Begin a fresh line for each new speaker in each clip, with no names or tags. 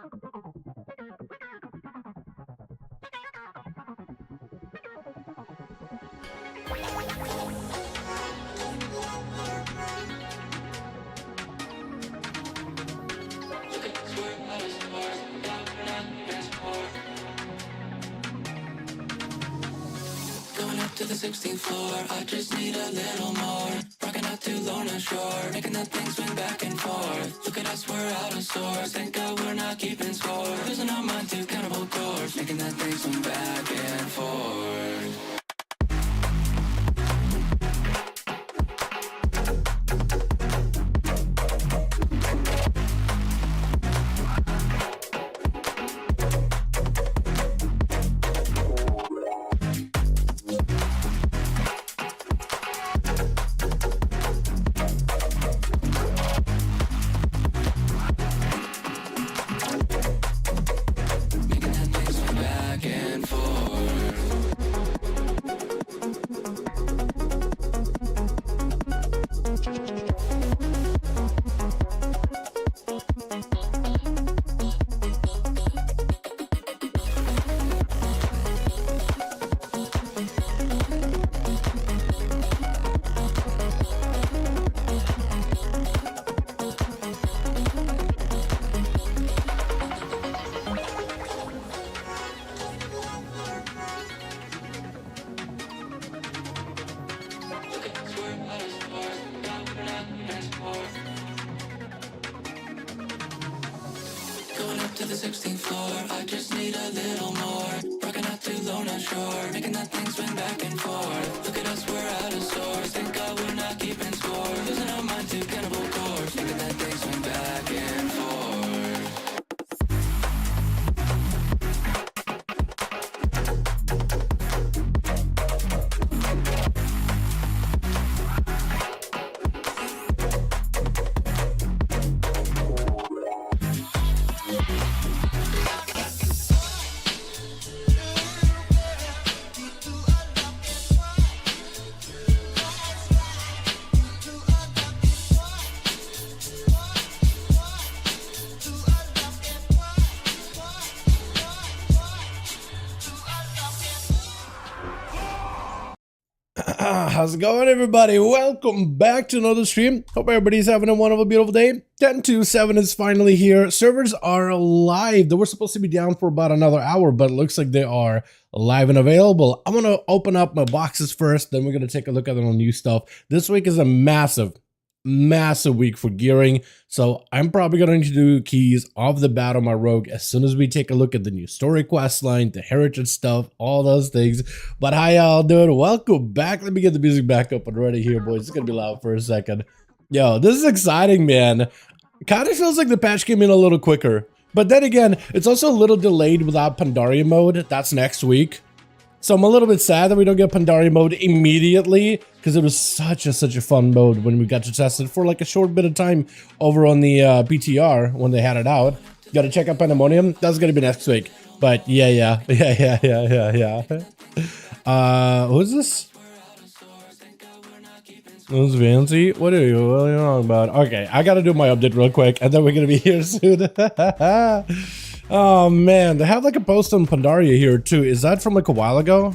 To the 16th floor, I just need a little more. Rocking out to Lorna Shore, making that thing swing back and forth. Look at us, we're out of sorts. Thank God we're not keeping score. Losing our mind to cannibal chords, making that thing swing back and forth. To the 16th floor, I just need a little more. Rocking out to Lorna Shore, making that thing swing back and forth. Look at us, we're out of sorts. Thank God we're not keeping score. Losing our mind to cannibal chords, making that thing swing back and forth.
How's it going, everybody? Welcome back to another stream. Hope everybody's having a wonderful, beautiful day. 10.27 is finally here. Servers are live. They were supposed to be down for about another hour, but it looks like they are live and available. I'm going to open up my boxes first, then we're going to take a look at the new stuff. This week is a massive week for gearing, so I'm probably going to do keys of the battle my rogue as soon as we take a look at the new story quest line, the heritage stuff, all those things. But how y'all doing? Welcome back. Let me get the music back up and ready here, boys. It's gonna be loud for a second. Yo, this is exciting, man. Kind of feels like the patch came in a little quicker, but then again, it's also a little delayed without Pandaria mode. That's next week. So I'm a little bit sad that we don't get Pandaria mode immediately, because it was such a fun mode when we got to test it for like a short bit of time over on the PTR when they had it out. Got to check out Pandemonium. That's gonna be next week. But yeah. Who's this? Who's Fancy? What are you talking about? Okay, I gotta do my update real quick, and then we're gonna be here soon. Oh man, they have like a post on Pandaria here too. Is that from like a while ago?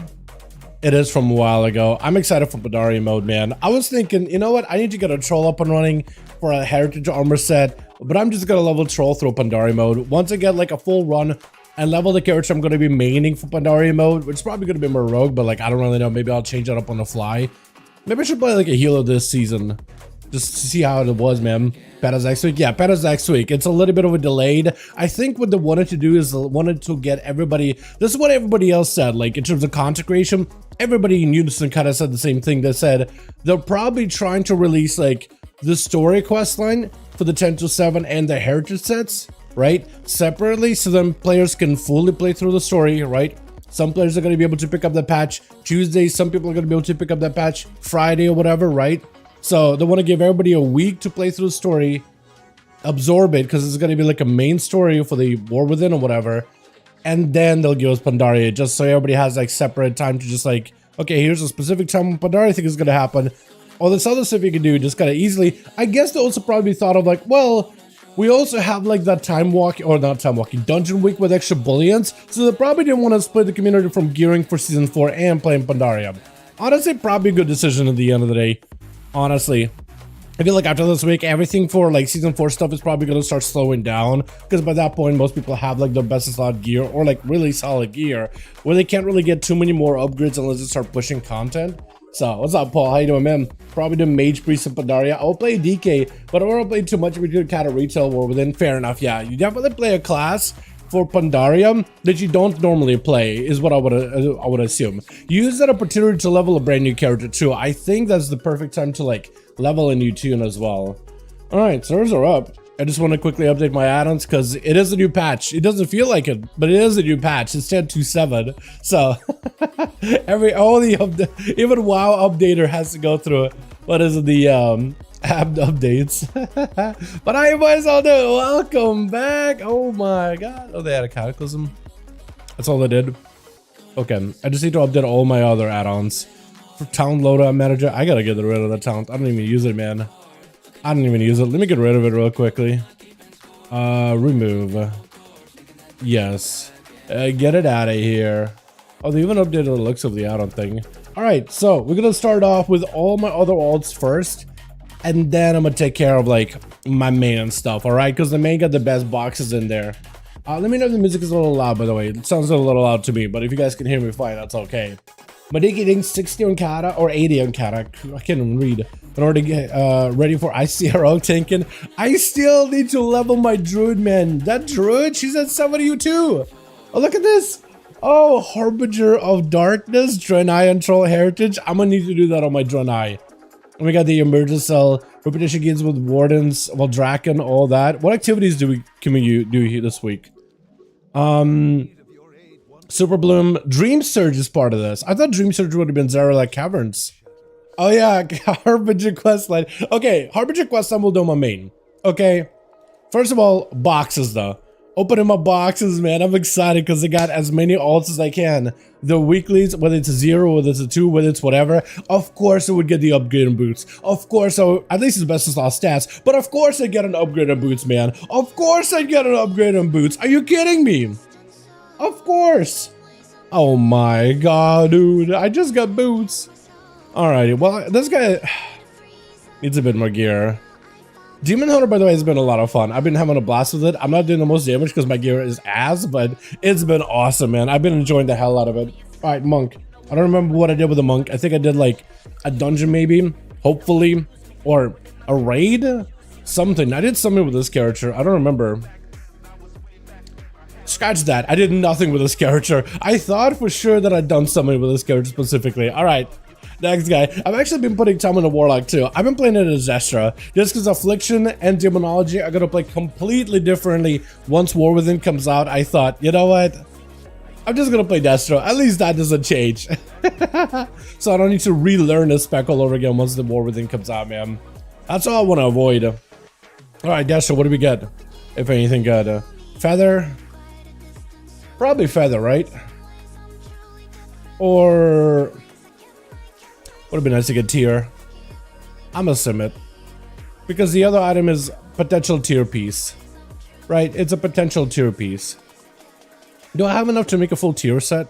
It is from a while ago. I'm excited for Pandaria mode, man. I was thinking, you know what? I need to get a troll up and running for a heritage armor set, but I'm just gonna level troll through Pandaria mode. Once I get like a full run and level the character I'm gonna be maining for Pandaria mode, which is probably gonna be more rogue, but like I don't really know. Maybe I'll change that up on the fly. Maybe I should play like a healer this season, just to see how it was, man. Beta's next week? Yeah, beta's next week. It's a little bit of a delayed. I think what they wanted to do is they wanted to get everybody, this is what everybody else said, like in terms of content creation, everybody in unison kind of said the same thing. They said they're probably trying to release like the story quest line for the 10.7 and the heritage sets, right? Separately, so then players can fully play through the story, right? Some players are going to be able to pick up the patch Tuesday. Some people are going to be able to pick up that patch Friday or whatever, right? So they want to give everybody a week to play through the story, absorb it, because it's going to be like a main story for the War Within or whatever. And then they'll give us Pandaria, just so everybody has like separate time to just like, okay, here's a specific time when Pandaria thing is going to happen. All this other stuff you can do just kind of easily. I guess they also probably thought of like, well, We also have like that time walking, or not time walking, dungeon week with extra bullions. So they probably didn't want to split the community from gearing for season 4 and playing Pandaria. Honestly, probably a good decision at the end of the day. Honestly. I feel like after this week, everything for like season 4 stuff is probably going to start slowing down, because by that point, most people have like the best slot gear or like really solid gear where they can't really get too many more upgrades unless they start pushing content. So what's up, Paul? How you doing, man? Probably do Mage Priest and Pandaria. I'll play DK, but I don't want to play too much. We do kind of retail war within. Fair enough. Yeah, you definitely play a class for Pandaria that you don't normally play is what I would assume. You use that opportunity to level a brand new character too. I think that's the perfect time to like level a new tune as well. All right, servers are up. I just want to quickly update my add-ons because it is a new patch. It doesn't feel like it, but it is a new patch. It's 10.27. So even WoW updater has to go through what is it, the app updates. But how you boys all doing? Welcome back. Oh my god. Oh, they had a cataclysm. That's all they did. Okay, I just need to update all my other add-ons. For town loadout manager, I gotta get rid of the town. I don't even use it, man. I don't even use it. Let me get rid of it real quickly. Remove. Yes. Get it out of here. Oh, they even updated the looks of the add-on thing. Alright, so we're gonna start off with all my other alts first. And then I'm gonna take care of like my main stuff, alright? Because the main got the best boxes in there. Let me know if the music is a little loud, by the way. It sounds a little loud to me, but if you guys can hear me fine, that's okay. But they're getting 60 on Kata or 80 on Kata. I can't even read. In order to get ready for ICRO tanking. I still need to level my druid, man. That druid, she's at 72. Oh, look at this. Oh, Harbinger of Darkness, Renai and Troll Heritage. I'm gonna need to do that on my Renai. And we got the Emergence Cell, repetition games with Wardens, well, Draken, all that. What activities can we do this week? Super Bloom, Dream Surge is part of this. I thought Dream Surge would have been Zaralek Caverns. Oh yeah, Harbinger Questline. Okay, Harbinger Questline will do my main. Okay, first of all, boxes though. Opening my boxes, man. I'm excited because I got as many alts as I can. The weeklies, whether it's a 0, whether it's a 2, whether it's whatever. Of course, I would get the upgrade in boots. Of course, at least it's best in class stats. But of course, I get an upgrade in boots, man. Of course, I get an upgrade in boots. Are you kidding me? Of course. Oh my god, dude. I just got boots. Alrighty, well, this guy needs a bit more gear. Demon Hunter, by the way, has been a lot of fun. I've been having a blast with it. I'm not doing the most damage because my gear is ass, but it's been awesome, man. I've been enjoying the hell out of it. Alright, Monk. I don't remember what I did with the Monk. I think I did like a dungeon maybe, hopefully, or a raid? Something. I did something with this character. I don't remember. Scratch that. I did nothing with this character. I thought for sure that I'd done something with this character specifically. Alright. Next guy. I've actually been putting time on the Warlock too. I've been playing it as Zestra. Just because Affliction and Demonology are going to play completely differently once War Within comes out. I thought, you know what? I'm just going to play Destro. At least that doesn't change. So I don't need to relearn this spec all over again once the War Within comes out, man. That's all I want to avoid. Alright, Destro, what do we get? If anything good. Feather? Probably Feather, right? Or... would have been nice to get tier. I'm gonna sim it. Because the other item is potential tier piece. Right? It's a potential tier piece. Do I have enough to make a full tier set?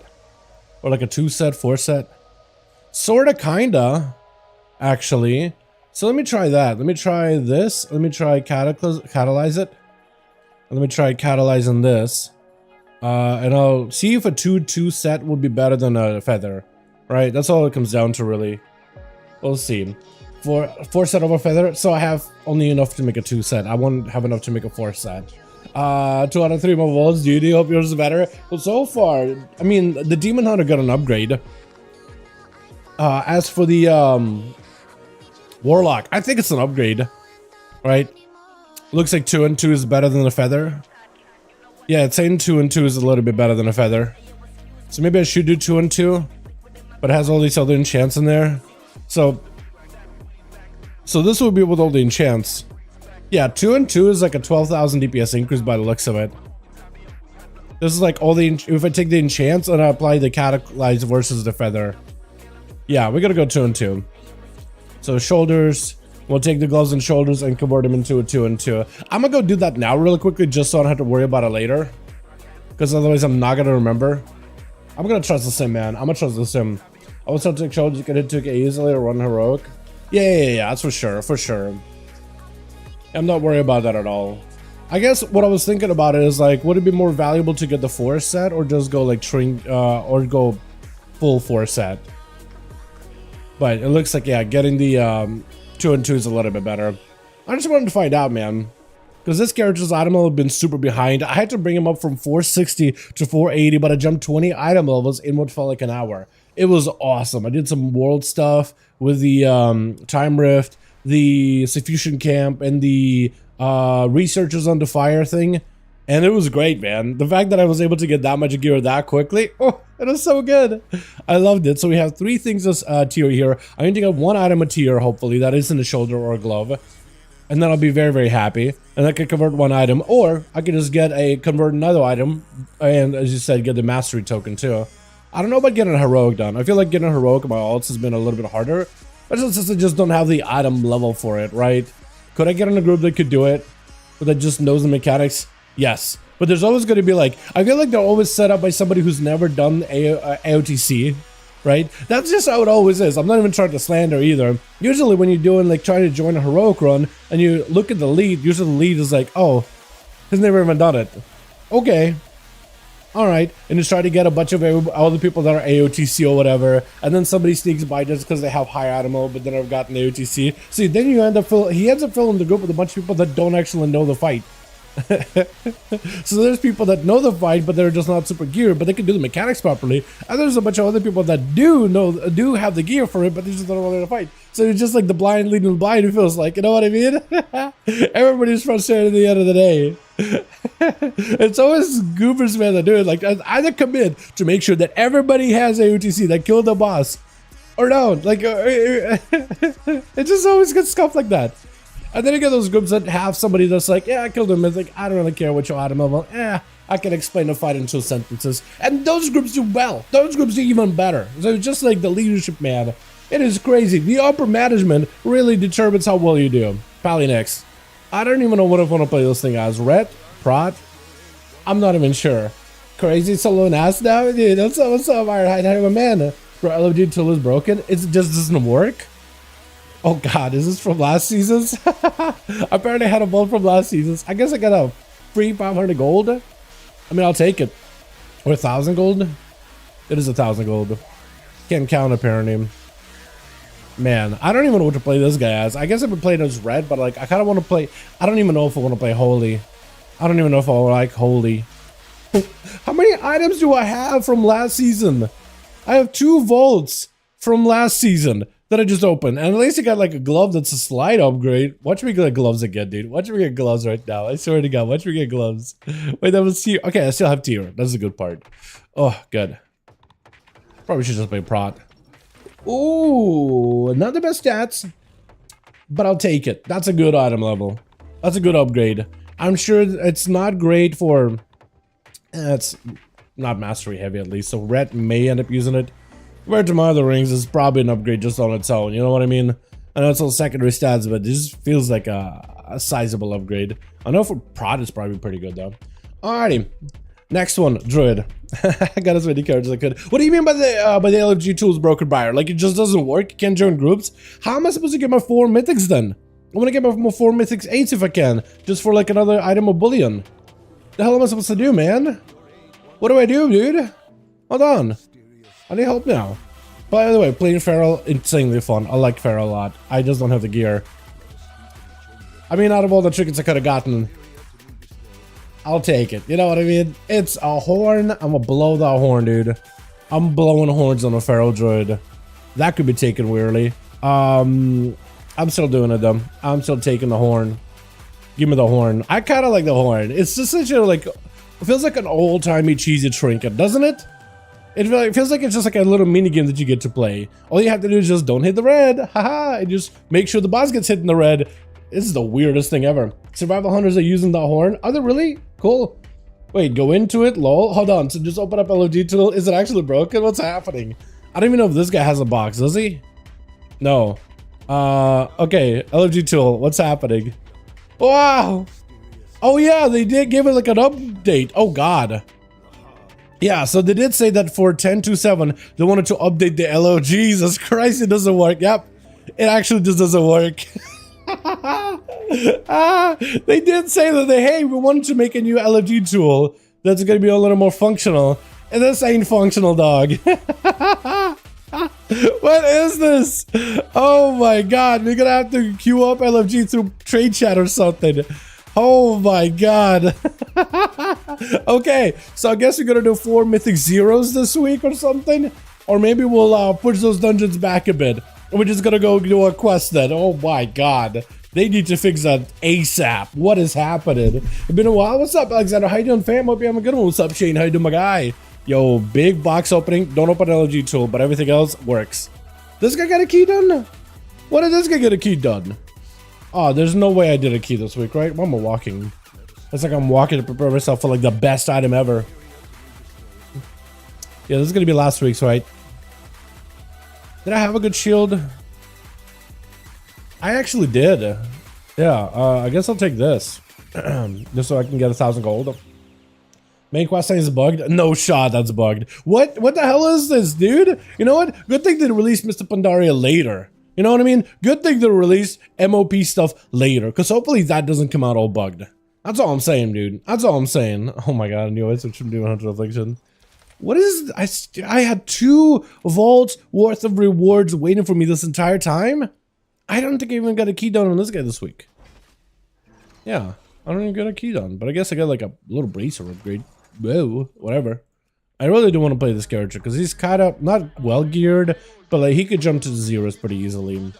Or like a 2 set, 4 set? Sorta, kinda. Actually. So let me try that. Let me try this. Let me try catalyze it. And let me try catalyzing this. And I'll see if a 2-2 set would be better than a feather. Right? That's all it comes down to, really. We'll see. For 4 set over feather, so I have only enough to make a 2 set. I won't have enough to make a 4 set. 2 out of 3 more votes. Do you hope yours is better? Well, so far, I mean, the Demon Hunter got an upgrade. As for the Warlock, I think it's an upgrade. Right? Looks like 2 and 2 is better than a feather. Yeah, it's saying 2 and 2 is a little bit better than a feather. So maybe I should do 2 and 2. But it has all these other enchants in there. So this would be with all the enchants. Yeah, 2 and 2 is like a 12,000 DPS increase by the looks of it. This is like all the... if I take the enchants and I apply the catalyze versus the feather. Yeah, we gotta go 2 and 2. So shoulders, We'll take the gloves and shoulders and convert them into a 2-2. I'm gonna go do that now really quickly just so I don't have to worry about it later. Because otherwise I'm not gonna remember. I'm gonna trust the sim, man. I'm gonna trust the sim. I will start to take shoulders, you can hit 2k easily or run heroic. Yeah, that's for sure. I'm not worried about that at all. I guess what I was thinking about it is like, would it be more valuable to get the 4 set or just go like or go full 4 set? But it looks like, yeah, getting the 2-2 is a little bit better. I just wanted to find out, man. Because this character's item level have been super behind. I had to bring him up from 460 to 480, but I jumped 20 item levels in what felt like an hour. It was awesome. I did some world stuff with the Time Rift, the Suffusion Camp, and the Researchers on the Fire thing. And it was great, man. The fact that I was able to get that much gear that quickly, oh, it was so good. I loved it. So we have 3 things as tier here. I'm going to get 1 item a tier, hopefully. That is in the shoulder or a glove. And then I'll be very, very happy. And I can convert 1 item. Or I can just convert another item. And as you said, get the mastery token too. I don't know about getting a heroic done. I feel like getting a heroic on my alts has been a little bit harder. But since I just don't have the item level for it, right? Could I get in a group that could do it? But that just knows the mechanics? Yes. But there's always going to be like, I feel like they're always set up by somebody who's never done AOTC, right? That's just how it always is. I'm not even trying to slander either. Usually when you're doing like trying to join a heroic run and you look at the lead, usually the lead is like, oh, he's never even done it. Okay. All right. And just try to get a bunch of other people that are AOTC or whatever. And then somebody sneaks by just because they have high item level, but then I've gotten AOTC. See, then you end up he ends up filling the group with a bunch of people that don't actually know the fight. So there's people that know the fight, but they're just not super geared, but they can do the mechanics properly. And there's a bunch of other people that do have the gear for it, but they just don't know how to fight. So it's just like the blind leading the blind, it feels like, you know what I mean? Everybody's frustrated at the end of the day. It's always goofers, man, that do it. Like, either commit to make sure that everybody has AOTC that killed the boss, or don't. Like, it just always gets stuff like that. And then you get those groups that have somebody that's like, yeah, I killed him. It's like, I don't really care what your item level. I can explain the fight in 2 sentences. And those groups do well. Those groups do even better. So it's just like the leadership, man. It is crazy. The upper management really determines how well you do. Pally next. I don't even know what I want to play this thing as. Ret? Prot? I'm not even sure. Crazy solo and ass now? Dude, what's up, Iron man? Bro, LFG tool is broken. It just doesn't work. Oh god, is this from last season's? Apparently I had a vault from last season's. I guess I got a free 500 gold. I mean, I'll take it. Or 1,000 gold? It is 1,000 gold. Can't count apparently. Man, I don't even know what to play this guy as. I guess I've been playing as red, but like I kind of want to play. I don't even know if I want to play holy. I don't even know if I like holy. How many items do I have from last season? I have 2 vaults from last season that I just opened, and at least I got like a glove that's a slight upgrade. Watch me get gloves again, dude. Watch me get gloves right now. I swear to God, watch me get gloves. Wait, that was tier. Okay, I still have tier. That's the good part. Oh, good. Probably should just play prot. Ooh, not the best stats, but I'll take it. That's a good item level. That's a good upgrade. I'm sure it's not great for. It's not mastery heavy at least, so red may end up using it. Compared to my other rings, is probably an upgrade just on its own, you know what I mean? I know it's all secondary stats, but this feels like a sizable upgrade. I know for prot it's probably pretty good though. Alrighty, next one, druid. I got as many characters as I could. What do you mean by the LFG tools broken buyer? Like it just doesn't work? You can't join groups? How am I supposed to get my 4 mythics then? I want to get my 4 mythics 8s if I can, just for like another item of bullion. The hell am I supposed to do, man? What do I do, dude? Hold on. I need help now. By the way, playing Feral, insanely fun. I like Feral a lot. I just don't have the gear. I mean, out of all the trinkets I could have gotten, I'll take it. You know what I mean? It's a horn. I'm gonna blow that horn, dude. I'm blowing horns on a Feral Druid. That could be taken weirdly. I'm still doing it, though. I'm still taking the horn. Give me the horn. I kind of like the horn. It's just such a, like, it feels like an old-timey cheesy trinket, doesn't it? It feels like it's just like a little mini game that you get to play. All you have to do is just don't hit the red, haha, and just make sure the boss gets hit in the red. This is the weirdest thing ever. Survival hunters are using the horn. Are they really? Cool. Wait, go into it, lol. Hold on, so just open up LOD tool. Is it actually broken? What's happening? I don't even know if this guy has a box, does he? No. Okay, LFG tool, what's happening? Wow! Oh yeah, they did give it like an update. Oh god. Yeah, so they did say that for 10.2.7, they wanted to update the LO. Jesus Christ, it doesn't work. Yep, it actually just doesn't work. They did say that hey, we wanted to make a new LFG tool that's gonna be a little more functional. And this ain't functional, dog. What is this? Oh my god, we're gonna have to queue up LFG through trade chat or something. Oh my god. Okay, so I guess we're gonna do 4 mythic zeros this week or something. Or maybe we'll push those dungeons back a bit. We're just gonna go do a quest then. Oh my god. They need to fix that ASAP. What is happening? It's been a while. What's up, Alexander? How you doing, fam? Hope you're having a good one. What's up, Shane? How you doing, my guy? Yo, big box opening. Don't open LG tool, but everything else works. This guy got a key done? What did this guy get a key done? Oh, there's no way I did a key this week, right? Why am I walking? It's like I'm walking to prepare myself for like the best item ever. Yeah, this is gonna be last week's, right? Did I have a good shield? I actually did. Yeah, I guess I'll take this. Just so I can get 1,000 gold. Main quest line is bugged? No shot that's bugged. What the hell is this, dude? You know what? Good thing they released Mr. Pandaria later. You know what I mean? Good thing they released MOP stuff later. Because hopefully that doesn't come out all bugged. That's all I'm saying, dude. That's all I'm saying. Oh my god, I knew I switched from doing 100 affliction. What is... I had 2 vaults worth of rewards waiting for me this entire time? I don't think I even got a key done on this guy this week. Yeah, I don't even got a key done. But I guess I got like a little bracer upgrade. Whoa, whatever. I really do want to play this character because he's kind of not well geared, but like he could jump to the zeros pretty easily.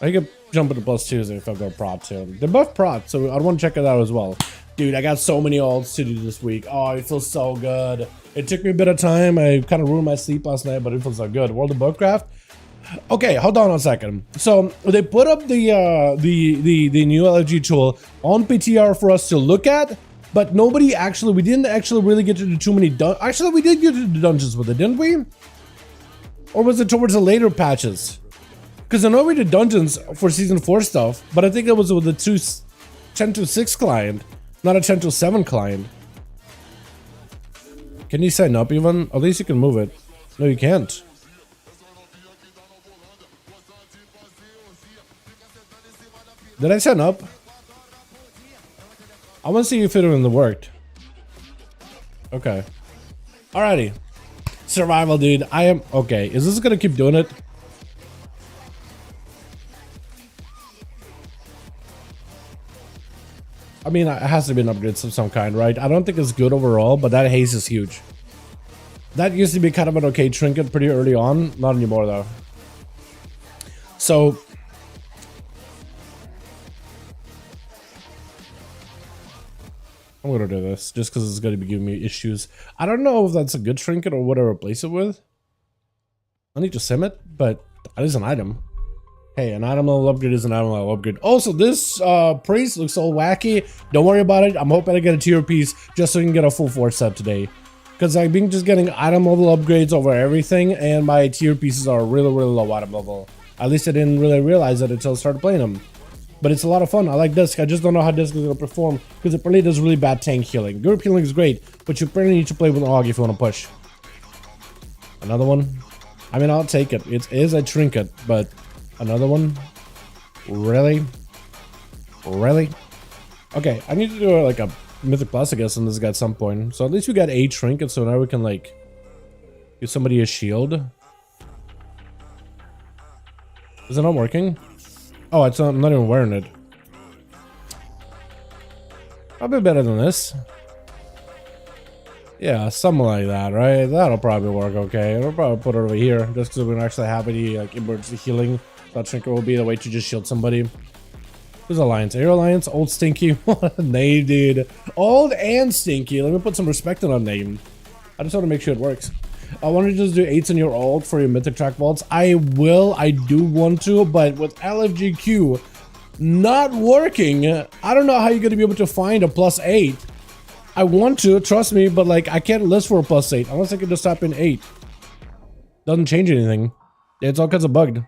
I could jump into +2s if I go prot too. They're both prot, so I'd want to check it out as well. Dude, I got so many ults to do this week. Oh, it feels so good. It took me a bit of time. I kind of ruined my sleep last night, but it feels so good. World of Warcraft. Okay, hold on a second. So they put up the new LFG tool on PTR for us to look at. But nobody actually, we didn't actually really get to do too many dungeons. Actually, we did get to the dungeons with it, didn't we? Or was it towards the later patches? Because I know we did dungeons for Season 4 stuff, but I think that was with the 10.2.6 client, not a 10.2.7 client. Can you sign up even? At least you can move it. No, you can't. Did I sign up? I want to see if it even worked. Okay. Alrighty. Survival, dude. I am... Okay. Is this gonna keep doing it? I mean, it has to be an upgrade of some kind, right? I don't think it's good overall, but that haze is huge. That used to be kind of an okay trinket pretty early on. Not anymore, though. So... I'm gonna do this just because it's gonna be giving me issues. I don't know if that's a good trinket or what I replace it with. I need to sim it, but that is an item. Hey, an item level upgrade is an item level upgrade. Also, this priest looks all wacky. Don't worry about it. I'm hoping I get a tier piece just so we can get a full 4 set today. Because I've been just getting item level upgrades over everything, and my tier pieces are really low item level. At least I didn't really realize that until I started playing them. But it's a lot of fun. I like Disc. I just don't know how Disc is going to perform because it probably does really bad tank healing. Group healing is great, but you probably need to play with Og if you want to push. Another one. I mean, I'll take it. It is a trinket, but another one? Really? Really? Okay, I need to do like a Mythic Plus, I guess, on this guy at some point. So at least we got a trinket, so now we can like give somebody a shield. Is it not working? Oh, it's not, I'm not even wearing it. I'll be better than this. Yeah, something like that, right? That'll probably work okay. We'll probably put it over here just because we don't actually have any like emergency healing. That trinket will be the way to just shield somebody. Who's Alliance? Air Alliance? Old Stinky? What a name, dude. Old and Stinky. Let me put some respect on that name. I just want to make sure it works. I want to just do 8s in your ult for your mythic track vaults. I will. I do want to, but with LFGQ not working, I don't know how you're going to be able to find a +8. I want to, trust me, but like I can't list for a +8 unless I can just type in 8. Doesn't change anything. It's all kinds of bugged.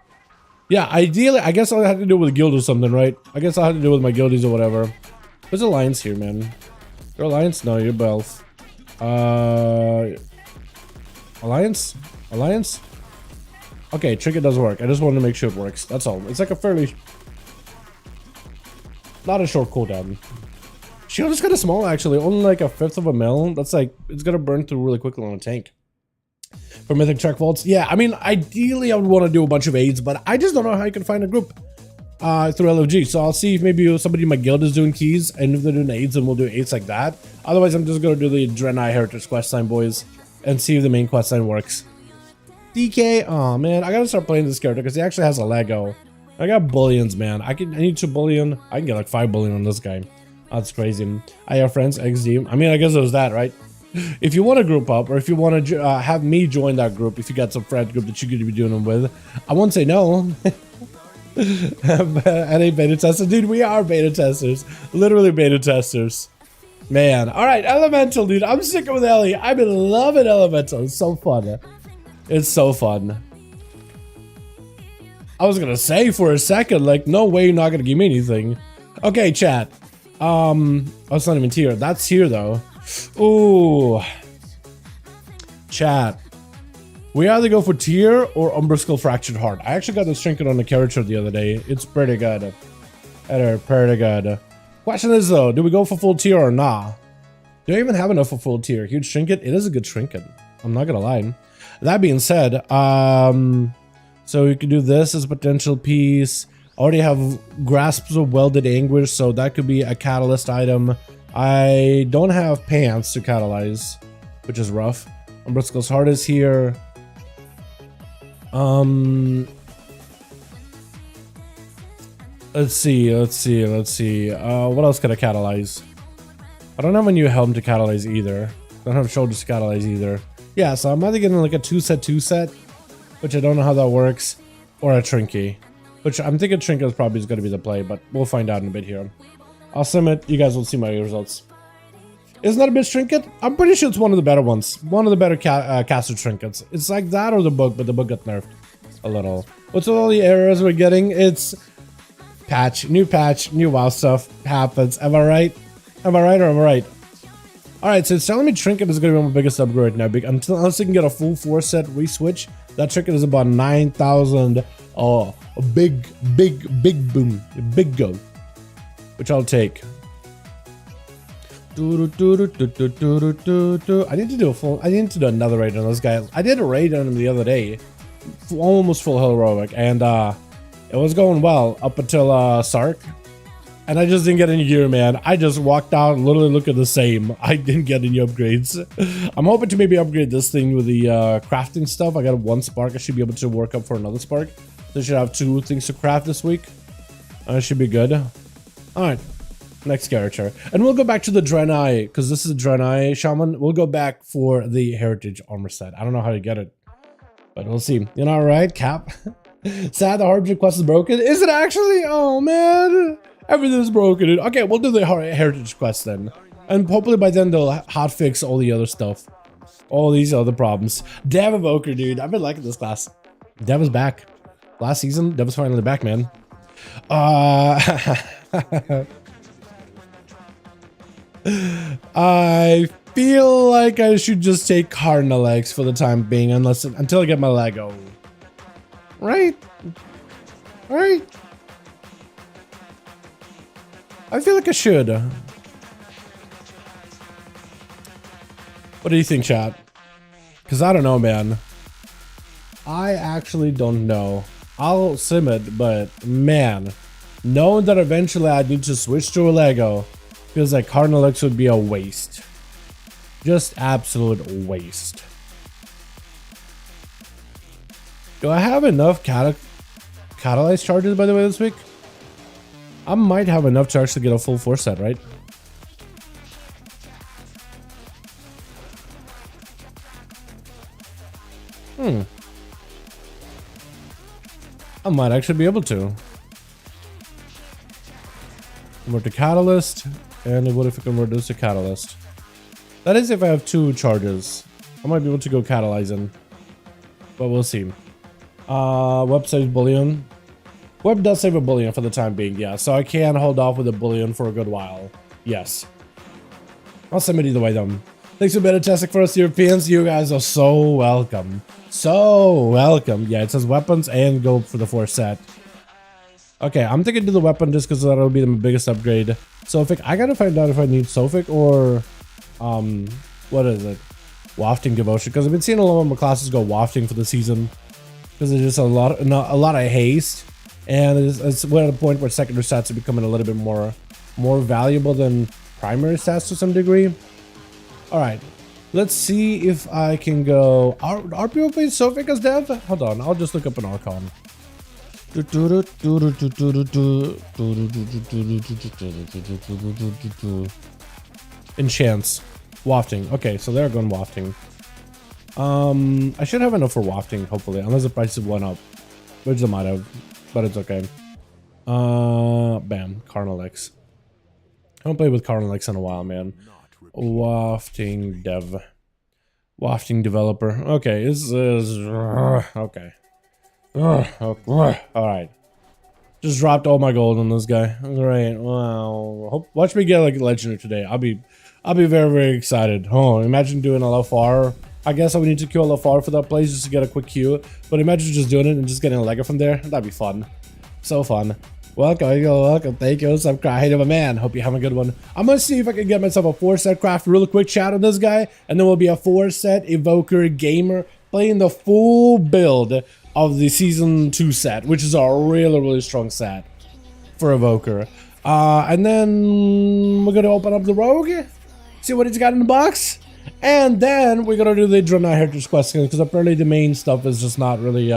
Yeah, ideally, I guess I'll have to do it with a guild or something, right? I guess I'll have to do it with my guildies or whatever. There's alliance here, man. Your alliance? No, you're both. Alliance? Alliance? Okay, trinket does work. I just wanted to make sure it works. That's all. It's like a fairly... Not a short cooldown. Shield is kind of small, actually. Only like 1/5 of a mil. That's like... It's gonna burn through really quickly on a tank. For mythic check vaults. Yeah, I mean, ideally I would want to do a bunch of aids, but I just don't know how you can find a group through LFG. So I'll see if maybe somebody in my guild is doing keys, and if they're doing aids, then we'll do aids like that. Otherwise, I'm just gonna do the Renai Heritage questline, boys, and see if the main questline works. DK, oh man, I gotta start playing this character because he actually has a Lego. I got bullions, man. I need 2 bullion. I can get like 5 bullion on this guy. That's crazy. I have friends, XD. I mean, I guess it was that, right? If you want to group up, or if you want to have me join that group, if you got some friend group that you could be doing them with, I won't say no. NA beta tester, dude. We are beta testers, literally beta testers, man. All right, Elemental, dude. I'm sticking with Ellie. I've been loving Elemental. It's so fun. It's so fun. I was gonna say for a second, like, no way you're not gonna give me anything. Okay, chat. Oh, it's not even tier. That's here though. Ooh, chat. We either go for tier or Umbraskull Fractured Heart. I actually got this trinket on the character the other day. It's pretty good. Pretty good. Question is though, do we go for full tier or nah? Do I even have enough for full tier? Huge trinket. It is a good trinket. I'm not gonna lie. That being said, so you can do this as a potential piece. I already have Grasps of Welded Anguish, so that could be a catalyst item. I don't have pants to catalyze, which is rough. Umbraskull's Heart is here. Let's see. What else can I catalyze? I don't have a new helm to catalyze either. I don't have shoulders to catalyze either. Yeah, so I'm either getting like a 2-set, which I don't know how that works, or a Trinky, which I'm thinking Trinket is probably going to be the play, but we'll find out in a bit here. I'll sim it. You guys will see my results. Isn't that a bitch trinket? I'm pretty sure it's one of the better ones. One of the better caster trinkets. It's like that or the book, but the book got nerfed a little. What's with all the errors we're getting? It's patch, new WoW stuff happens. Am I right? Am I right or am I right? Alright, so it's telling me trinket is going to be my biggest upgrade now. Unless you can get a full 4-set reswitch, that trinket is about 9,000. Oh, a big boom. A big go. Which I'll take. I need to do another raid on this guy. I did a raid on him the other day, almost full heroic, and it was going well up until Sark, and I just didn't get any gear, man. I just walked out and literally looked at the same. I didn't get any upgrades. I'm hoping to maybe upgrade this thing with the crafting stuff. I got 1 spark. I should be able to work up for another spark. So I should have 2 things to craft this week. Should be good. All right. Next character, and we'll go back to the Renai because this is a Renai Shaman. We'll go back for the Heritage armor set. I don't know how to get it, but we'll see. You know, right? Cap. Sad the Harbor quest is broken. Is it actually? Oh man, everything's broken. Dude. Okay, we'll do the Heritage quest then, and hopefully by then they'll hotfix all the other stuff, all these other problems. Dev Evoker, dude. I've been liking this class. Dev is back. Last season, Dev was finally back, man. I feel like I should just take Cardinal Eggs for the time being, until I get my Lego. Right? Right? I feel like I should. What do you think, chat? Because I don't know, man. I actually don't know. I'll sim it, but man, knowing that eventually I need to switch to a Lego feels like Cardinal X would be a waste. Just absolute waste. Do I have enough catalyzed charges, by the way, this week? I might have enough to actually get a full 4-set, right? I might actually be able to. Convert to Catalyst. And what if I convert this to Catalyst? That is if I have 2 charges. I might be able to go catalyzing. But we'll see. Website bullion. Web does save a bullion for the time being, yeah. So I can hold off with a bullion for a good while. Yes. I'll submit either way, though. Thanks for beta testing for us Europeans. You guys are so welcome. So welcome. Yeah, it says weapons and go for the 4 set. Okay, I'm thinking do the weapon just because that'll be the biggest upgrade. Sophic, I gotta find out if I need Sophic or what is it? Wafting devotion, because I've been seeing a lot of my classes go wafting for the season because there's just a lot of haste, and we're at a point where secondary stats are becoming a little bit more valuable than primary stats to some degree. All right, let's see if I can go. Are people playing Sophic as dev? Hold on, I'll just look up an Archon. Enchants. Wafting. Okay, so they're going wafting. I should have enough for wafting, hopefully, unless the prices went up, which they might have, but it's okay. Bam. Carnal X. I haven't played with Carnal X in a while, man. Wafting dev. Wafting developer. Okay, this is... okay. Alright. Just dropped all my gold on this guy. Great. Wow. Watch me get like a legendary today. I'll be very, very excited. Oh, imagine doing a LFR. I guess I would need to kill a LFR for that place just to get a quick queue. But imagine just doing it and just getting a legger from there. That'd be fun. So fun. Welcome. Thank you. I'm crying of a man. Hope you have a good one. I'm gonna see if I can get myself a 4-set craft. Real quick chat on this guy. And then we'll be a 4-set evoker gamer playing the full build of the season 2 set, which is a really strong set for evoker. And then we're gonna open up the rogue, see what he's got in the box, and then we're gonna do the Renai Heritage quest because apparently the main stuff is just not really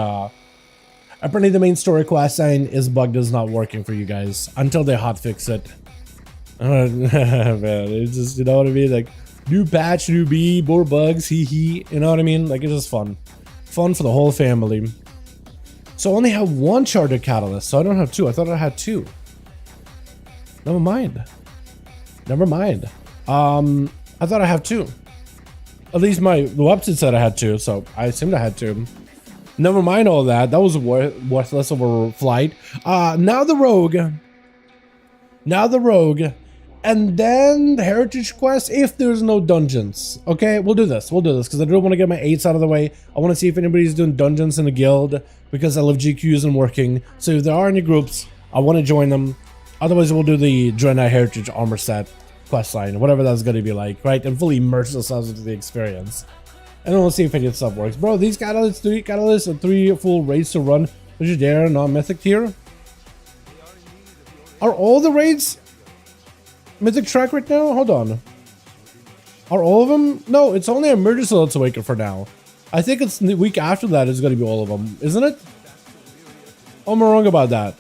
apparently the main story quest line is bugged, is not working for you guys until they hotfix it. Man, it's just, you know what I mean, like new patch, new B, more bugs, hee, you know what I mean, like it's just fun for the whole family. So I only have 1 charter catalyst, so I don't have 2. I thought I had 2. Never mind. I thought I have 2. At least the website said I had 2, so I assumed I had 2. Never mind all that. That was worthless of a flight. Now the rogue. And then the heritage quest if there's no dungeons. Okay, we'll do this because I don't want to get my 8s out of the way. I want to see if anybody's doing dungeons in the guild because I love GQ isn't working. So if there are any groups, I want to join them. Otherwise, we'll do the Renai Heritage armor set quest line, whatever that's going to be like, right? And fully immerse ourselves into the experience. And then we'll see if any of the stuff works. Bro, these catalysts, 3 catalysts, and 3 full raids to run. Would you dare non-mythic tier? Are all the raids mythic track right now? Hold on. Are all of them? No, it's only emergency that's awakened for now. I think it's the week after that is going to be all of them, isn't it? Oh, am I wrong about that?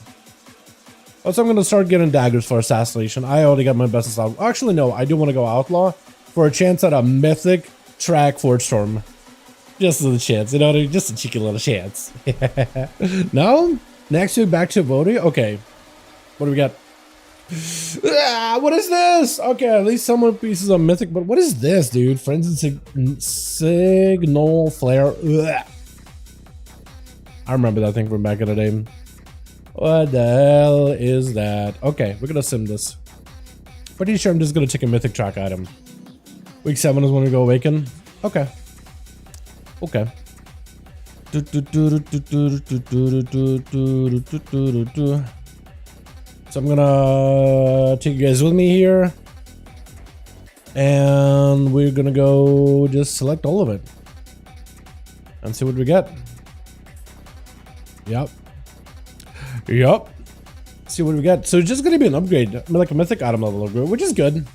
Also, I'm going to start getting daggers for assassination. I already got my best assault. Actually, no, I do want to go outlaw for a chance at a mythic track Forge Storm. Just a chance, you know, just a cheeky little chance. No? Next week back to Voti? Okay. What do we got? What is this? Okay, at least some of the pieces are mythic, but what is this, dude? Frenzied Signal Flare. Ugh. I remember that thing from back in the day. What the hell is that? Okay, we're gonna sim this. Pretty sure I'm just gonna take a mythic track item. Week 7 is when we go awaken. Okay. Okay. So I'm gonna take you guys with me here. And we're gonna go just select all of it. And see what we get. Yep. See what we get. So it's just gonna be an upgrade. I mean, like a mythic item level upgrade, which is good.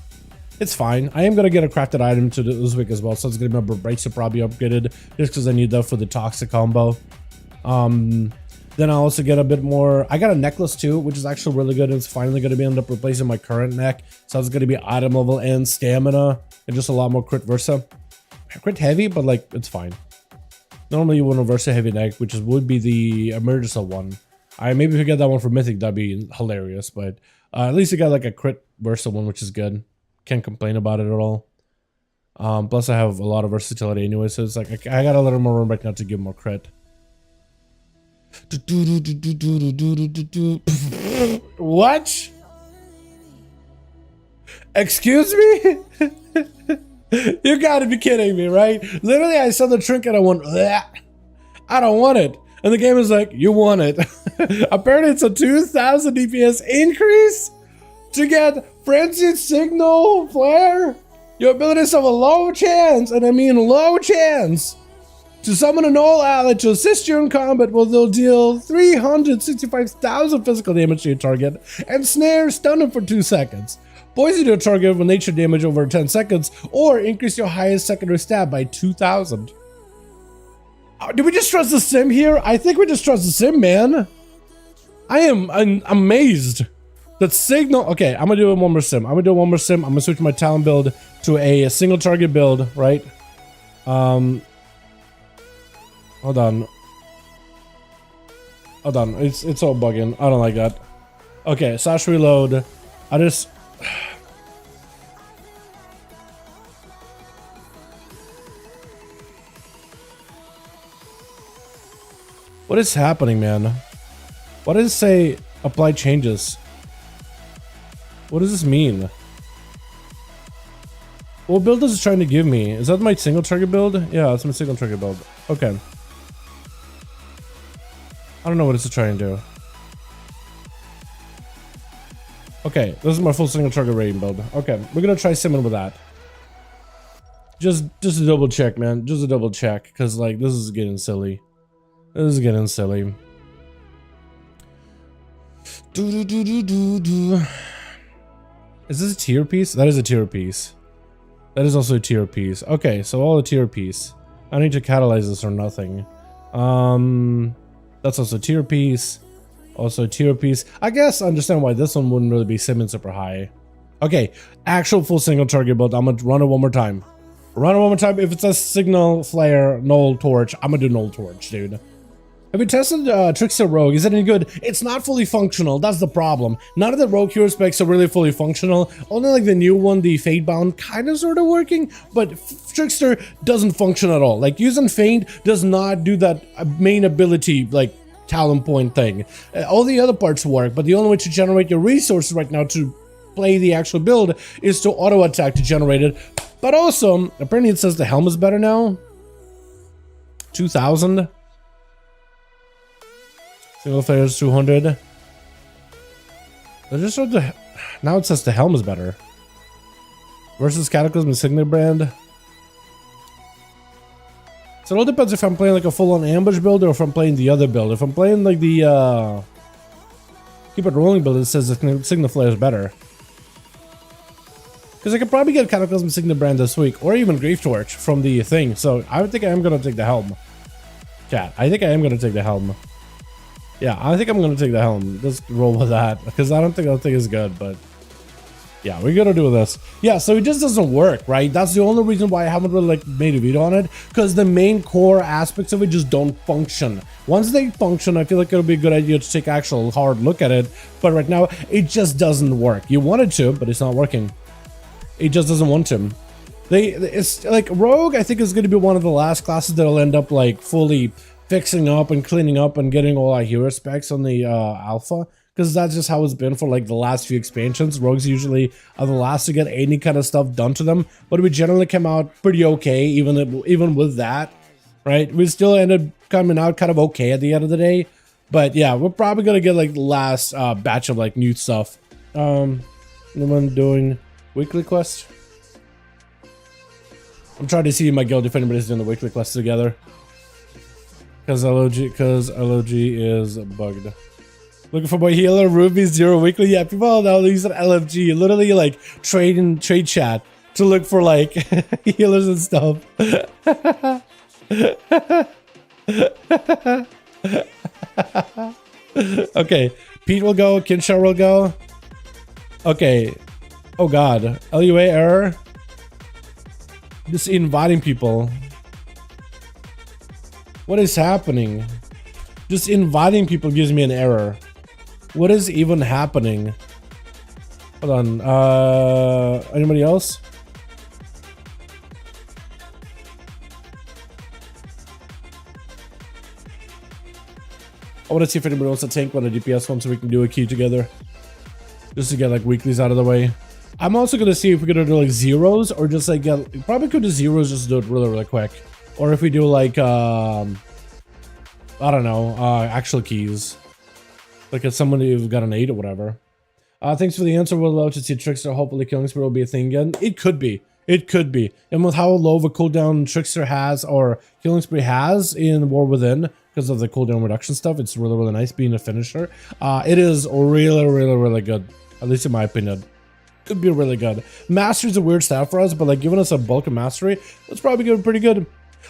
It's fine. I am gonna get a crafted item to this week as well, so it's gonna be my bracer probably upgraded just because I need that for the toxic combo. Then I'll also get a bit more. I got a necklace too, which is actually really good. It's finally gonna be end up replacing my current neck, so it's gonna be item level and stamina and just a lot more crit versa. Crit heavy, but like it's fine. Normally you want a versa heavy neck, which would be the emergency one. Maybe if you get that one for mythic, that'd be hilarious. But at least you got like a crit versa one, which is good. Can't complain about it at all. Plus I have a lot of versatility anyway, so it's like I got a little more room right now to give more crit. What? Excuse me? You gotta be kidding me, right? Literally, I saw the trinket, I went, "Bleh. I don't want it." And the game is like, you want it. Apparently, it's a 2000 DPS increase to get frenzied signal flare. Your abilities have a low chance, and I mean low chance, to summon an all ally to assist you in combat, where they'll deal 365,000 physical damage to your target and snare stun him for 2 seconds. Poison your target with nature damage over 10 seconds, or increase your highest secondary stab by 2,000. Do we just trust the sim here? I think we just trust the sim, man. I'm amazed. That signal. Okay, I'm gonna do one more sim. I'm gonna switch my talent build to a single target build, right? Hold on. It's all bugging. I don't like that. Okay, slash reload. I just. What is happening, man? Why does it say apply changes? What does this mean? What build is it trying to give me? Is that my single target build? Yeah, that's my single target build. Okay. I don't know what it's trying to do. Okay, this is my full single target rating build. Okay, we're gonna try simming with that. Just a double check, man. Just a double check, because like this is getting silly. This is getting silly. Is this a tier piece? That is a tier piece. That is also a tier piece. Okay, so all the tier piece. I need to catalyze this or nothing. That's also a tier piece. Also a tier piece. I guess I understand why this one wouldn't really be simming super high. Okay, actual full single target build. I'm gonna run it one more time. Run it one more time. If it says signal flare null torch, I'm gonna do null torch, dude. Have you tested Trickster Rogue? Is it any good? It's not fully functional. That's the problem. None of the Rogue hero specs are really fully functional. Only like the new one, the Fadebound, kind of sort of working, but Trickster doesn't function at all. Like using Feint does not do that main ability, like talent point thing. All the other parts work, but the only way to generate your resources right now to play the actual build is to auto attack to generate it. But also, apparently it says the helm is better now. 2,000. Single flares 200. Just sort of, now it says the helm is better. Versus Cataclysm and Signet brand. So it all depends if I'm playing like a full-on ambush build or if I'm playing the other build. If I'm playing like the keep it rolling build, it says the Signet flare is better. Because I could probably get Cataclysm Signet brand this week, or even Grief Torch from the thing. So I would think I am gonna take the helm. Chat, I think I am gonna take the helm. Yeah, I think I'm gonna take the helm. Let's roll with that, because I don't think that thing is good, but yeah, we're gonna do this. Yeah, so it just doesn't work, right? That's the only reason why I haven't really like made a video on it, because the main core aspects of it just don't function. Once they function, I feel like it'll be a good idea to take actual hard look at it, but right now it just doesn't work. You want it to, but it's not working. It just doesn't want to. It's like Rogue, I think, is going to be one of the last classes that'll end up like fully fixing up and cleaning up and getting all our hero specs on the alpha, because that's just how it's been for like the last few expansions. Rogues usually are the last to get any kind of stuff done to them, but we generally come out pretty okay even with that, right? We still ended coming out kind of okay at the end of the day, but yeah, we're probably gonna get like the last batch of like new stuff. Anyone doing weekly quest? I'm trying to see in my guild if anybody's doing the weekly quest together. Because LOG is bugged. Looking for my healer, Ruby 0 weekly. Yeah, people now use an LFG. Literally like trade chat to look for like healers and stuff. Okay, Pete will go, Kinshar will go. Okay. Oh god. LUA error. Just inviting people. What is happening? Just inviting people gives me an error. What is even happening? Hold on. Anybody else? I want to see if anybody wants to tank on a DPS one so we can do a queue together. Just to get like weeklies out of the way. I'm also going to see if we're going to do like zeros or just like get... Probably could do zeros, just do it really, really quick. Or if we do like, I don't know, actual keys. Like if somebody who's got an 8 or whatever. Thanks for the answer. We'll love to see Trickster. Hopefully Killing Spree will be a thing again. It could be. It could be. And with how low of a cooldown Trickster has or Killing Spree has in War Within, because of the cooldown reduction stuff, it's really, really nice being a finisher. It is really, really, really good. At least in my opinion. Could be really good. Mastery is a weird stat for us, but like giving us a bulk of mastery, that's probably good, pretty good.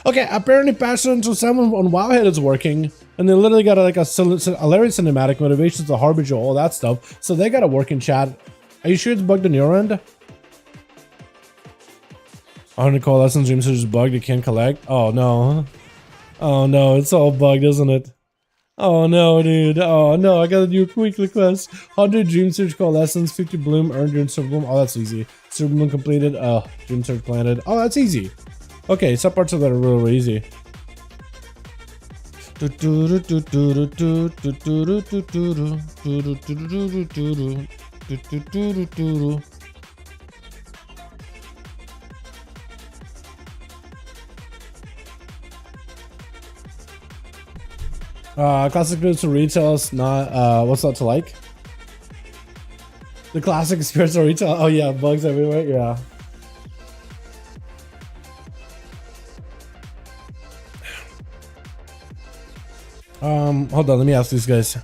Okay, apparently patch 7 on Wowhead is working, and they literally got like a hilarious cinematic, motivations, the harbinger, all that stuff. So they got a working chat. Are you sure it's bugged on your end? 100 coalescence dream search is bugged. You can't collect. Oh no. Oh no, it's all bugged, isn't it? Oh no, dude. Oh no, I gotta do a quick request. 100 dream search coalescence, 50 bloom earned during Super Bloom. Oh, that's easy. Super Bloom completed. Dream search planted. Oh, that's easy. Okay, some parts of that are really, really easy. Classic experience to retail is not, what's not to like? The classic experience to retail, oh yeah, bugs everywhere, yeah. Hold on, let me ask these guys.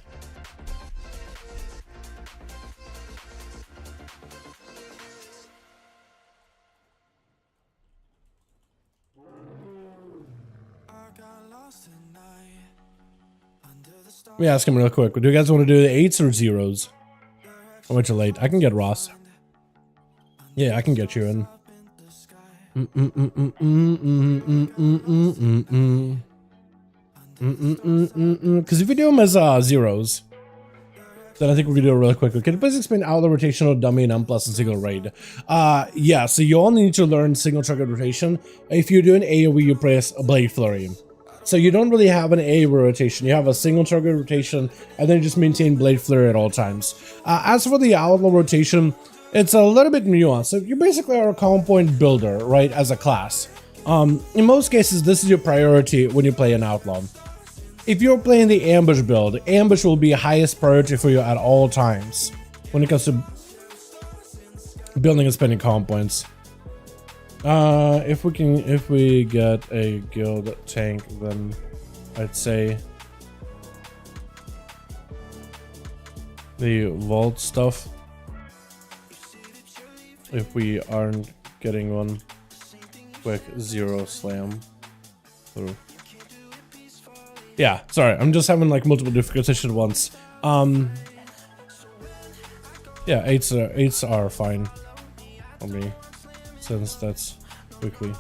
Let me ask him real quick. Do you guys want to do the 8s or 0s? How much are late? I can get Ross. Yeah, I can get you in. Because if we do them as 0s, then I think we can do it really quickly. Can you please explain outlaw rotational dummy and M+ and single raid? Yeah, so you only need to learn single trigger rotation. If you do an AoE, you press a Blade Flurry. So you don't really have an A rotation, you have a single trigger rotation, and then you just maintain Blade Flurry at all times. As for the outlaw rotation, it's a little bit nuanced. So you basically are a comp point builder, right, as a class. In most cases, this is your priority when you play an outlaw. If you're playing the ambush build, ambush will be highest priority for you at all times when it comes to building and spending comp points. If we get a guild tank, then I'd say the vault stuff. If we aren't getting one, quick 0 slam through. Yeah, sorry, I'm just having like multiple difficulties at once. Yeah, 8s are fine for me, since that's quickly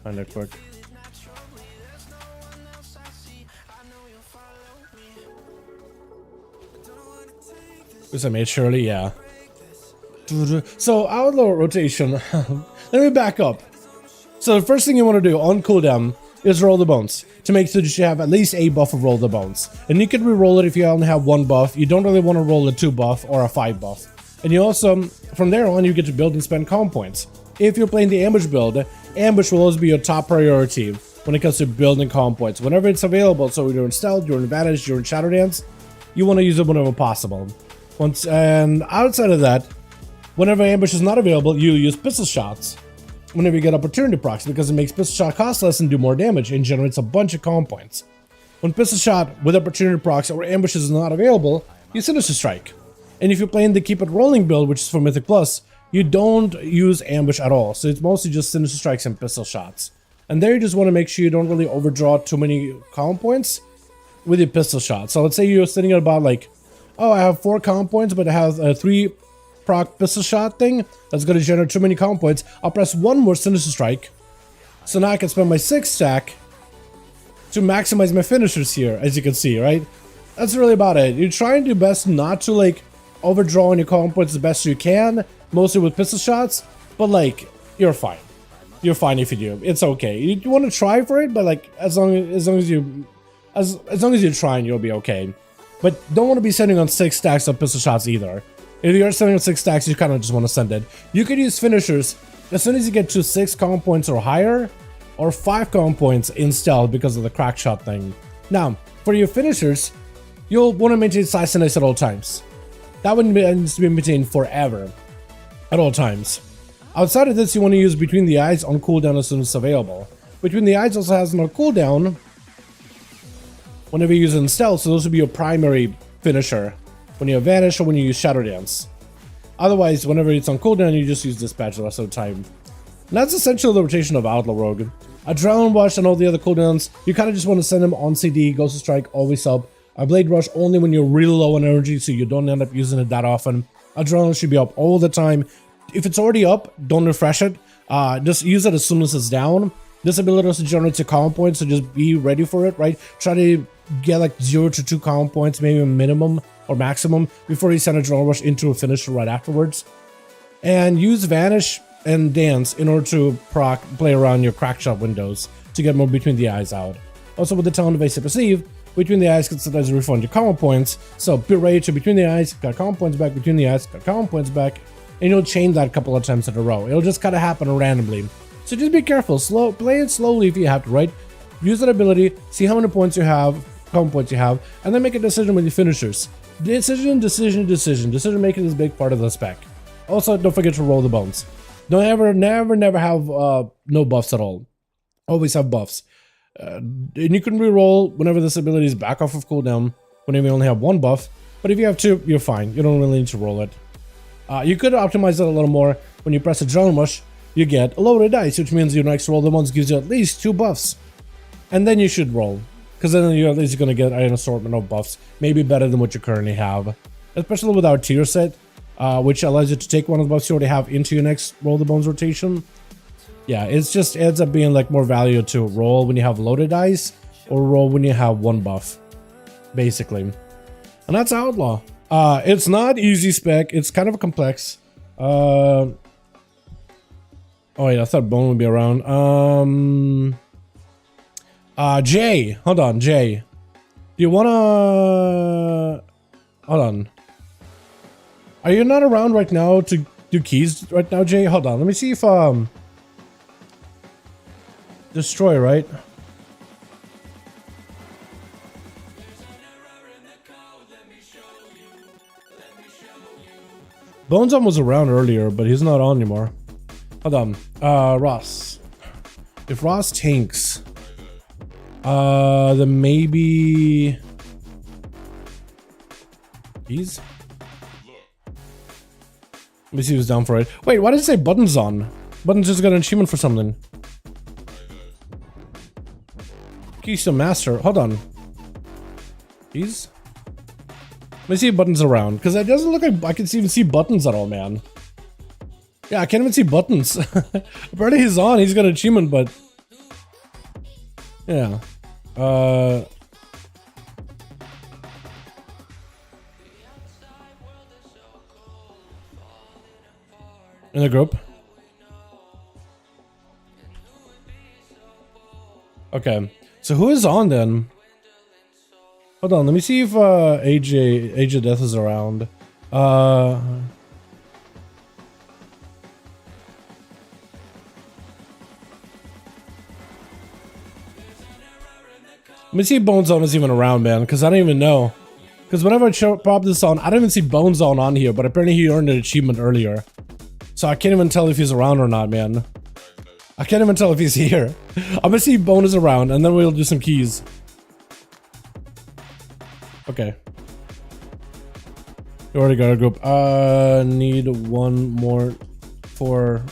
kinda quick. Was I made Shirley? Yeah. So outlaw rotation. Let me back up. So the first thing you want to do on cooldown is roll the bones to make sure that you have at least a buff of roll the bones. And you can re-roll it if you only have 1 buff. You don't really want to roll a 2 buff or a 5 buff. And you also, from there on, you get to build and spend comp points. If you're playing the ambush build, ambush will always be your top priority when it comes to building comp points. Whenever it's available, so you're in stealth, you're in advantage, you're in shadow dance, you want to use it whenever possible. And outside of that, whenever ambush is not available, you use pistol shots whenever you get opportunity procs, because it makes pistol shot cost less and do more damage and generates a bunch of comp points. When pistol shot with opportunity procs or ambush is not available, you Sinister Strike. And if you're playing the Keep It Rolling build, which is for Mythic Plus, you don't use ambush at all. So it's mostly just Sinister Strikes and pistol shots. And there you just want to make sure you don't really overdraw too many comp points with your pistol shot. So let's say you're sitting at about like, oh, I have 4 comp points, but I have a 3 proc pistol shot thing that's going to generate too many comp points. I'll press 1 more Sinister Strike, so now I can spend my 6 stack to maximize my finishers here, as you can see, right? That's really about it. You're trying your best not to like overdraw on your comp points the best you can, mostly with pistol shots, but like you're fine. You're fine if you do. It's okay. You want to try for it, but like as long as you As long as you're trying, you'll be okay. But don't want to be sending on 6 stacks of pistol shots either. If you're sending on 6 stacks, you kind of just want to send it. You could use finishers as soon as you get to 6 common points or higher, or 5 common points in stealth because of the crack shot thing. Now, for your finishers, you'll want to maintain size and nice at all times. That one needs to be maintained forever, at all times. Outside of this, you want to use Between the Eyes on cooldown as soon as it's available. Between the Eyes also has no cooldown whenever you use it in stealth, so those would be your primary finisher when you have Vanish or when you use Shadow Dance. Otherwise, whenever it's on cooldown, you just use Dispatch the rest of the time. And that's essentially the rotation of Outlaw Rogue. Adrenaline Rush and all the other cooldowns, you kind of just want to send them on CD, Ghost of Strike, always up. A Blade Rush only when you're really low on energy, so you don't end up using it that often. Adrenaline should be up all the time. If it's already up, don't refresh it. Just use it as soon as it's down. This ability also generates your common points, so just be ready for it, right? Try to get like 0 to 2 common points, maybe a minimum or maximum, before you send a Adrenaline Rush into a finisher right afterwards. And use Vanish and Dance in order to play around your crack shot windows to get more Between the Eyes out. Also, with the Talent of Evasive Perceive, Between the Eyes can sometimes refund your common points, so be ready to Between the Eyes, got common points back, Between the Eyes, got common points back, and you'll chain that a couple of times in a row. It'll just kind of happen randomly. So just be careful, play it slowly if you have to, right? Use that ability, see how many points you have, common points you have, and then make a decision with your finishers. Decision making is a big part of the spec. Also, don't forget to roll the bones. Don't never have no buffs at all. Always have buffs. And you can reroll whenever this ability is back off of cooldown, whenever you only have 1 buff. But if you have 2, you're fine. You don't really need to roll it. You could optimize it a little more. When you press Adrenaline Rush, you get a loaded dice, which means your next roll the ones gives you at least 2 buffs. And then you should roll, because then you're at least going to get an assortment of buffs, maybe better than what you currently have. Especially with our tier set, which allows you to take one of the buffs you already have into your next roll the bones rotation. Yeah, it's just ends up being like more value to roll when you have loaded dice, or roll when you have 1 buff, basically. And that's Outlaw. It's not easy spec, it's kind of a complex. Oh yeah, I thought Bone would be around. Jay, hold on, Jay. Do you wanna... Hold on. Are you not around right now to do keys right now, Jay? Hold on, let me see if, Destroy, right? Bones was around earlier, but he's not on anymore. Hold on. Ross. If Ross tanks, then maybe he's. Let me see who's down for it. Wait, why did it say Buttons on? Buttons just got an achievement for something. Keystone Master. Hold on. He's. Let me see if Buttons around, because it doesn't look like I can even see Buttons at all, man. Yeah, I can't even see Buttons. Apparently he's on. He's got an achievement, but yeah. In the group. Okay. So who is on then? Hold on, let me see if AJ Death is around. Let me see if Bone Zone is even around, man, because I don't even know. Because whenever I pop this on, I don't even see Bone Zone on here, but apparently he earned an achievement earlier. So I can't even tell if he's around or not, man. I can't even tell if he's here. I'm gonna see if Bone is around, and then we'll do some keys. Okay. You already got a group. Need one more for...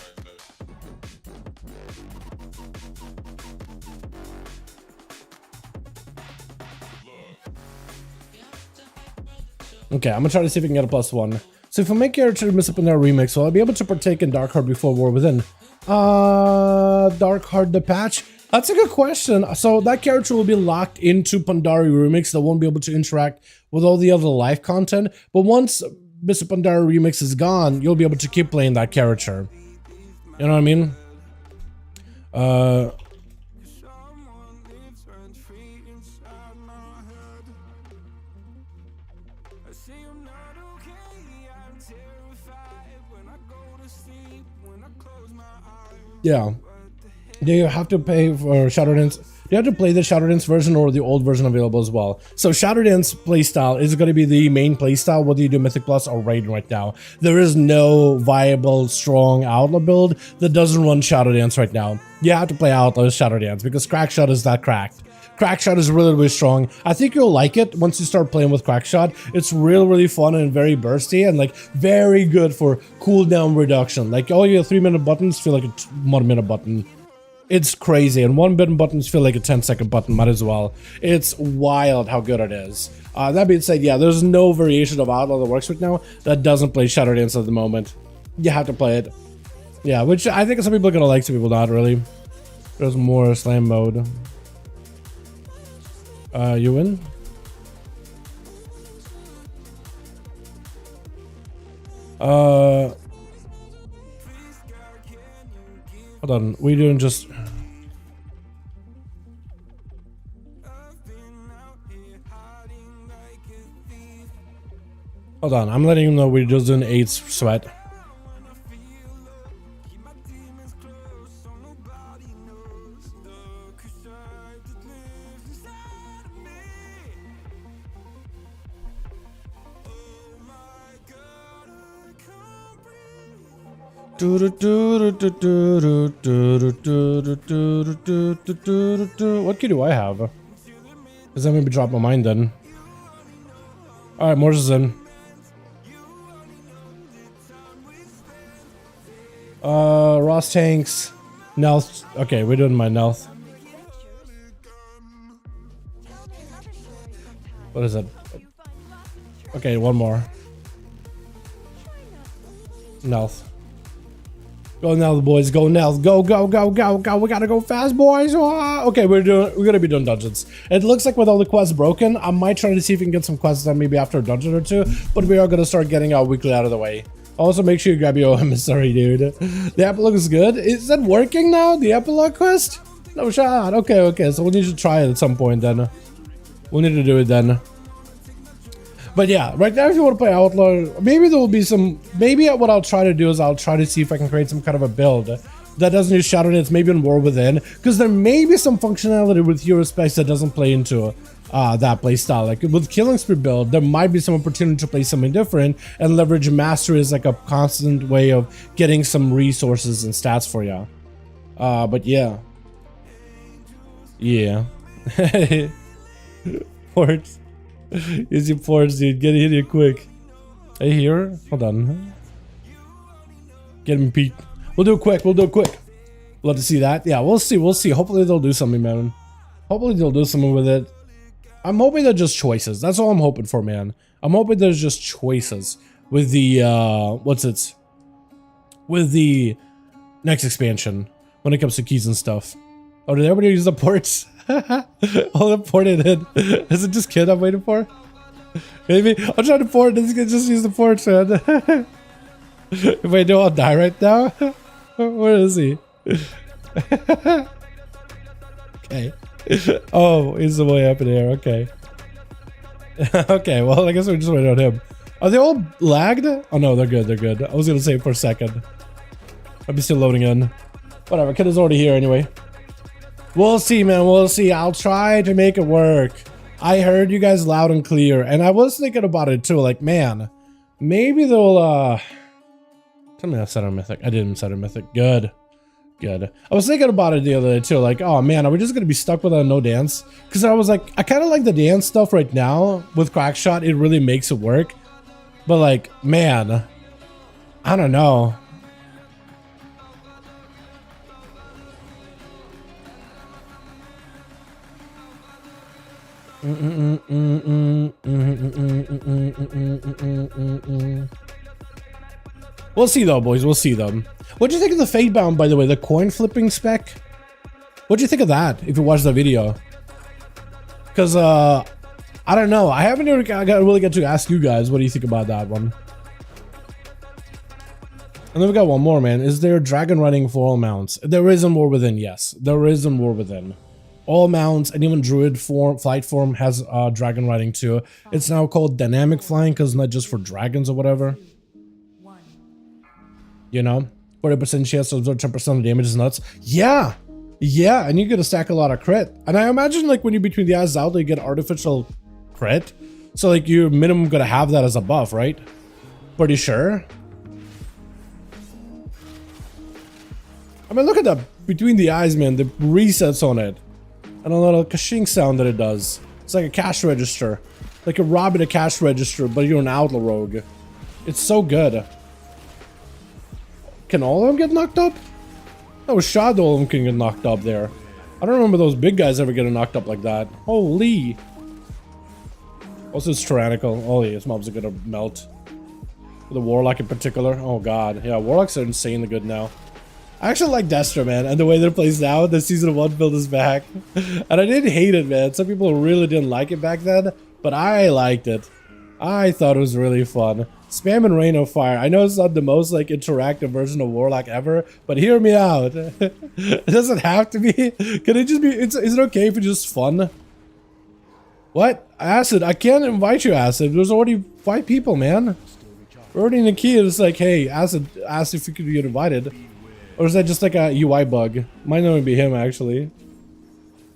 Okay, I'm gonna try to see if we can get a +1. So if I make character miss up in their remix, will I be able to partake in Dark Heart before War Within? Dark Heart the patch? That's a good question. So that character will be locked into Pandaria Remix. They won't be able to interact with all the other live content. But once Mr. Pandaria Remix is gone, you'll be able to keep playing that character. You know what I mean? Yeah. Do you have to pay for Shadow Dance? You have to play the Shadow Dance version or the old version available as well. So Shadow Dance playstyle is going to be the main playstyle whether you do Mythic Plus or Raid right now. There is no viable, strong Outlaw build that doesn't run Shadow Dance right now. You have to play Outlaw Shadow Dance because Crackshot is that cracked. Crackshot is really, really strong. I think you'll like it once you start playing with Crackshot. It's really fun and very bursty and like very good for cooldown reduction. Like all your 3-minute buttons feel like a 1-minute button. It's crazy, and 1-minute buttons feel like a 10-second button, might as well. It's wild how good it is. That being said, yeah, there's no variation of Outlaw that works right now that doesn't play Shadow Dance at the moment. You have to play it. Yeah, which I think some people are gonna like, some people not really. There's more slam mode. You win? Hold on, we doing just... Hold on, I'm letting him know we're just doing 8 sweat. What key do I have? Does that maybe drop my mind then? Alright, Morse is in. Ross tanks. Nelth. Okay, we're doing my Nelth. What is it? Okay, one more. Nelth. Go Nelth, boys. Go Nelth. Go. We gotta go fast, boys. Okay, we're gonna be doing dungeons. It looks like with all the quests broken, I might try to see if we can get some quests done maybe after a dungeon or two, but we are gonna start getting our weekly out of the way. Also, make sure you grab your emissary, dude. The epilogue is good. Is that working now? The epilogue quest? No shot. Okay. So we'll need to try it at some point then. We'll need to do it then. But yeah, right now if you want to play Outlaw, maybe there will be some... Maybe what I'll try to do is I'll try to see if I can create some kind of a build that doesn't use Shadow Dance, maybe in War Within. Because there may be some functionality with hero specs that doesn't play into that playstyle. Like with Killing Spree build, there might be some opportunity to play something different and leverage Mastery as like a constant way of getting some resources and stats for you. But yeah. Yeah. Ports. Easy ports, dude. Get in here quick. Are you here? Hold on. Get him, Pete. We'll do it quick. Love to see that. Yeah, we'll see. Hopefully they'll do something, man. Hopefully they'll do something with it. I'm hoping they're just choices. That's all I'm hoping for, man. I'm hoping there's just choices with the with the next expansion when it comes to keys and stuff. Oh, did everybody use the ports? I'll import it in. Is it just Kid I'm waiting for? Maybe I'll try to port. This guy just use the ports, man. If I do, I'll die right now. Where is he? Okay. Oh, he's the way up in the air. Okay. Okay. Well, I guess we're just waiting on him. Are they all lagged? Oh no, they're good. I was gonna say for a second. I'll be still loading in. Whatever. Kid is already here anyway. We'll see, man. We'll see. I'll try to make it work. I heard you guys loud and clear, and I was thinking about it too. Like, man, maybe they'll tell me I set a mythic. I didn't set a mythic. Good. I was thinking about it the other day too. Like, oh man, are we just gonna be stuck with a no dance? Because I was like, I kind of like the dance stuff right now with Crackshot. It really makes it work. But like, man, I don't know. We'll see though, boys. We'll see them. What'd you think of the Fate Bound, by the way? The coin flipping spec? What'd you think of that, if you watched the video? Because, I don't know. I haven't really got to ask you guys. What do you think about that one? And then we got one more, man. Is there dragon running for all mounts? There is in War Within, yes. There is in War Within. All mounts and even druid form, flight form has dragon riding too. It's now called dynamic flying because it's not just for dragons or whatever. You know, 40% chance to absorb 10% of damage is nuts. Yeah, yeah, and you get to stack a lot of crit. And I imagine like when you're between the eyes out, you get artificial crit. So like you're minimum gonna have that as a buff, right? Pretty sure. I mean, look at that between the eyes, man. The resets on it, and a little kashing sound that it does. It's like a cash register, like a robbing a cash register, but you're an outlaw rogue. It's so good. Can all of them get knocked up? No, Shadow all of them can get knocked up there. I don't remember those big guys ever getting knocked up like that. Holy. Also, it's tyrannical. Oh, yeah, this mobs are gonna melt. The Warlock in particular. Oh, God. Yeah, Warlocks are insanely good now. I actually like Destra, man, and the way they're placed now. The Season 1 build is back. And I didn't hate it, man. Some people really didn't like it back then, but I liked it. I thought it was really fun. Spam and Rain of Fire. I know it's not the most like interactive version of Warlock ever, but hear me out. It doesn't have to be. Can it just be? Is it okay if it's just fun? What? Acid? I can't invite you, Acid. There's already 5 people, man. We're already in the key. It's like, hey, Acid asked if you could get invited. Or is that just like a UI bug? Might not even be him, actually.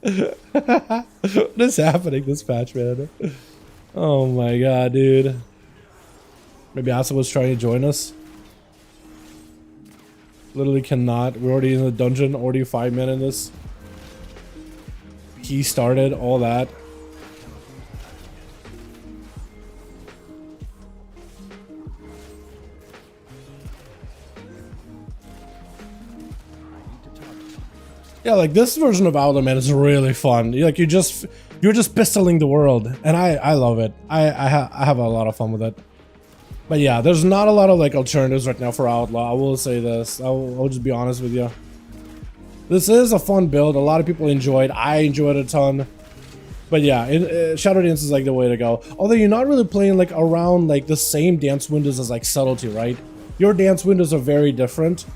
What is happening this patch, man? Oh my god, dude. Maybe Asa was trying to join us. Literally cannot. We're already in the dungeon, already 5 minutes in this. Key started, all that. Yeah, like this version of Outlaw, man, is really fun. Like you're just pistoling the world, and I love it. I have a lot of fun with it. But yeah, there's not a lot of like alternatives right now for Outlaw. I will say this. I'll just be honest with you. This is a fun build. A lot of people enjoy it. I enjoyed it a ton. But yeah, Shadow Dance is like the way to go. Although you're not really playing like around like the same dance windows as like Subtlety, right? Your dance windows are very different.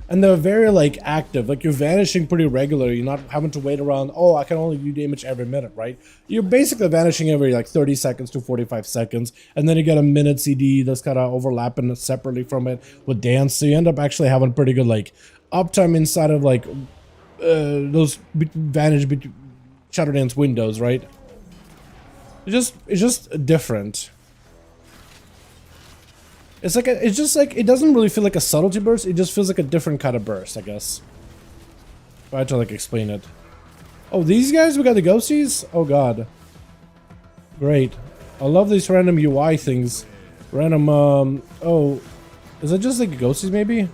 And they're very like active, like you're vanishing pretty regularly. You're not having to wait around, oh, I can only do damage every minute, right? You're basically vanishing every like 30 seconds to 45 seconds. And then you get a minute CD that's kind of overlapping separately from it with dance. So you end up actually having pretty good like uptime inside of like those vanish Shadow Dance windows, right? It's just different. It's like it's just like it doesn't really feel like a subtlety burst. It just feels like a different kind of burst, I guess. I had to like explain it. Oh, these guys, we got the ghosties. Oh god, great! I love these random UI things. Random. Oh, is it just like ghosties? Maybe.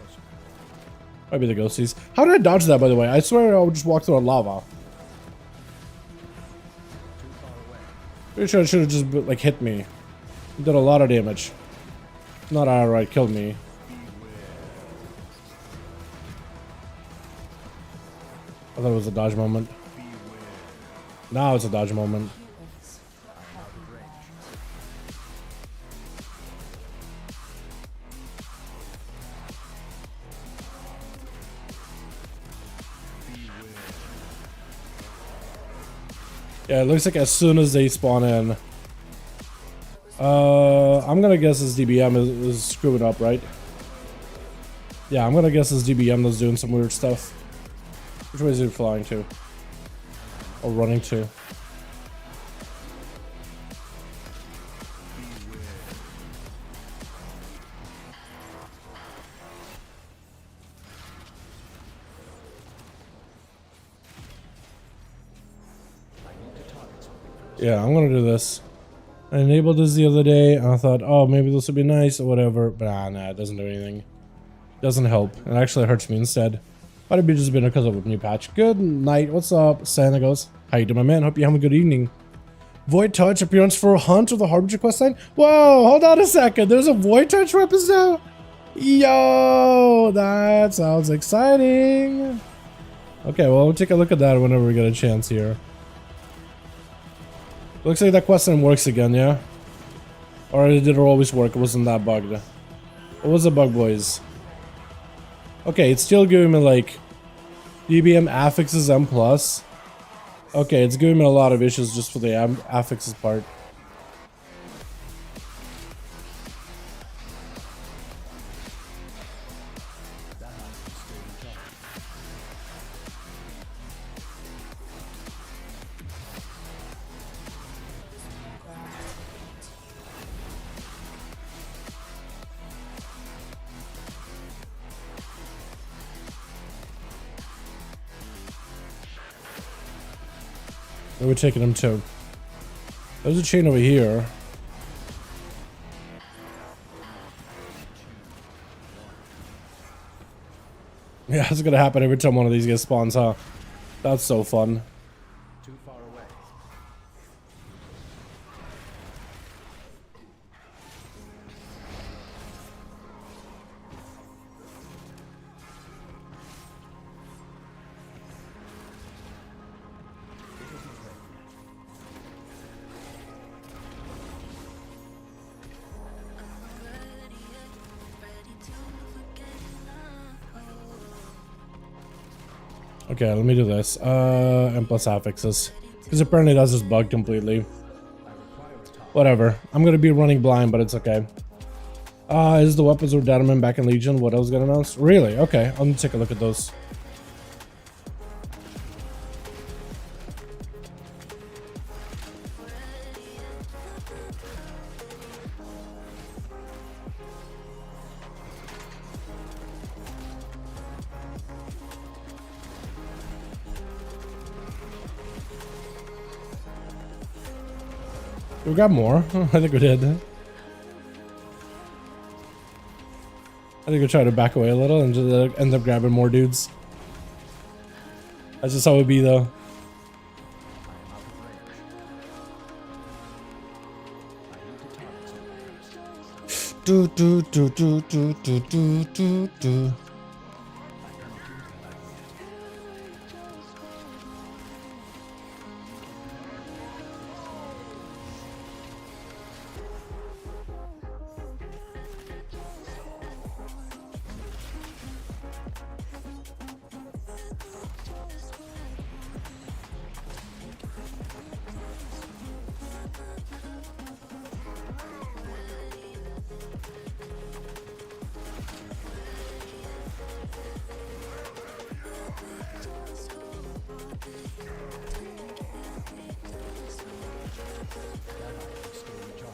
Might be the ghosties. How did I dodge that, by the way? I swear I would just walk through a lava. Pretty sure it should have just like hit me. It did a lot of damage. Not outright killed me. I thought it was a dodge moment. Now it's a dodge moment. Yeah, it looks like as soon as they spawn in. I'm gonna guess this DBM is screwing up, right? Yeah, I'm gonna guess this DBM that's doing some weird stuff. Which way is it flying to? Or running to? Yeah, I'm gonna do this. I enabled this the other day, and I thought, oh, maybe this would be nice or whatever, but nah, it doesn't do anything. It doesn't help. It actually hurts me instead. Might have just been because of a new patch. Good night. What's up? Santa goes, how you doing, my man? Hope you have a good evening. Void Touch appearance for Hunt of the Harbinger quest line. Whoa, hold on a second. There's a Void Touch weapons now? Yo, that sounds exciting. Okay, well, we'll take a look at that whenever we get a chance here. Looks like that quest line works again, yeah? Or did it always work? It wasn't that bugged. What was the bug, boys? Okay, it's still giving me like DBM affixes M+. Okay, it's giving me a lot of issues just for the affixes part. Where are we taking him to? There's a chain over here. Yeah, it's gonna happen every time one of these guys spawns, huh? That's so fun.
Too far away.
Okay, let me do this. And plus affixes. Because apparently that's just bugged completely. Whatever. I'm gonna be running blind, but it's okay. Is the weapons of Dalaran back in Legion? What else got announced? Really? Okay, I'm gonna take a look at those. We got more. I think we did. I think we tried to back away a little and just end up grabbing more dudes. That's just how it would be, though. Do do do do do do do do do.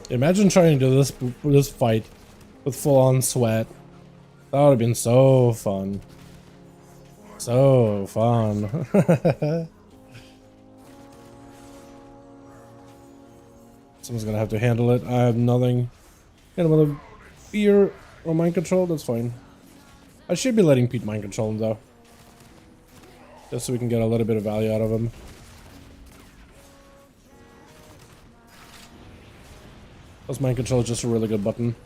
Imagine trying to do this fight with full-on sweat. That would have been so fun. So fun. Someone's gonna have to handle it. I have nothing. Kind of a fear or mind control. That's fine. I should be letting Pete mind control him though, just so we can get a little bit of value out of him. Plus, mind control is just a really good button.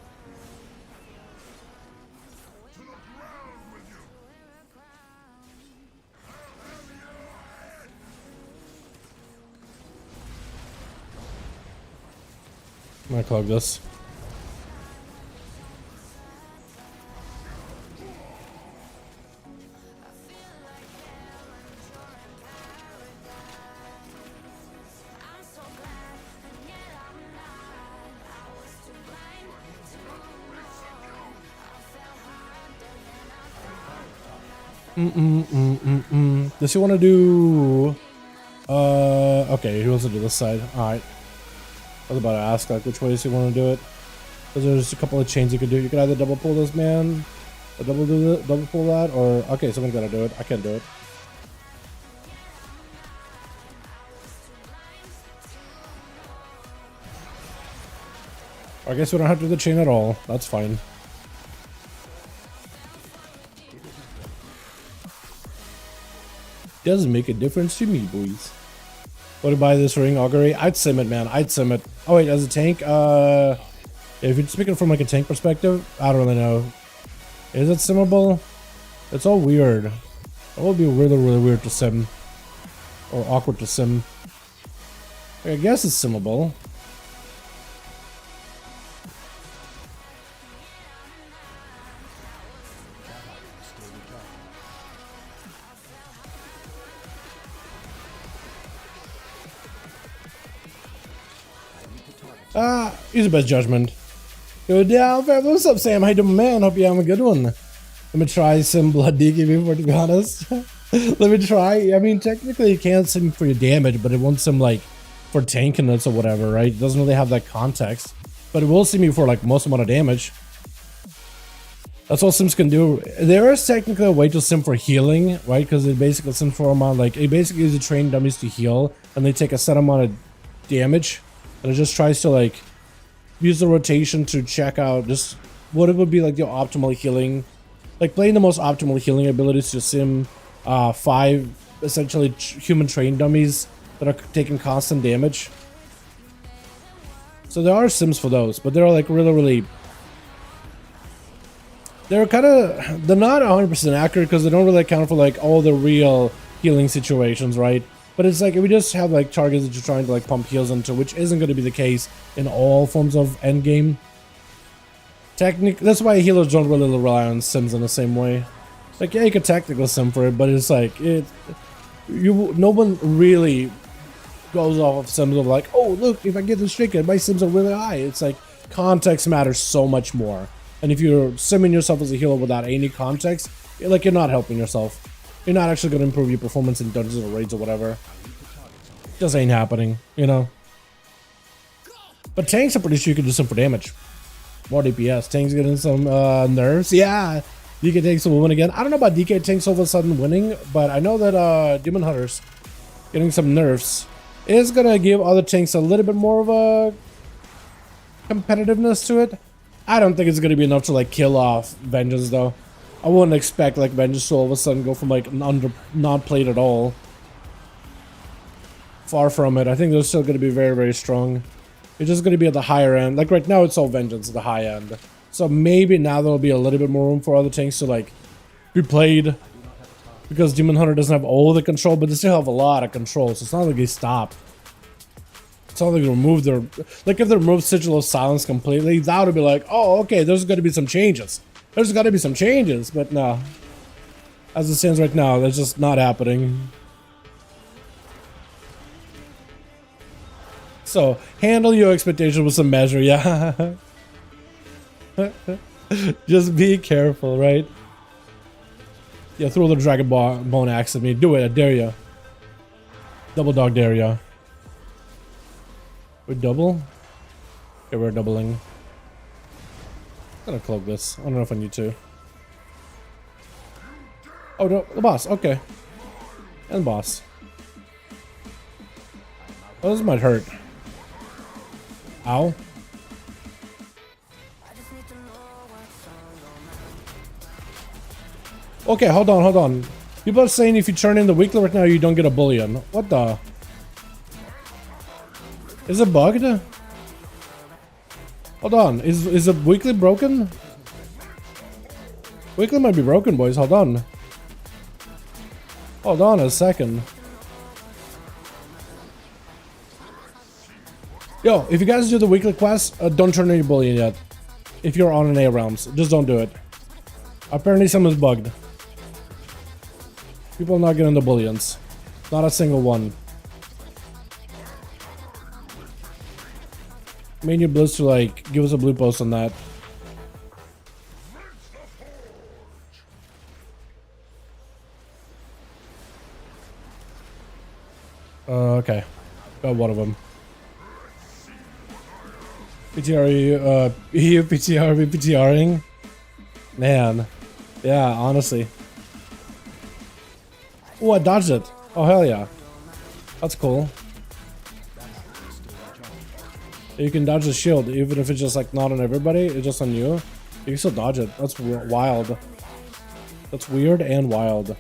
I'm gonna clog this. Does he want to do... okay, he wants to do this side. Alright. I was about to ask, like, which ways you want to do it. Because there's a couple of chains you could do. You could either double pull this man, or double pull that, or... Okay, someone's gotta do it. I can't do it. I guess we don't have to do the chain at all. That's fine. Doesn't make a difference to me, boys. What to buy this ring, Augury? I'd sim it, man. I'd sim it. Oh wait, as a tank, if you're speaking from like a tank perspective, I don't really know. Is it simmable? It's all weird. It would be really, really weird to sim. Or awkward to sim. I guess it's simmable. Use your best judgment. Yo, down, fam. What's up, Sam? How you doing, man? Hope you're having a good one. Let me try some blood DK before, to be honest. Let me try. I mean, technically, it can't sim for your damage, but it won't sim like for tanking it or whatever, right? It doesn't really have that context, but it will sim you for like most amount of damage. That's all sims can do. There is technically a way to sim for healing, right? Because it basically sims for amount, like it basically uses trained dummies to heal, and they take a set amount of damage, and it just tries to like use the rotation to check out just what it would be like the optimal healing, like playing the most optimal healing abilities to sim 5 essentially human trained dummies that are taking constant damage. So there are sims for those, but they're like really they're kind of, they're not 100% accurate because they don't really account for like all the real healing situations, right? But it's like if we just have like targets that you're trying to like pump heals into, which isn't going to be the case in all forms of endgame. That's why healers don't really rely on sims in the same way. Like, yeah, you could technically sim for it, but it's like no one really goes off of sims of like, oh look, if I get this trinket, my sims are really high. It's like context matters so much more. And if you're simming yourself as a healer without any context, like you're not helping yourself. You're not actually going to improve your performance in dungeons or raids or whatever. Just ain't happening, you know. But tanks, I'm pretty sure you can do some for damage. More DPS. Tanks getting some nerfs. Yeah, DK tanks will win again. I don't know about DK tanks all of a sudden winning, but I know that Demon Hunters getting some nerfs is going to give other tanks a little bit more of a competitiveness to it. I don't think it's going to be enough to like kill off Vengeance though. I wouldn't expect like Vengeance to all of a sudden go from like not played at all. Far from it. I think they're still going to be very strong. It's just going to be at the higher end. Like right now it's all Vengeance at the high end. So maybe now there'll be a little bit more room for other tanks to like be played. Because Demon Hunter doesn't have all the control, but they still have a lot of control. So it's not like they stop. It's not like they remove their, like if they remove Sigil of Silence completely, that would be like, oh, okay, there's got to be some changes. There's got to be some changes, but no. As it stands right now, that's just not happening. So, handle your expectations with some measure, yeah. Just be careful, right? Yeah, throw the Dragon Bone Axe at me. Do it, I dare ya. Double dog dare ya. We double? Okay, we're doubling. I'm gonna cloak this. I don't know if I need to. Oh, no, the boss. Okay. And boss. Oh, this might hurt. Ow. Okay, hold on. People are saying if you turn in the weekly right now, you don't get a bullion. What the? Is it bugged? Hold on. Is the weekly broken? Weekly might be broken, boys. Hold on. Hold on a second. Yo, if you guys do the weekly quest, don't turn in your bullion yet. If you're on NA realms, just don't do it. Apparently someone's bugged. People are not getting the bullions. Not a single one. May need Blitz to like give us a blue post on that. Okay. Got one of them. PTR, EU PTR, PTRing? Man. Yeah, honestly. Oh, I dodged it. Oh, hell yeah. That's cool. You can dodge the shield, even if it's just like not on everybody, it's just on you. You can still dodge it. That's wild. That's weird and wild.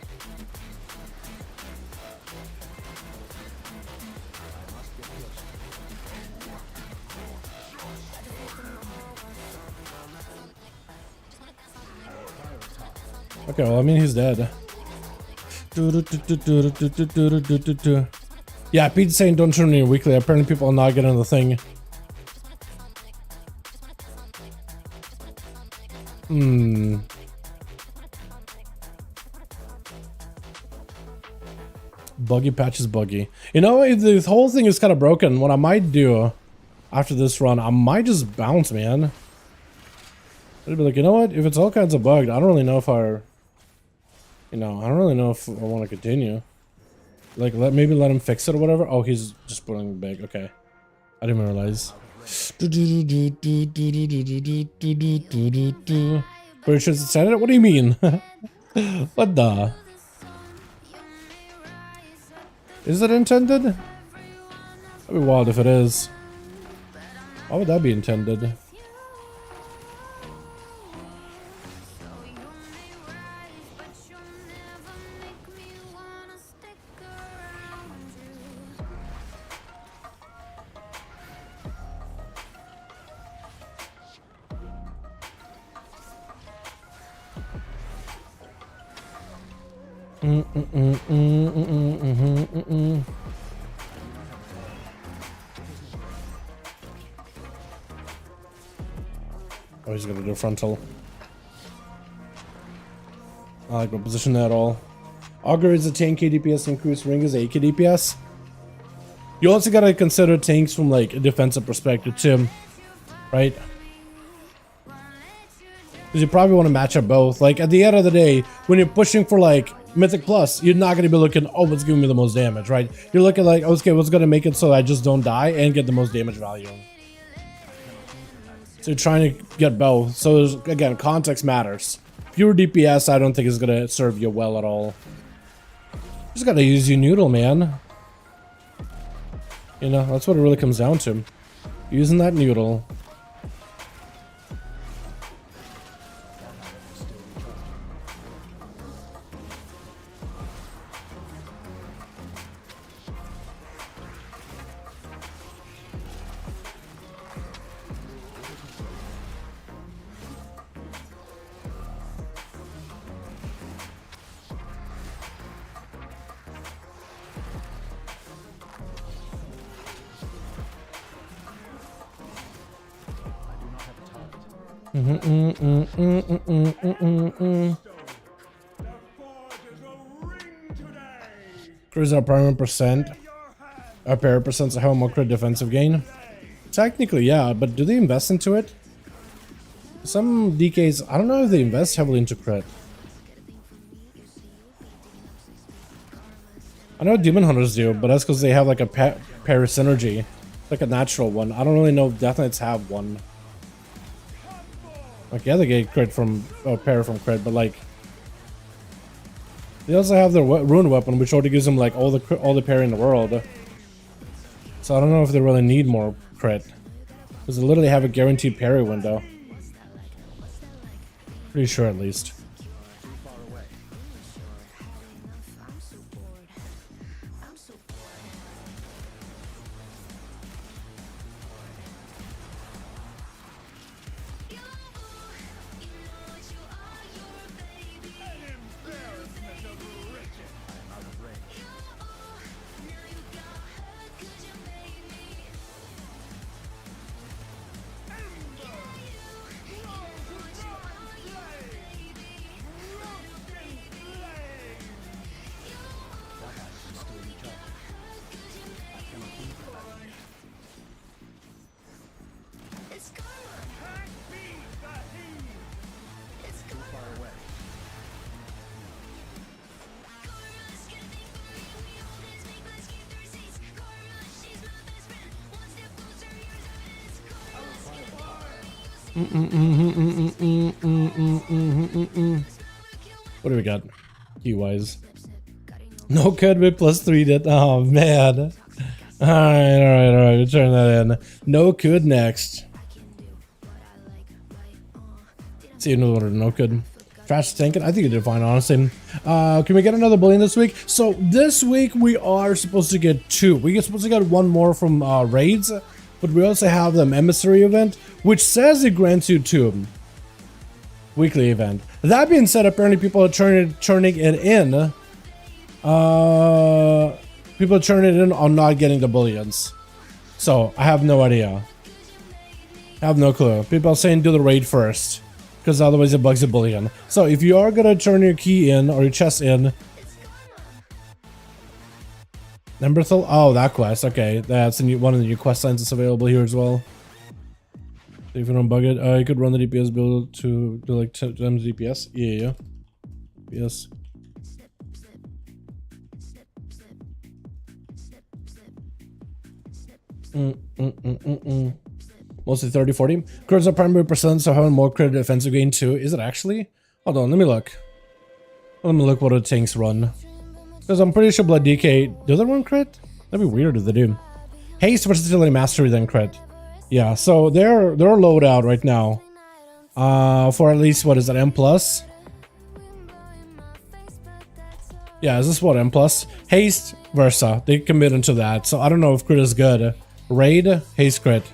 Okay, well, I mean, he's dead. Yeah, Pete's saying don't turn in weekly. Apparently people are not getting the thing. Buggy patch is buggy. You know, if the whole thing is kind of broken, what I might do after this run, I might just bounce, man. I'd be like, you know what? If it's all kinds of bugged, I don't really know if I don't really know if I want to continue. Like, maybe let him fix it or whatever. Oh, he's just putting big. Okay. I didn't realize. Pretty sure it's it? What do you mean? What the? Is it intended? That'd be wild if it is. Why would that be intended? Oh, he's gonna do frontal. I like my position at all. Augur is a 10k DPS increase, Ring is 8k DPS. You also gotta consider tanks from like a defensive perspective too, right? Because you probably want to match up both. Like at the end of the day, when you're pushing for like Mythic Plus, you're not gonna be looking, oh, what's giving me the most damage, right? You're looking like, okay, what's gonna make it so I just don't die and get the most damage value. So you're trying to get both. So there's, again, context matters. Pure DPS, I don't think is gonna serve you well at all. You just gotta use your noodle, man. You know, that's what it really comes down to. Using that noodle. Cruise our primary percent. Our para percent's a hell more crit defensive gain. Technically, yeah, but do they invest into it? Some DKs, I don't know if they invest heavily into crit. I know Demon Hunters do, but that's because they have like a para synergy, like a natural one. I don't really know if Death Knights have one. Like, yeah, they get crit from para from crit, but like they also have their rune weapon, which already gives them like all the parry in the world. So I don't know if they really need more crit, because they literally have a guaranteed parry window. Pretty sure, at least. What do we got? Key-wise. No code with +3 that. Oh man. Alright. We'll turn that in. No code next. See another one. No code. Trash tanking. I think you did fine, honestly. Can we get another bullion this week? So this week we are supposed to get 2. We're supposed to get 1 more from raids. But we also have the emissary event, which says it grants you 2. Weekly event. That being said, apparently people are churning it in. People are churning it in on not getting the bullions. So I have no idea. I have no clue. People are saying do the raid first, because otherwise it bugs the bullion. So if you are gonna turn your key in or your chest in, Nemberthal? Oh, that quest. Okay, that's one of the new quest lines that's available here as well. If you don't bug it, you could run the DPS build to do like 10 times DPS. Yeah. Yes. Mostly 30-40. Crits are primary percent, so having more crit defensive gain too. Is it actually? Hold on, let me look. Let me look what the tanks run. Because I'm pretty sure Blood DK, do they run crit? That'd be weird if they do. Haste, versatility, mastery, then crit. Yeah, so they're loadout right now. For at least, what is that, M+? Yeah, is this what, M+? Haste, Versa. They commit into that, so I don't know if crit is good. Raid, haste crit.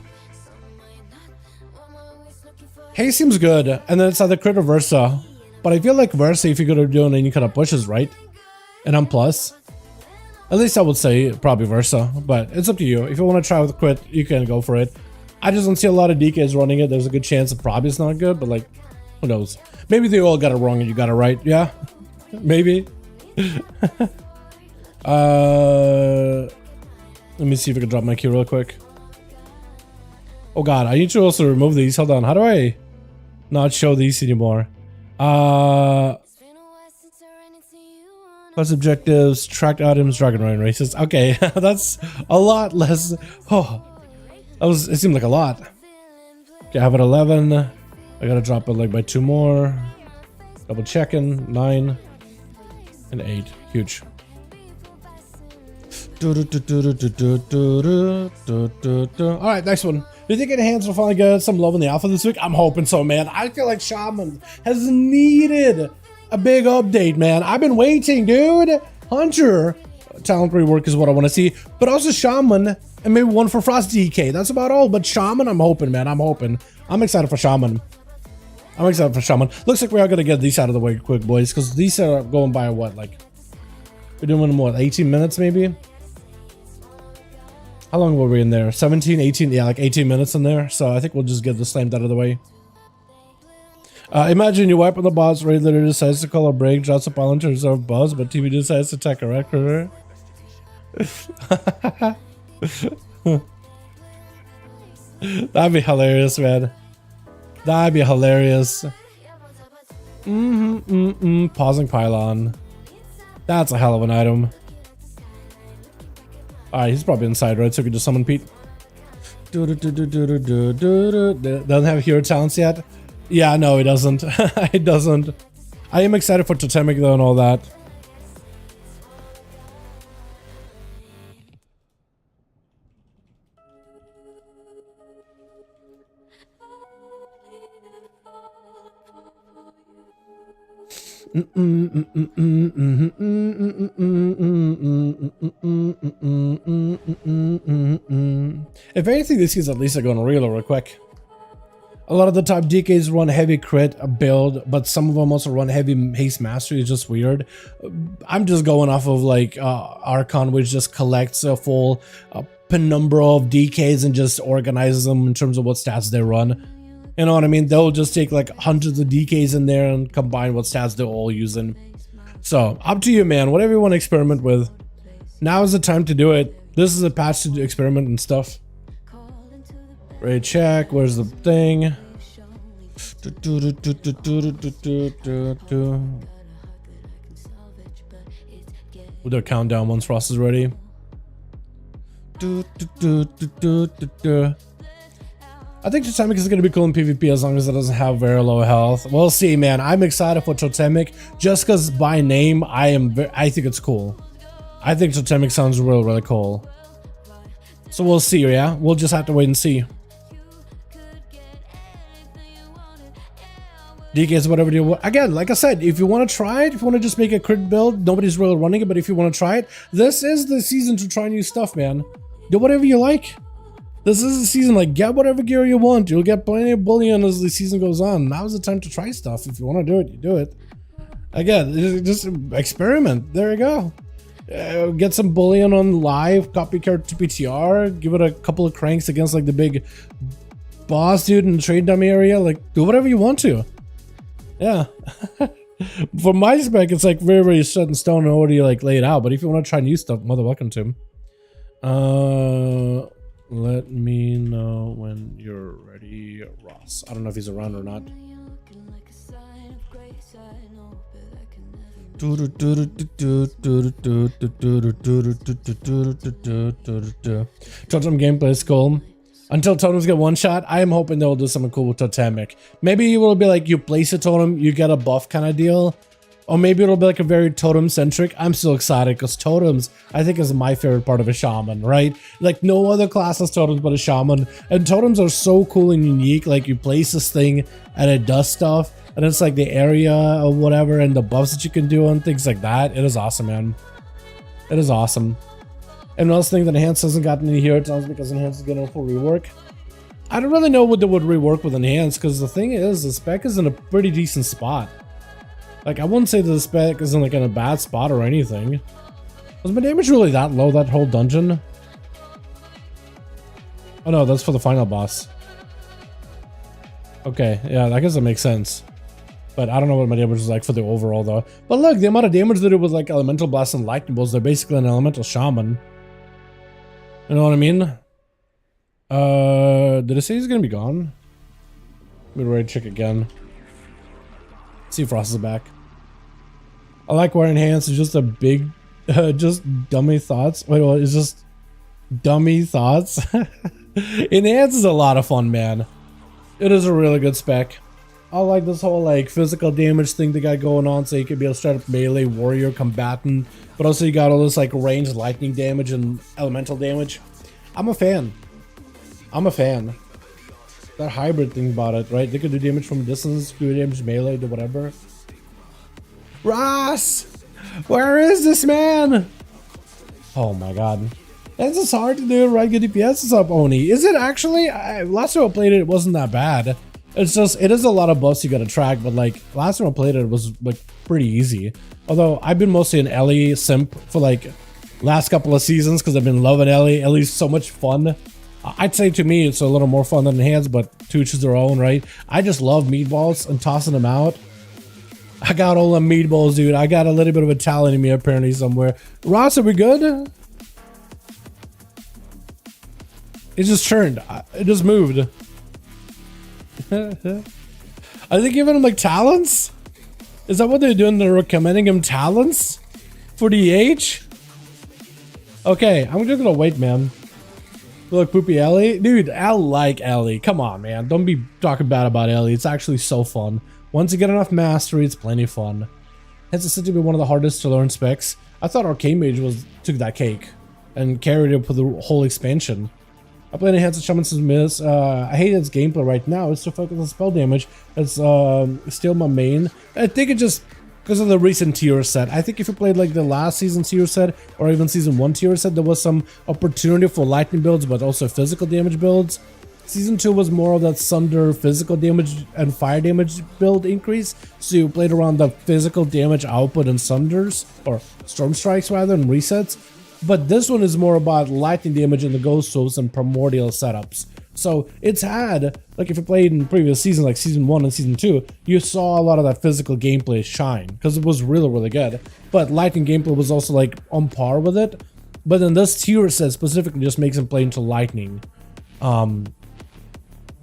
Haste seems good, and then it's either crit or Versa. But I feel like Versa, if you're gonna do any kind of pushes, right? And M+. At least I would say probably Versa, but it's up to you. If you want to try with crit, you can go for it. I just don't see a lot of DKs running it. There's a good chance it probably is not good, but like, who knows? Maybe they all got it wrong and you got it right. Yeah, maybe. Let me see if I can drop my key real quick. Oh god, I need to also remove these. Hold on, how do I not show these anymore? Plus objectives, tracked items, Dragonflight races. Okay, that's a lot less. Oh, it seemed like a lot. Okay, I have it 11. I gotta drop it like by 2 more. Double checking. 9 and 8. Huge. Alright, next one. Do you think Enhanced will finally get some love in the alpha this week? I'm hoping so, man. I feel like Shaman has needed a big update, man. I've been waiting, dude. Hunter talent rework is what I want to see, but also Shaman and maybe one for Frost DK. That's about all. But Shaman, I'm hoping, man. I'm hoping. I'm excited for Shaman. I'm excited for Shaman. Looks like we are gonna get these out of the way quick, boys, because these are going by what, like, we're doing what, 18 minutes maybe? How long were we in there? 17, 18? Yeah, like 18 minutes in there. So I think we'll just get this slammed out of the way. Imagine you wipe on the boss, Raid Leader decides to call a break, drops a pile to reserve buzz, but TV decides to attack a recruiter. That'd be hilarious, man. That'd be hilarious. Pausing pylon. That's a hell of an item. Alright, he's probably inside, right? So we can just summon Pete. Doesn't have hero talents yet. Yeah, no, it doesn't. It doesn't. I am excited for Totemic though and all that. If anything, this is at least going real quick. A lot of the top DKs run heavy crit build, but some of them also run heavy haste mastery. It's just weird. I'm just going off of like Archon, which just collects a full penumbra of DKs and just organizes them in terms of what stats they run. You know what I mean? They'll just take like hundreds of DKs in there and combine what stats they're all using. So up to you, man. Whatever you want to experiment with. Now is the time to do it. This is a patch to experiment and stuff. Raid check. Where's the thing? We'll do a countdown once Frost is ready. I think Totemic is going to be cool in PvP as long as it doesn't have very low health. We'll see, man. I'm excited for Totemic just because by name I think it's cool. I think Totemic sounds really cool. So we'll see, yeah? We'll just have to wait and see. DKs, whatever you want. Again, like I said, if you want to try it, if you want to just make a crit build, nobody's really running it, but if you want to try it, this is the season to try new stuff, man. Do whatever you like. This is the season, like, get whatever gear you want. You'll get plenty of bullion as the season goes on. Now's the time to try stuff. If you want to do it, you do it. Again, just experiment. There you go. Get some bullion on live, copy card to PTR, give it a couple of cranks against, like, the big boss dude in the trade dummy area. Like, do whatever you want to. Yeah. For my spec, it's, like, very set in stone and already, like, laid out. But if you want to try new stuff, mother welcome to. Let me know when you're ready, Ross. I don't know if he's around or not. Totem gameplay is cool. Until totems get one shot, I am hoping they'll do something cool with totemic. Maybe it will be like you place a totem, you get a buff kind of deal. Or maybe it'll be like a very totem centric. I'm still excited because totems, I think, is my favorite part of a shaman, right? Like no other class has totems but a shaman. And totems are so cool and unique. Like you place this thing and it does stuff. And it's like the area or whatever and the buffs that you can do and things like that. It is awesome, man. It is awesome. And another thing that Enhance hasn't gotten any here, it sounds because Enhance is getting a full rework. I don't really know what they would rework with Enhance because the thing is, the spec is in a pretty decent spot. Like, I wouldn't say the spec isn't like in a bad spot or anything. Was my damage really that low that whole dungeon? Oh no, that's for the final boss. Okay, yeah, I guess that makes sense. But I don't know what my damage is like for the overall though. But look, the amount of damage that it was like Elemental Blast and Lightning Bolts, they're basically an Elemental Shaman. You know what I mean? Did it say he's gonna be gone? Let me ready to check again. See if Frost is back. I like where Enhance is just a big, just dummy thoughts. Wait, what? It's just dummy thoughts. Enhance is a lot of fun, man. It is a really good spec. I like this whole like physical damage thing they got going on, so you could be a straight up melee warrior combatant, but also you got all this like ranged lightning damage and elemental damage. I'm a fan. I'm a fan. That hybrid thing about it, right? They could do damage from distance, do damage melee, do whatever. Ross! Where is this man? Oh my god. That's just hard to do, right? Get DPS is up, Oni. Is it actually? Last time I played it, it wasn't that bad. It's just, it is a lot of buffs you gotta track, but like, last time I played it, it was like pretty easy. Although, I've been mostly an Ellie simp for like last couple of seasons because I've been loving Ellie. Ellie's so much fun. I'd say to me, it's a little more fun than Enhance, but to each their own, right? I just love meatballs and tossing them out. I got all the meatballs, dude. I got a little bit of Italian in me apparently somewhere. Ross, are we good? It just turned. It just moved. Are they giving him like talents? Is that what they're doing? They're recommending him talents for the age? Okay, I'm just gonna wait, man. Look, Poopy Ellie. Dude, I like Ellie. Come on, man. Don't be talking bad about Ellie. It's actually so fun. Once you get enough mastery, it's plenty fun. Hence, it's said to be one of the hardest to learn specs. I thought Arcane Mage took that cake and carried it for the whole expansion. I played Enhanced Shaman since Miss. I hate its gameplay right now. It's to focus on spell damage. It's still my main. I think it just because of the recent tier set. I think if you played like the last season tier set or even season 1 tier set, there was some opportunity for lightning builds, but also physical damage builds. Season 2 was more of that Sunder physical damage and fire damage build increase. So you played around the physical damage output and Sunders, or Storm Strikes rather, and resets. But this one is more about lightning damage in the Ghost Souls and Primordial setups. So it's had, like if you played in previous seasons, like season 1 and season 2, you saw a lot of that physical gameplay shine, because it was really, really good. But lightning gameplay was also like on par with it. But then this tier set specifically just makes him play into lightning.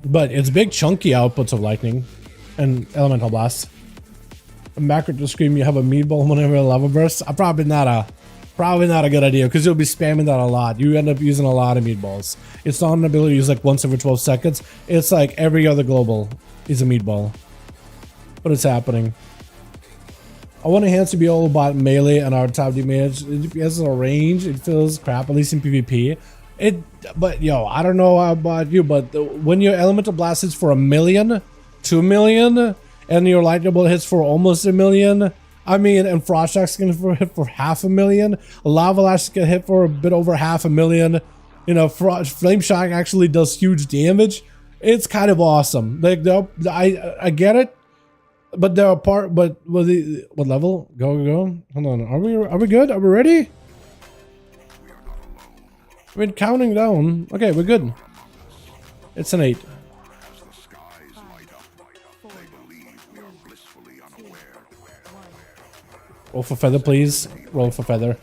But it's big chunky outputs of lightning and elemental blast. And back at the screen, you have a meatball whenever a lava bursts. Probably not a good idea because you'll be spamming that a lot. You end up using a lot of meatballs. It's not an ability to use like once every 12 seconds. It's like every other global is a meatball. But it's happening. I want Enhance to be all about melee and our top damage. DPS is a range. It feels crap, at least in PvP. But yo, I don't know about you, but when your elemental blast hits for 1 million, 2 million, and your lightning bolt hits for almost 1 million, I mean, and Frost Shock's gonna hit for 500,000, Lava Lash is gonna hit for a bit over 500,000. You know, Flame Shock actually does huge damage. It's kind of awesome. Like, I get it, but they're apart. But what level? Go. Hold on. Are we good? Are we ready? I mean, counting down. Okay, we're good. It's an 8. Roll for feather, please. Roll for feather.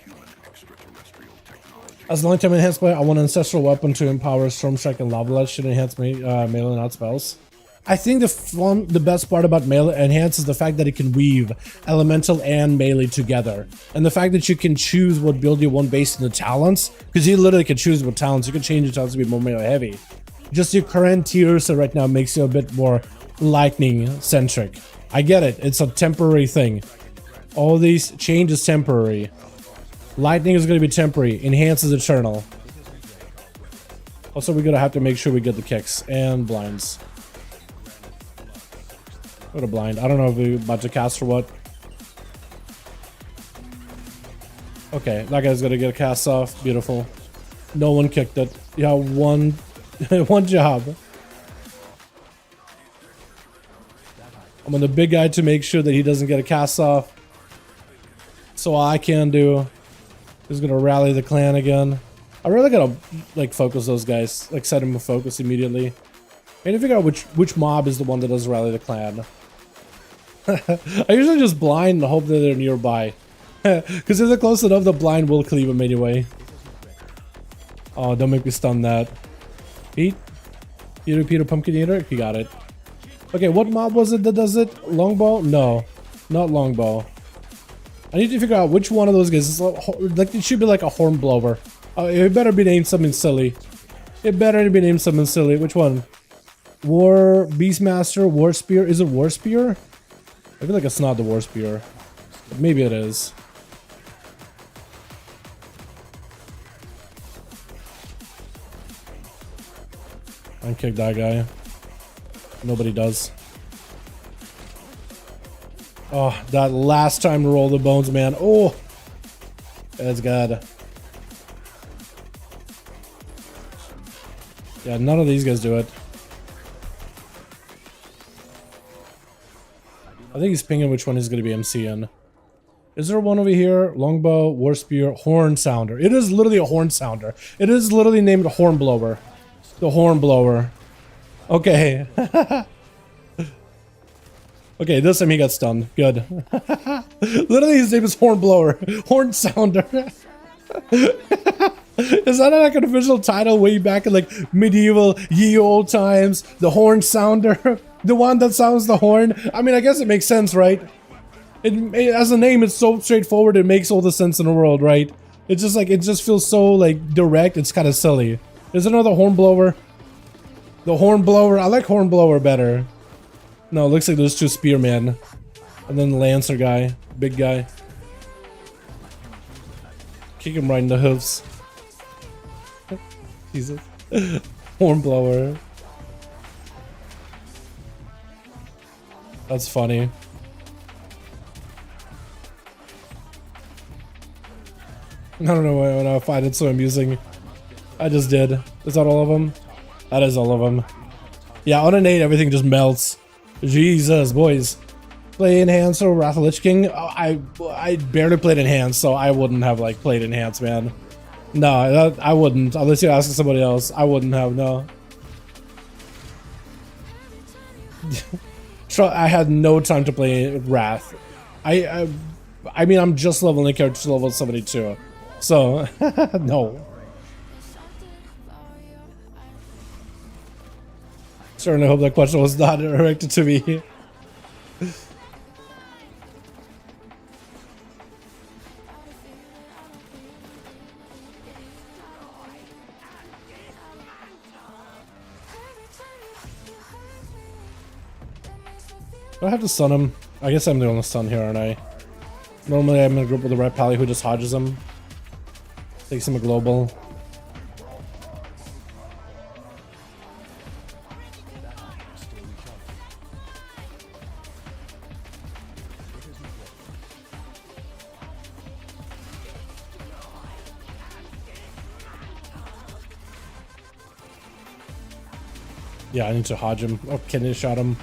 As a long-time enhanced player, I want an ancestral weapon to empower Storm Strike and Lava Lash should enhance melee, not spells. I think the best part about melee enhance is the fact that it can weave elemental and melee together, and the fact that you can choose what build you want based on the talents, because you literally can choose what talents. You can change your talents to be more melee heavy. Just your current tiers so right now makes you a bit more lightning centric. I get it. It's a temporary thing. All these changes temporary. Lightning is going to be temporary. Enhance is eternal. Also, we're going to have to make sure we get the kicks and blinds. What a blind. I don't know if we're about to cast or what. Okay, that guy's going to get a cast off. Beautiful. No one kicked it. Yeah, one job. I'm on the big guy to make sure that he doesn't get a cast off. So all I can do is gonna rally the clan again. I really gotta like focus those guys, like set them to focus immediately. I need to figure out which mob is the one that does rally the clan. I usually just blind and hope that they're nearby. Because if they're close enough, the blind will cleave them anyway. Oh, don't make me stun that. Pete? Peter Pumpkin Eater? He got it. Okay, what mob was it that does it? Longbow? No, not longbow. I need to figure out which one of those guys is like. It should be like a hornblower. It better be named something silly. It better be named something silly. Which one? War Beastmaster, War Spear. Is it War Spear? I feel like it's not the War Spear. But maybe it is. I kick that guy. Nobody does. Oh, that last time to roll the bones, man. Oh, that's good. Yeah, none of these guys do it. I think he's pinging which one he's going to be MCing. Is there one over here? Longbow, War Spear, Horn Sounder. It is literally a Horn Sounder. It is literally named Hornblower. The Hornblower. Okay. Okay, this time he got stunned. Good. Literally, his name is Hornblower. Horn Sounder. Is that like an official title way back in like medieval ye old times? The Horn Sounder? The one that sounds the horn? I mean, I guess it makes sense, right? As a name, it's so straightforward, it makes all the sense in the world, right? It's just like, it just feels so like direct, it's kind of silly. Is there another Hornblower? The Hornblower, I like Hornblower better. No, it looks like there's two Spearmen. And then the Lancer guy. Big guy. Kick him right in the hooves. Jesus. Hornblower. That's funny. I don't know why I find it so amusing. I just did. Is that all of them? That is all of them. Yeah, on an 8, everything just melts. Jesus, boys. Play Enhanced or Wrath of Lich King? Oh, I barely played Enhanced, so I wouldn't have like played Enhanced, man. No, I wouldn't. Unless you're asking somebody else, I wouldn't have. No. I had no time to play Wrath. I mean, I'm just leveling character to level 72, so no. Certainly hope that question was not directed to me. Do I have to stun him? I guess I'm the only stun here, aren't I? Normally I'm in a group with the Red Pally who just hodges him. Takes him a global. Yeah, I need to hodge him. Oh, Kidney shot him.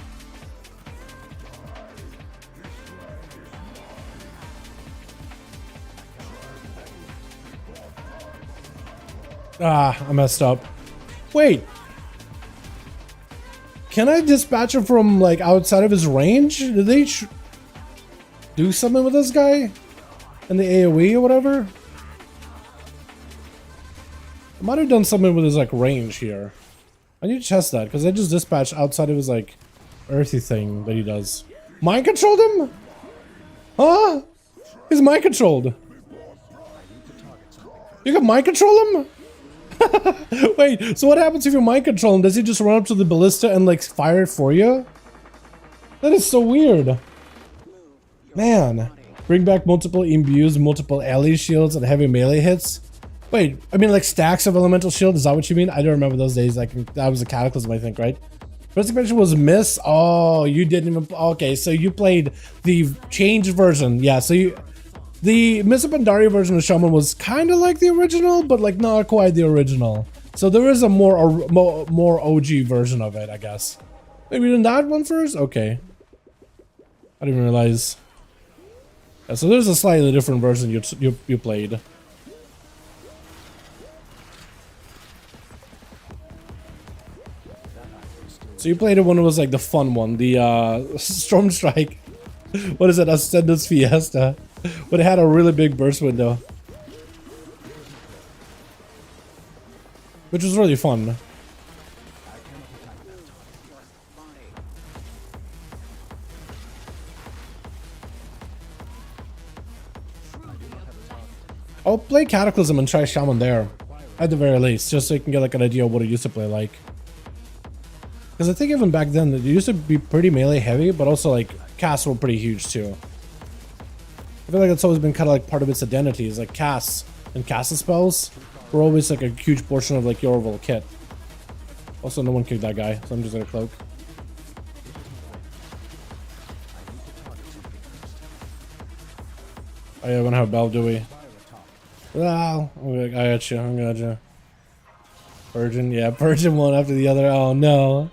Ah, I messed up. Wait. Can I dispatch him from, like, outside of his range? Did they do something with this guy? In the AoE or whatever? I might have done something with his like range here. I need to test that because I just dispatched outside of his like earthy thing that he does. Mind controlled him? Huh? He's mind controlled. You can mind control him? Wait, so what happens if you mind control him? Does he just run up to the ballista and like fire it for you? That is so weird. Man. Bring back multiple imbues, multiple ally shields, and heavy melee hits. Wait, I mean like stacks of elemental shield, is that what you mean? I don't remember those days. Like that was a cataclysm, I think, right? First expansion was Miss. Oh, you didn't even. Okay, so you played the changed version. Yeah, so you. The Miss Pandaria version of Shaman was kind of like the original, but like not quite the original. So there is a more OG version of it, I guess. Maybe in that one first? Okay. I didn't realize. Yeah, so there's a slightly different version you played. So you played it when it was like the fun one, the Storm Strike. What is it? Ascendance Fiesta. But it had a really big burst window. Which was really fun. I'll play Cataclysm and try Shaman there. At the very least, just so you can get like an idea of what it used to play like. Because I think even back then, it used to be pretty melee heavy, but also like casts were pretty huge too. I feel like it's always been kind of like part of its identity, is like casts and cast spells were always like a huge portion of like your overall kit. Also, no one kicked that guy, so I'm just gonna cloak. Oh yeah, we're gonna have Bell, do we? Well, I got you, I got you. Virgin, yeah, Virgin one after the other. Oh no.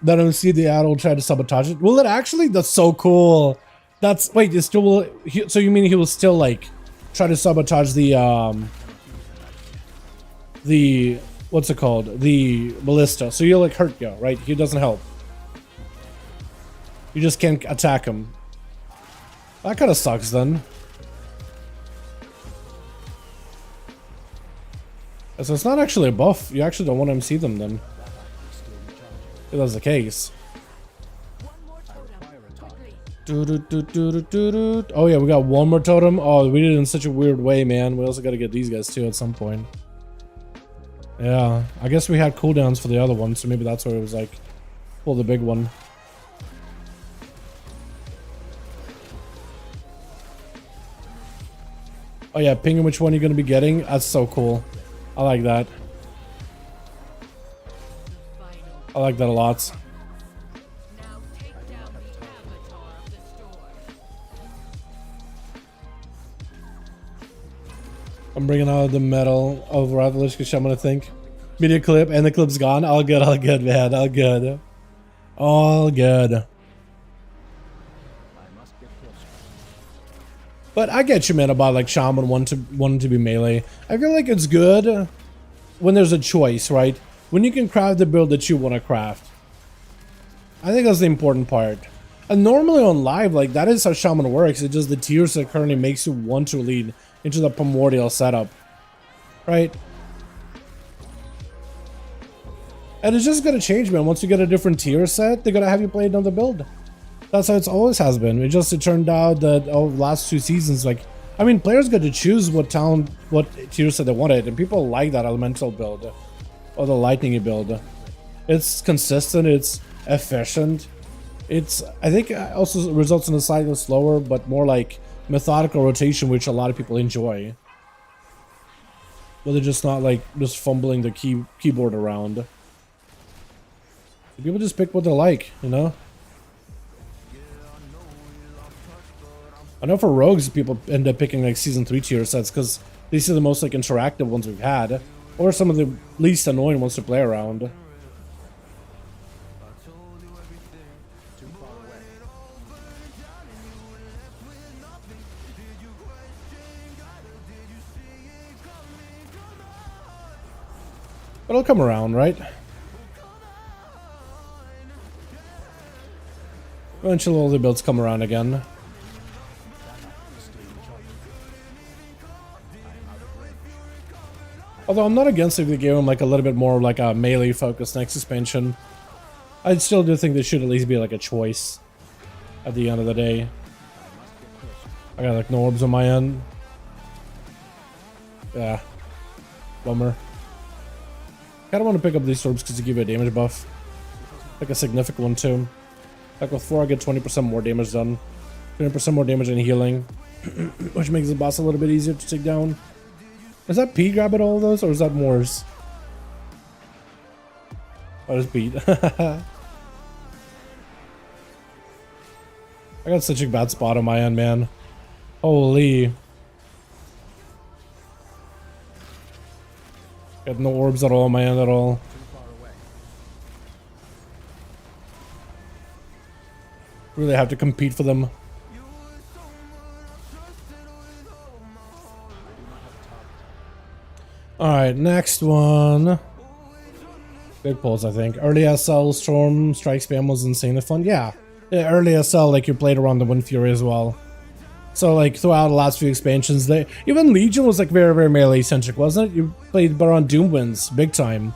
Then I see the Addon try to sabotage it. Will it actually? That's so cool. That's wait, it's still. So you mean he will still like try to sabotage the what's it called? The ballista. So you'll like hurt you, right? He doesn't help. You just can't attack him. That kind of sucks then. So it's not actually a buff. You actually don't want to MC them then. If that's the case. Oh yeah, we got one more totem. Oh, we did it in such a weird way, man. We also got to get these guys too at some point. Yeah, I guess we had cooldowns for the other one, so maybe that's where it was like, pull the big one. Oh yeah, ping which one you're gonna be getting. That's so cool. I like that. I like that a lot. I'm bringing out the medal of Ravilish because I'm gonna think. Media clip and the clip's gone. All good, man. All good. All good. But I get you, man, about like Shaman wanting to be melee. I feel like it's good when there's a choice, right? When you can craft the build that you want to craft. I think that's the important part. And normally on live, like that is how Shaman works. It's just the tiers that currently makes you want to lead into the primordial setup, right? And it's just gonna change, man. Once you get a different tier set, they're gonna have you play another build. That's how it's always has been. It turned out that over the last 2 seasons, like, I mean, players got to choose what tier set they wanted, and people like that elemental build or the lightning build. It's consistent, it's efficient. It's, I think, also results in a slightly slower but more like methodical rotation, which a lot of people enjoy. But they're just not like just fumbling the keyboard around. People just pick what they like, you know. I know for rogues, people end up picking like season 3 tier sets because these are the most like interactive ones we've had, or some of the least annoying ones to play around. But it'll come around, right? Eventually all the builds come around again. Although I'm not against if they gave him like a little bit more like a melee focused next expansion. I still do think there should at least be like a choice at the end of the day. I got like no orbs on my end. Yeah. Bummer. Kinda want to pick up these orbs because they give you a damage buff. Like a significant one too. Like with 4 I get 20% more damage done. 20% more damage and healing. Which makes the boss a little bit easier to take down. Is that P grab at all of those or is that Moors? Oh, it's Pete. I got such a bad spot on my end, man. Holy. Got no orbs at all on my end at all. Really have to compete for them. Alright, next one. Big pulls, I think. Early SL Storm Strike Spam was insane fun. Yeah. Early SL, like you played around the Wind Fury as well. So like throughout the last few expansions, even Legion was like very, very melee centric, wasn't it? You played around Doom Winds, big time.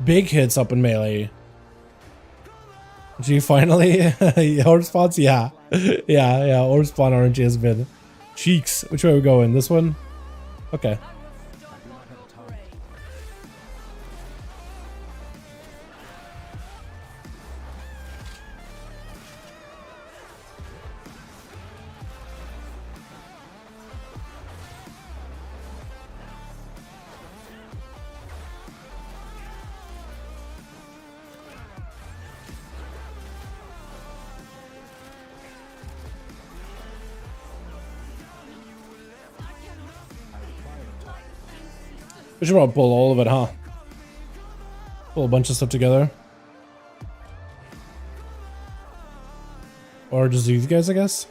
Big hits up in melee. Gee, finally? Orb spots? Yeah. yeah, orb spawn RNG has been. Cheeks. Which way are we going? This one? Okay. We should probably pull all of it, huh? Pull a bunch of stuff together. Or just these guys, I guess?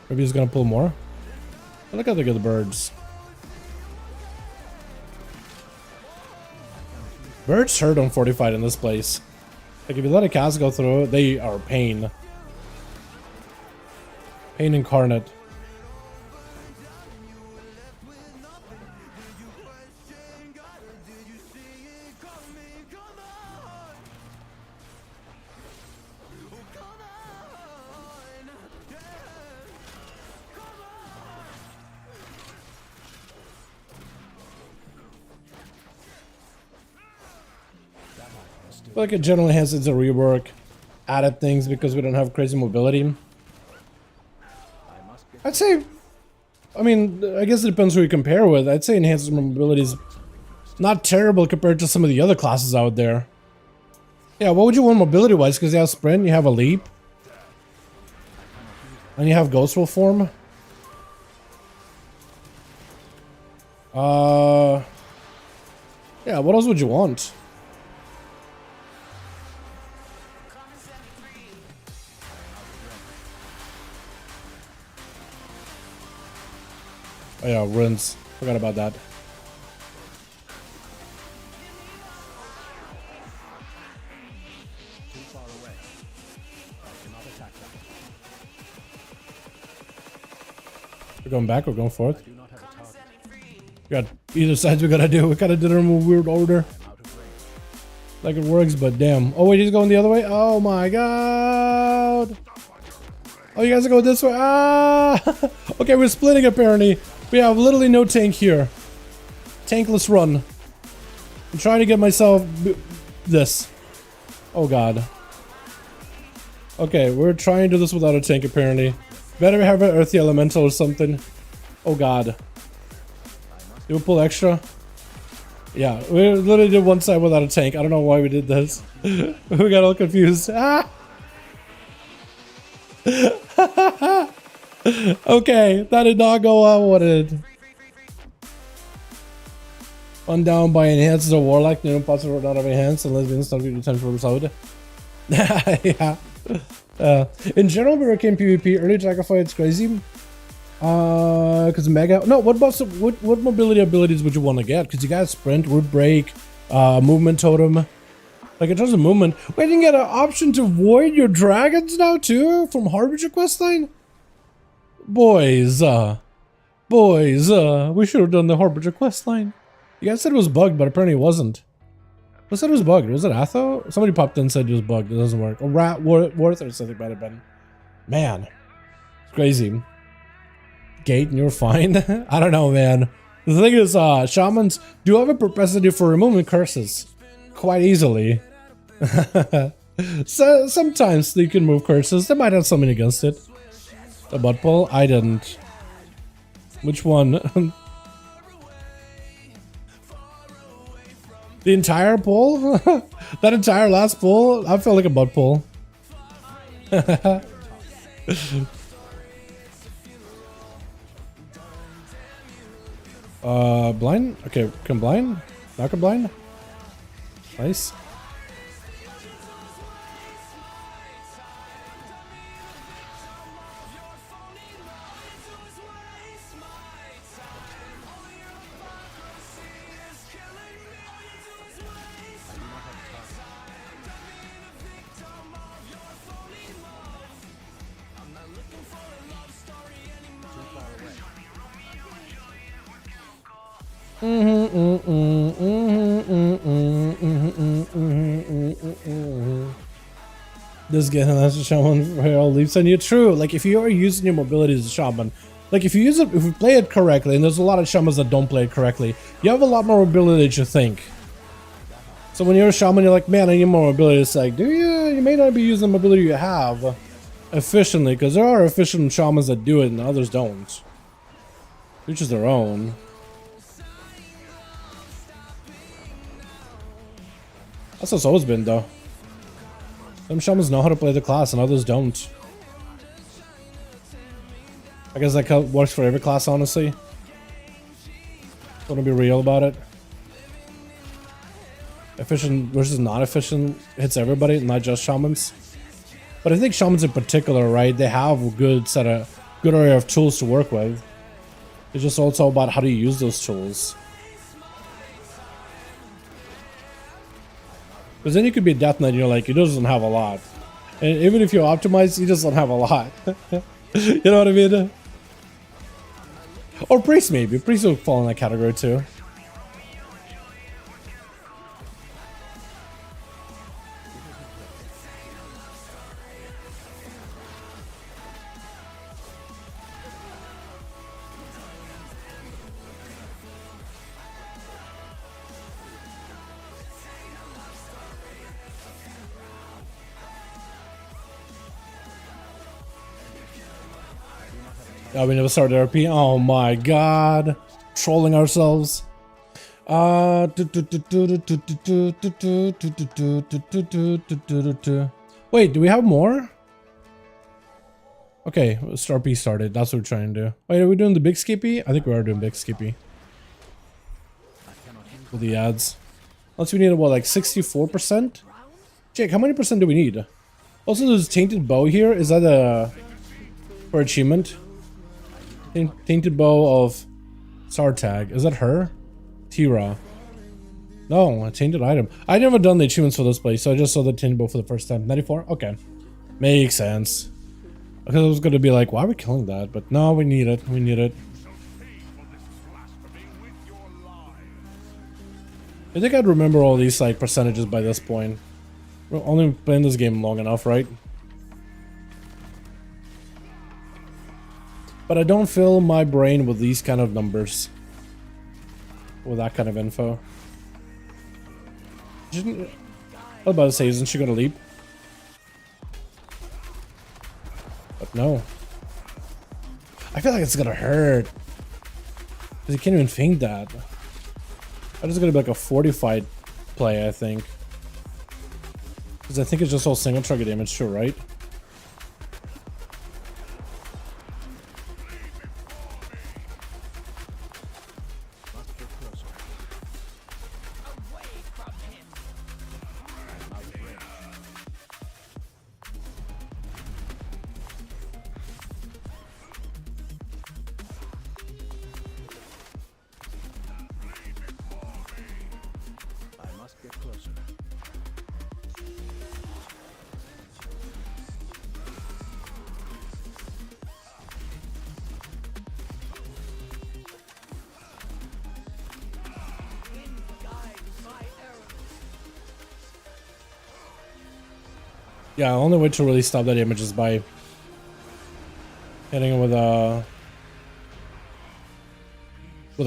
Maybe he's gonna pull more. But look how they get the birds. Birds hurt on fortified in this place. Like if you let a cast go through, they are pain. Pain incarnate. Like it generally has its rework, added things because we don't have crazy mobility. I'd say, I mean, I guess it depends who you compare with. I'd say enhanced mobility is not terrible compared to some of the other classes out there. Yeah, what would you want mobility wise? Because you have sprint, you have a leap, and you have ghost roll form. Yeah, what else would you want? Oh yeah, runes. Forgot about that. We're going back, we're going forth. We got either sides we gotta do. We gotta do them in a weird order. Like it works, but damn. Oh wait, he's going the other way? Oh my god. Oh, you guys are going this way? Ah! Okay, we're splitting apparently. We have literally no tank here. Tankless run. I'm trying to get myself this. Oh god. Okay, we're trying to do this without a tank apparently. Better have an earthy elemental or something. Oh god. Did we pull extra? Yeah, we literally did one side without a tank. I don't know why we did this. We got all confused. Ah! Okay, that did not go how I wanted. One down by enhances a warlock. No possible not have enhanced unless we install the 10 for episode. Yeah. In general, we came PvP early Dragonflight. It's crazy. Because mega. No, what mobility abilities would you want to get? Because you got sprint, root break, movement totem. Like in terms of movement, we didn't get an option to void your dragons now too from Harbinger questline. Boys, we should have done the Harbinger questline. You guys said it was bugged, but apparently it wasn't. Who said it was bugged? Was it Atho? Somebody popped in and said it was bugged. It doesn't work. Or Worth or something might have been. Man. It's crazy. Gate and you're fine? I don't know, man. The thing is, shamans do have a propensity for removing curses. Quite easily. So sometimes they can move curses. They might have something against it. The butt pull? I didn't. Which one? The entire pull? That entire last pull? I felt like a butt pull. Blind? Okay, can blind? Knock a blind? Nice. This game has a shaman for all leaps on you. True, like if you are using your mobility as a shaman, like if you use it, if you play it correctly, and there's a lot of shamans that don't play it correctly, you have a lot more mobility than you think. So when you're a shaman, you're like, man, I need more mobility. It's like, do you? You may not be using the mobility you have efficiently, because there are efficient shamans that do it and others don't. Each is their own. That's how it's always been, though. Some shamans know how to play the class and others don't. I guess that works for every class, honestly. Want to be real about it. Efficient versus not efficient hits everybody, not just shamans. But I think shamans in particular, right? They have a good area of tools to work with. It's just also about how to use those tools. Because then you could be a Death Knight and you're like, he doesn't have a lot. And even if you optimize, he doesn't have a lot. You know what I mean? Or Priest maybe. Priest would fall in that category too. Oh, we never started RP. Oh my god. Trolling ourselves. Wait, do we have more? Okay, RP started. That's what we're trying to do. Wait, are we doing the big skippy? I think we are doing big skippy. With the ads. Unless we need, what, like 64%? Jake, how many percent do we need? Also, there's Tainted Bow here. Is that a... for achievement? Tainted Bow of Sartag. Is that her? Tira. No, a tainted item. I never done the achievements for this place, so I just saw the Tainted Bow for the first time. 94? Okay. Makes sense. Because I was going to be like, why are we killing that? But no, we need it. We need it. I think I'd remember all these like percentages by this point. We're only playing this game long enough, right? But I don't fill my brain with these kind of numbers. With that kind of info. I was about to say, isn't she gonna leap? But no. I feel like it's gonna hurt. Because you can't even feint that. That is gonna be like a fortified play, I think. Because I think it's just all single target damage too, right? Yeah, only way to really stop that image is by hitting him with a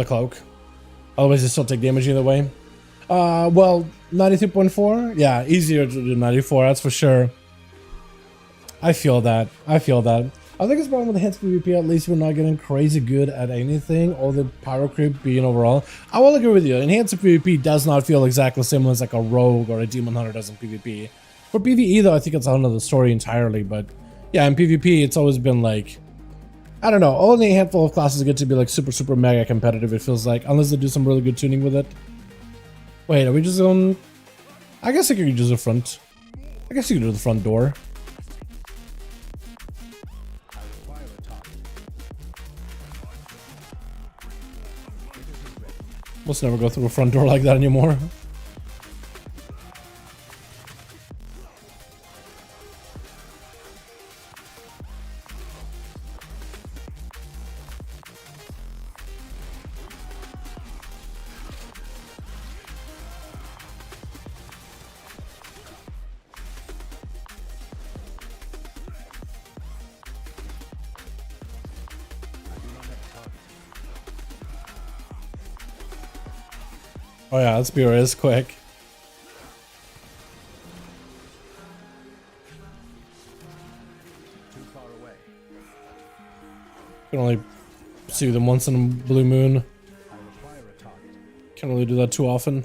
cloak. Otherwise, you still take damage either way. Well, 92.4? Yeah, easier to do 94, that's for sure. I feel that. I think it's problem with enhanced PvP, at least we're not getting crazy good at anything, all the pyro creep being overall. I will agree with you, enhanced PvP does not feel exactly similar as like a rogue or a demon hunter does in PvP. For PvE though, I think it's another story entirely, but yeah, in PvP it's always been like, I don't know, only a handful of classes get to be like super mega competitive, it feels like, unless they do some really good tuning with it. Wait, are we just going... I guess I could use the front. I guess you could do the front door. Let's never go through a front door like that anymore. Oh yeah, that spear is quick.
Too far away.
Can only see them once in a blue moon.
I require a target.
Can't really do that too often.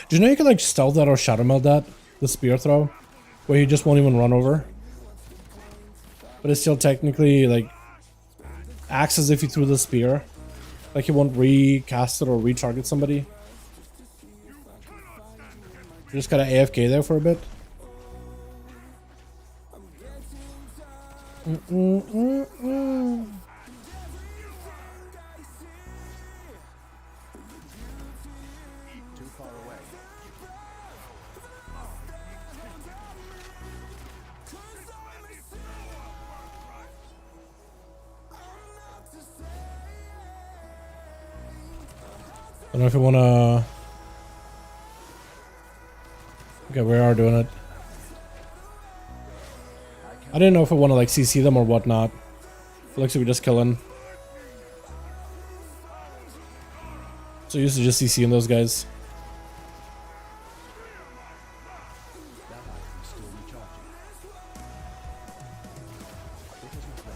Do you know you can like stealth that or shadow meld that? The spear throw? Where you just won't even run over. But it still technically like acts as if you threw the spear. Like you won't recast it or retarget somebody. You just gotta AFK there for a bit.
Too far away.
I don't know if you wanna... Okay, we are doing it. I didn't know if I want to like CC them or whatnot. Looks like we're just killing. So used to just CCing those guys.
That item is still recharging. It isn't ready.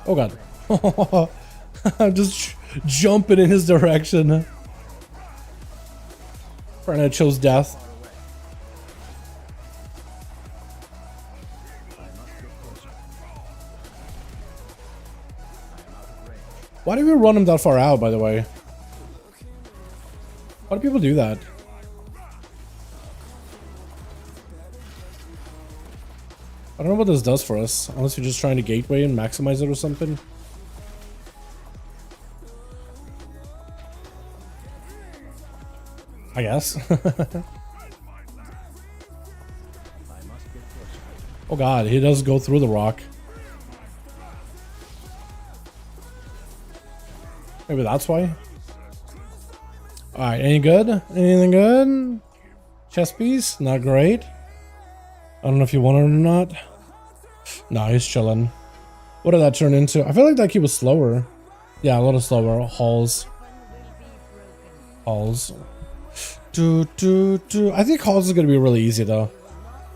Oh god. I'm just jumping in his direction. Trying to chose death. Why do we run him that far out, by the way? Why do people do that? I don't know what this does for us, unless you're just trying to gateway and maximize it or something. I guess. Oh god, he does go through the rock. Maybe that's why. Alright, any good? Anything good? Chest piece? Not great. I don't know if you want it or not. Nah, he's chilling. What did that turn into? I feel like that key was slower. Yeah, a little slower. Halls. Halls. I think Halls is going to be really easy though.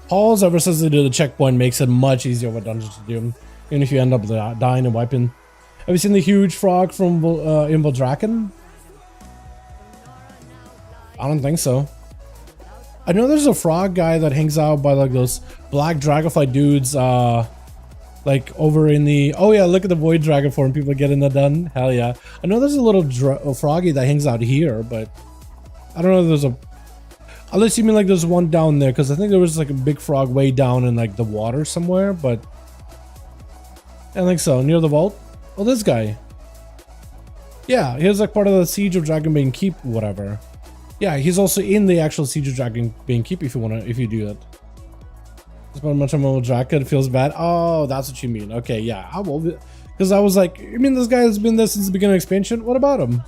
Halls, ever since they do the checkpoint, makes it much easier of a dungeon to do. Even if you end up dying and wiping. Have you seen the huge frog from Draken? I don't think so. I know there's a frog guy that hangs out by like those black Dragonflight dudes Like over in the, oh yeah, look at the Void Dragon form. People getting that done. Hell yeah. I know there's a little froggy that hangs out here, but I don't know if there's a, unless you mean like there's one down there, because I think there was like a big frog way down in like the water somewhere, but I don't think so. Near the vault. Oh, this guy. Yeah, he was like part of the Siege of Dragonbane Keep, whatever. Yeah, he's also in the actual Siege of Dragonbane Keep if you wanna, if you do that. It's about much of a jacket, it feels bad. Oh, that's what you mean. Okay, yeah, I will. Because I was like, I mean, this guy has been there since the beginning of expansion. What about him?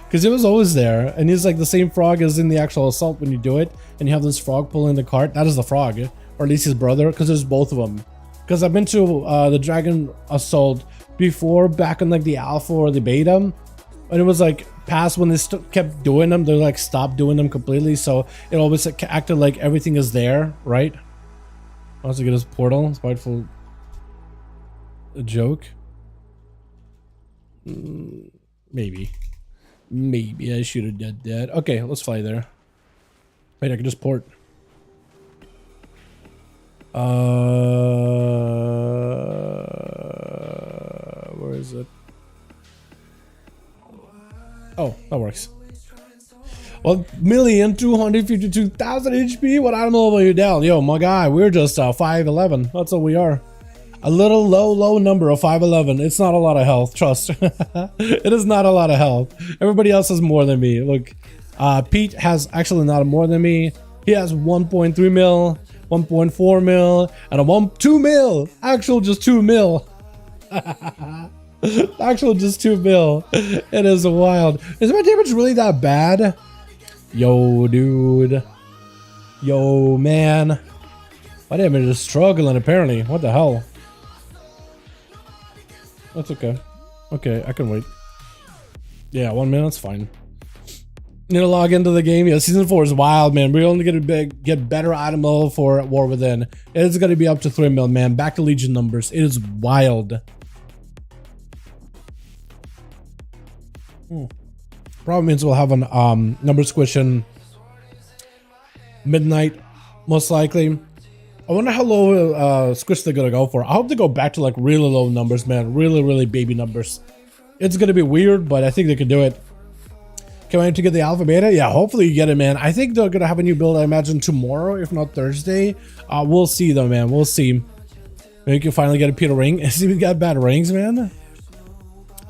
Because he was always there, and he's like the same frog as in the actual assault when you do it, and you have this frog pulling the cart. That is the frog, or at least his brother, because there's both of them. Because I've been to the Dragon Assault before, back in like the alpha or the beta, and it was like past when they kept doing them, they like stopped doing them completely, so it always acted like everything is there, right? Also get his portal, spiteful a joke. Maybe I should have done that. Okay, let's fly there. Wait, I can just port. Where is it? Oh, that works. 1,252,000 HP. What item level are you down? Yo, my guy, we're just 511. That's all we are. A little low number of 511. It's not a lot of health, trust. It is not a lot of health. Everybody else has more than me. Look, Pete has actually not more than me. He has 1.3 mil, 1.4 mil, and a 2 mil. Actual just 2 mil. Actual just 2 mil. It is wild. Is my damage really that bad? Yo, dude. Yo, man. My damage is struggling apparently. What the hell? That's okay. Okay, I can wait. Yeah, 1 minute's fine. Need to log into the game. Yeah, season 4 is wild, man. We're only gonna get better item level for War Within. It's gonna be up to 3 mil, man. Back to Legion numbers. It is wild. Problem means we'll have an number squishing midnight, most likely. I wonder how low squish they're gonna go for. I hope they go back to like really low numbers, man. Really baby numbers. It's gonna be weird, but I think they can do it. Can I wait to get the alpha beta? Yeah, hopefully you get it, man. I think they're gonna have a new build, I imagine, tomorrow, if not Thursday. We'll see though, man. We'll see. Maybe you can finally get a Peter ring. See, we got bad rings, man.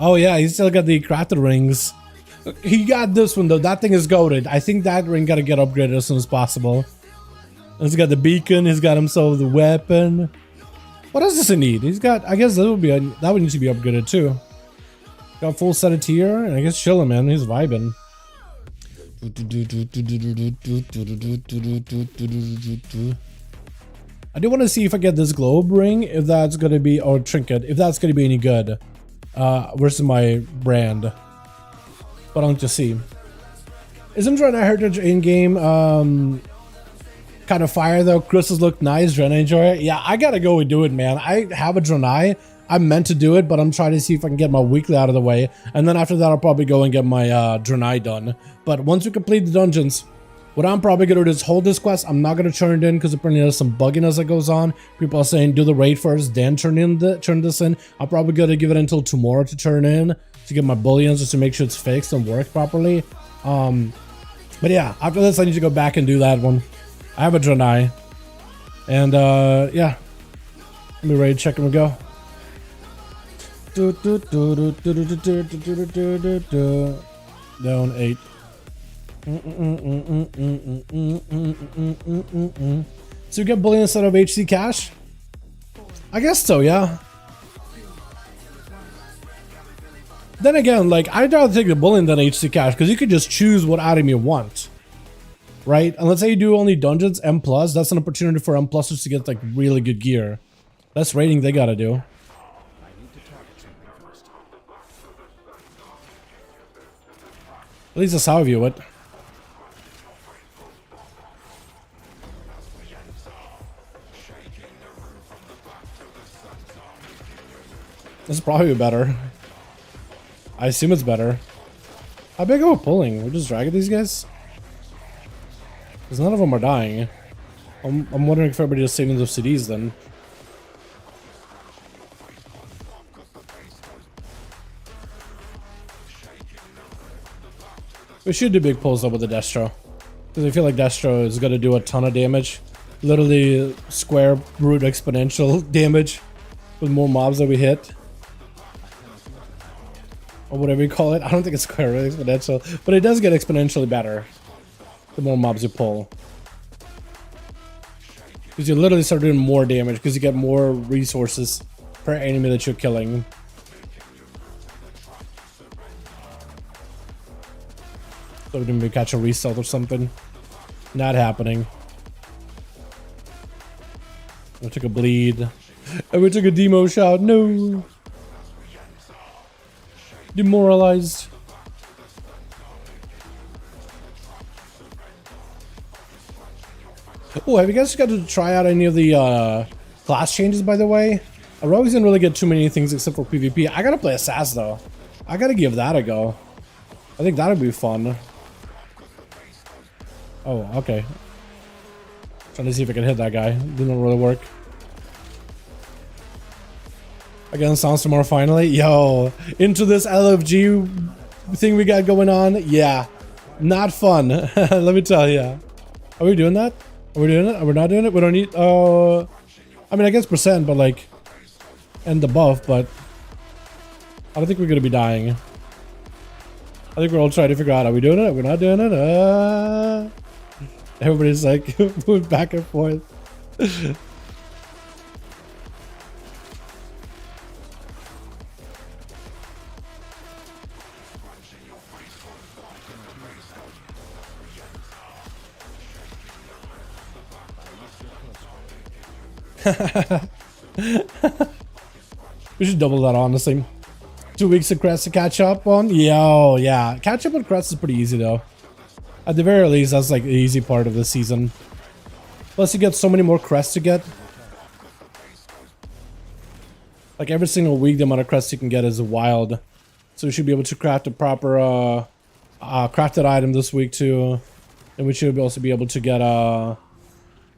Oh yeah, he still got the crafted rings. He got this one though. That thing is goated. I think that ring gotta get upgraded as soon as possible. He's got the beacon. He's got himself the weapon. What else does he need? He's got. I guess that would need to be upgraded too. Got full set of tier, and I guess chilling, man. He's vibing. I do want to see if I get this globe ring, if that's gonna be, or trinket, if that's gonna be any good. Versus my brand. But I'll just see. Isn't Renai Heritage in-game kind of fire though? Crystals look nice. Renai enjoy it. Yeah, I gotta go and do it, man. I have a Renai. I'm meant to do it, but I'm trying to see if I can get my weekly out of the way. And then after that, I'll probably go and get my Renai done. But once we complete the dungeons, what I'm probably gonna do is hold this quest. I'm not gonna turn it in because apparently there's some bugginess that goes on. People are saying do the raid first, then turn this in. I'm probably gonna give it until tomorrow to turn in to get my bullions just to make sure it's fixed and works properly. But yeah, after this I need to go back and do that one. I have a Renai, and yeah, let me ready to check and go. Down 8. So you get bullion instead of HC cash? I guess so, yeah. Then again, like, I'd rather take the bullion than HC cash because you could just choose what item you want, right? And let's say you do only dungeons M+, that's an opportunity for M+ers to get like really good gear. That's rating they gotta do. At least that's how I view it. This is probably better. I assume it's better. How big are we pulling? We're just dragging these guys? Because none of them are dying. I'm wondering if everybody is saving those CDs then. We should do big pulls though with the Destro. Because I feel like Destro is going to do a ton of damage. Literally square root exponential damage with more mobs that we hit. Or whatever you call it. I don't think it's square root exponential. But it does get exponentially better the more mobs you pull. Because you literally start doing more damage because you get more resources per enemy that you're killing. So we didn't maybe catch a result or something. Not happening. We took a bleed. And we took a demo shot. No. Demoralized. Oh, have you guys got to try out any of the class changes, by the way? I always didn't really get too many things except for PvP. I gotta play ASUS though. I gotta give that a go. I think that'll be fun. Oh, okay. Trying to see if I can hit that guy. Didn't really work. Again, sounds tomorrow finally. Yo, into this LFG thing we got going on. Yeah, not fun. Let me tell you. Are we doing that? Are we doing it? Are we not doing it? We don't need. I mean, I guess percent, but like, and the buff, but I don't think we're gonna be dying. I think we're all trying to figure out: are we doing it? Are we not doing it? Everybody's like moving back and forth. We should double that, honestly. 2 weeks of crest to catch up on. Yo, yeah. Catch up on crest is pretty easy though. At the very least, that's like the easy part of the season. Plus you get so many more crests to get. Like every single week the amount of crests you can get is wild. So we should be able to craft a proper crafted item this week too. And we should also be able to get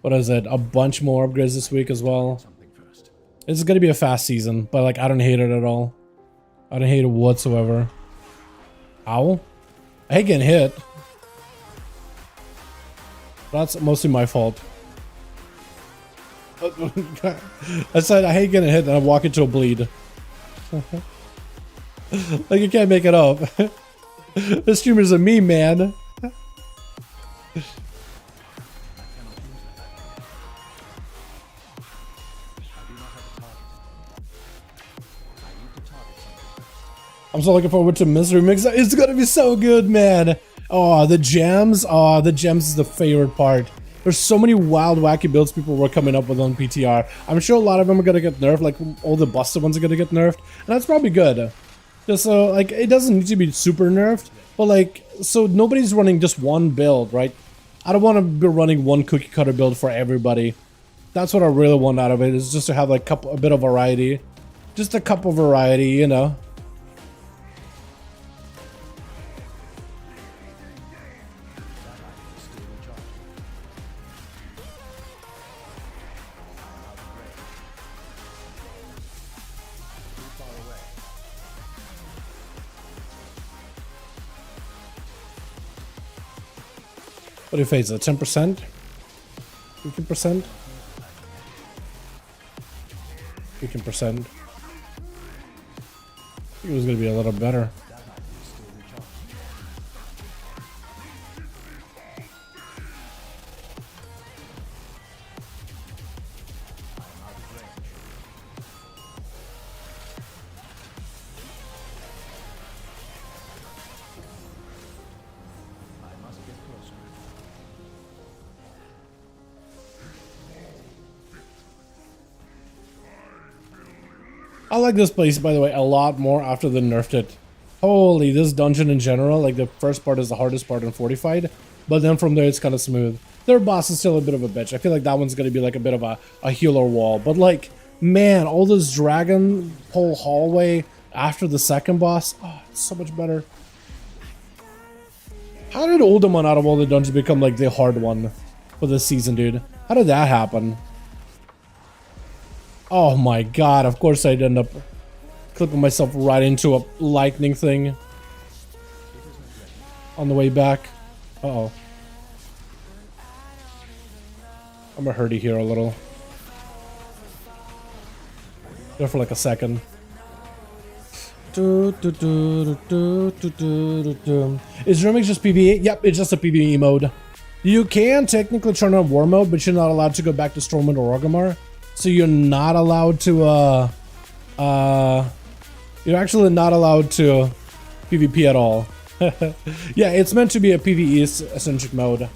what is it? A bunch more upgrades this week as well. It's gonna be a fast season, but like I don't hate it at all. I don't hate it whatsoever. Ow. I hate getting hit. That's mostly my fault. I said I hate getting hit and I walk into a bleed. Like you can't make it up. This streamer's a meme, man. I'm so looking forward to Mystery Mix. It's gonna be so good, man. Oh, the gems. Oh, the gems is the favorite part. There's so many wild, wacky builds people were coming up with on PTR. I'm sure a lot of them are gonna get nerfed. Like all the busted ones are gonna get nerfed, and that's probably good. Just so like it doesn't need to be super nerfed, but like so nobody's running just one build, right? I don't want to be running one cookie cutter build for everybody. That's what I really want out of it. Is just to have like a bit of variety, just a couple variety, you know. What do you face? 10%? 15%? 15%. I think it was going to be a little better. I like this place, by the way, a lot more after they nerfed it. Holy, this dungeon in general, like the first part is the hardest part in Fortified, but then from there it's kind of smooth. Their boss is still a bit of a bitch. I feel like that one's going to be like a bit of a healer wall, but like, man, all this dragon pole hallway after the second boss, oh, it's so much better. How did Uldaman out of all the dungeons become like the hard one for this season, dude? How did that happen? Oh my god, of course I'd end up clipping myself right into a lightning thing. on the way back. Uh-oh. I'm gonna hurdy here a little. There for like a second. Is Remix just PvE? Yep, it's just a PvE mode. You can technically turn on war mode, but you're not allowed to go back to Stormwind or Orgrimmar. So you're not allowed to you're actually not allowed to PvP at all. Yeah, it's meant to be a PvE centric mode.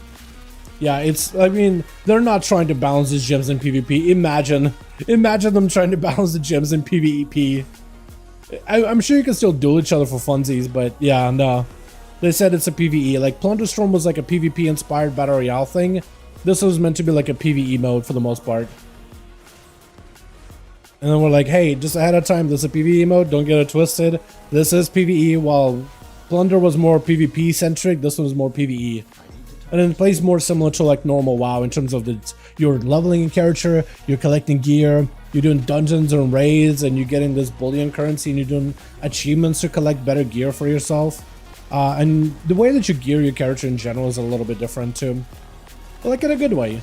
Yeah, it's, I mean, they're not trying to balance these gems in PvP. Imagine them trying to balance the gems in PvEP. I'm sure you can still duel each other for funsies, but yeah, no. They said it's a PvE. Like, Plunderstorm was like a PvP inspired Battle Royale thing. This was meant to be like a PvE mode for the most part. And then we're like, hey, just ahead of time, this is a PvE mode, don't get it twisted. This is PvE, while Plunder was more PvP centric, this one was more PvE. And it plays more similar to like normal WoW in terms of you're leveling a character, you're collecting gear, you're doing dungeons and raids, and you're getting this bullion currency, and you're doing achievements to collect better gear for yourself. And the way that you gear your character in general is a little bit different too. But like in a good way.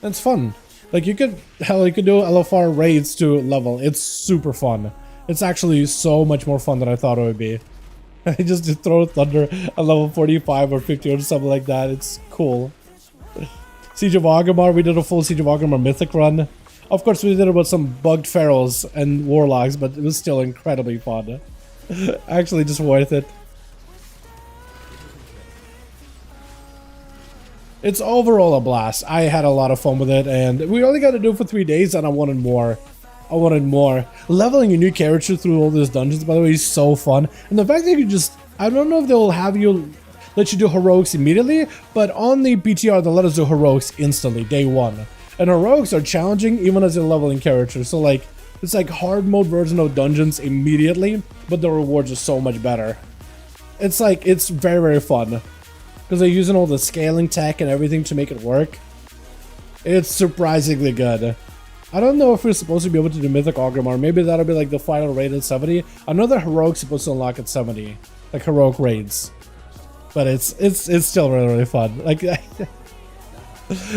It's fun. Like you could do LFR raids to level. It's super fun. It's actually so much more fun than I thought it would be. Just to throw Thunder at level 45 or 50 or something like that. It's cool. Siege of Orgrimmar, we did a full Siege of Orgrimmar mythic run. Of course, we did it with some bugged pharaohs and warlocks, but it was still incredibly fun. Actually, just worth it. It's overall a blast. I had a lot of fun with it, and we only got to do it for 3 days, and I wanted more. I wanted more. Leveling a new character through all these dungeons, by the way, is so fun. And the fact that you just, I don't know if they'll have you, let you do heroics immediately, but on the PTR, they'll let us do heroics instantly, day one. And heroics are challenging even as you're leveling characters. So like, it's like hard mode version of dungeons immediately, but the rewards are so much better. It's like, it's very, very fun. Because they're using all the scaling tech and everything to make it work. It's surprisingly good. I don't know if we're supposed to be able to do Mythic Orgrimmar. Maybe that'll be like the final raid at 70. I know that Heroic's supposed to unlock at 70. Like Heroic raids. But it's still really, really fun. Like,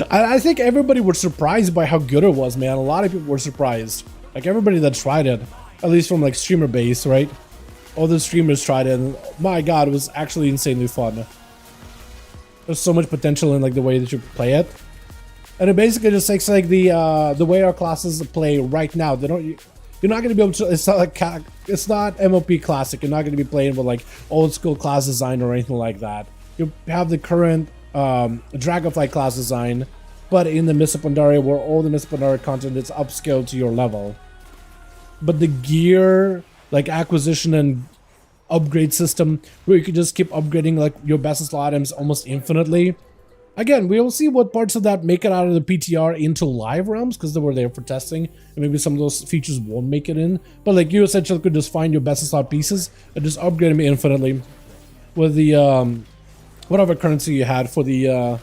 I think everybody was surprised by how good it was, man. A lot of people were surprised. Like everybody that tried it. At least from like streamer base, right? All the streamers tried it, and my god, it was actually insanely fun. There's so much potential in like the way that you play it, and it basically just takes like the way our classes play right now. They don't. You're not gonna be able to. It's not like it's not MOP classic. You're not gonna be playing with like old school class design or anything like that. You have the current Dragonflight class design, but in the Mists of Pandaria, where all the Mists of Pandaria content is upscaled to your level. But the gear, like acquisition and upgrade system, where you could just keep upgrading like your best items almost infinitely. Again, we will see what parts of that make it out of the PTR into live realms, because they were there for testing, and maybe some of those features won't make it in. But like, you essentially could just find your best slot pieces and just upgrade them infinitely with the whatever currency you had for the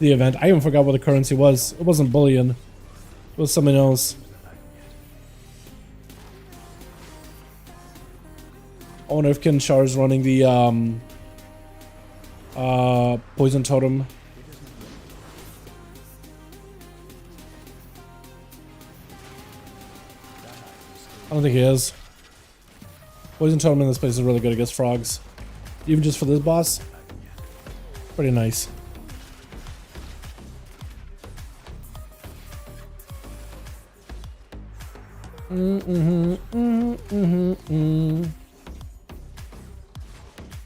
event. I even forgot what the currency was. It wasn't bullion. It was something else. I wonder if Kinshar is running the poison totem. I don't think he is. Poison totem in this place is really good against frogs. Even just for this boss. Pretty nice.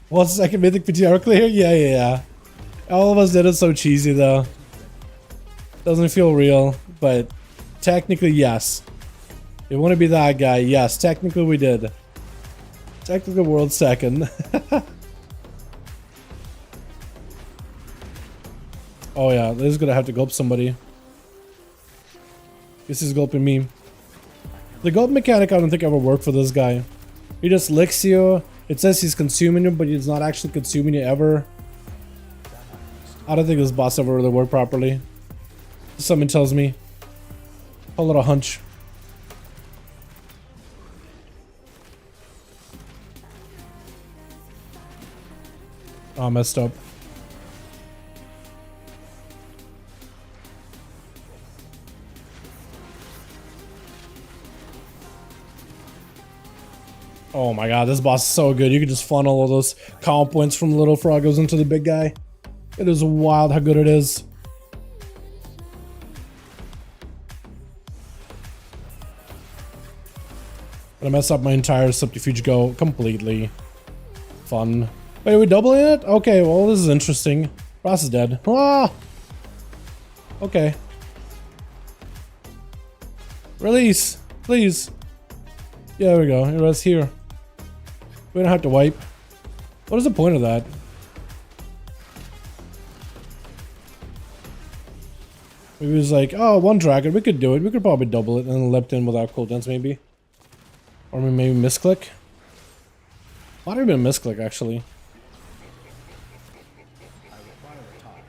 Well, second mythic PTR clear? Yeah. All of us did it so cheesy though. Doesn't feel real, but technically yes. You want to be that guy? Yes, technically we did. Technically world second. Oh yeah, this is gonna have to gulp somebody. This is gulping me. The gulp mechanic I don't think ever worked for this guy. He just licks you. It says he's consuming you, but he's not actually consuming you ever. I don't think this boss ever really worked properly. Something tells me. A little hunch. Oh, messed up. Oh my god, this boss is so good. You can just funnel all those comp points from the little froggos into the big guy. It is wild how good it is. Gonna mess up my entire subterfuge go completely. Fun. Wait, are we doubling it? Okay, well, this is interesting. Ross is dead. Ah! Okay. Release, please. Yeah, there we go. It was here. We don't have to wipe. What is the point of that? Maybe it was like, oh, one dragon, we could do it. We could probably double it and then leapt in without cooldowns, maybe. Or maybe misclick. Might have been a misclick, actually.
I require a target.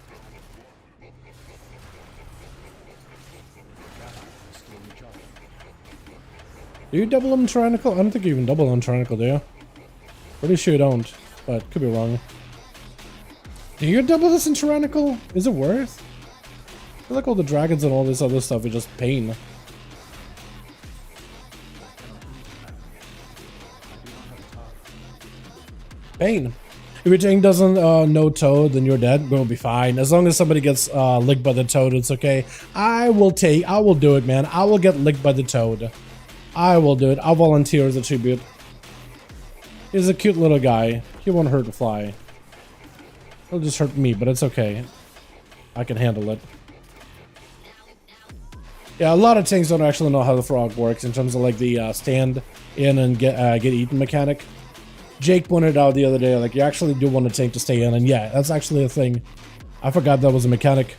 Dalaran is still recharging.
Do you double on Tyrannical? I don't think you even double on Tyrannical, do you? Pretty sure you don't, but could be wrong. Do you double this in Tyrannical? Is it worth? I feel like all the dragons and all this other stuff is just pain. Pain. If your tank doesn't know Toad, then you're dead. We'll be fine. As long as somebody gets licked by the Toad, it's okay. I will do it, man. I will get licked by the Toad. I will do it. I'll volunteer as a tribute. He's a cute little guy. He won't hurt a fly. He'll just hurt me, but it's okay. I can handle it. Yeah, a lot of tanks don't actually know how the frog works in terms of like the stand in and get eaten mechanic. Jake pointed out the other day, like, you actually do want a tank to stay in, and yeah, that's actually a thing. I forgot that was a mechanic.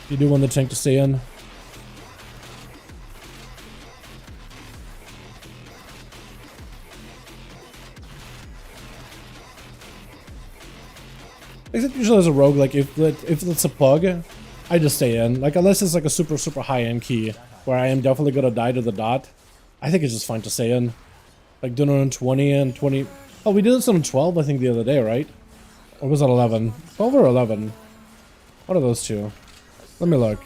You do want the tank to stay in. Except usually as a rogue, like, if it's a pug, I just stay in. Like, unless it's like a super high-end key, where I am definitely gonna die to the dot, I think it's just fine to stay in. Like doing it on 20 and 20. Oh, we did this on 12, I think, the other day, right? Or was that 11? 12 or 11? What are those two? Let me look.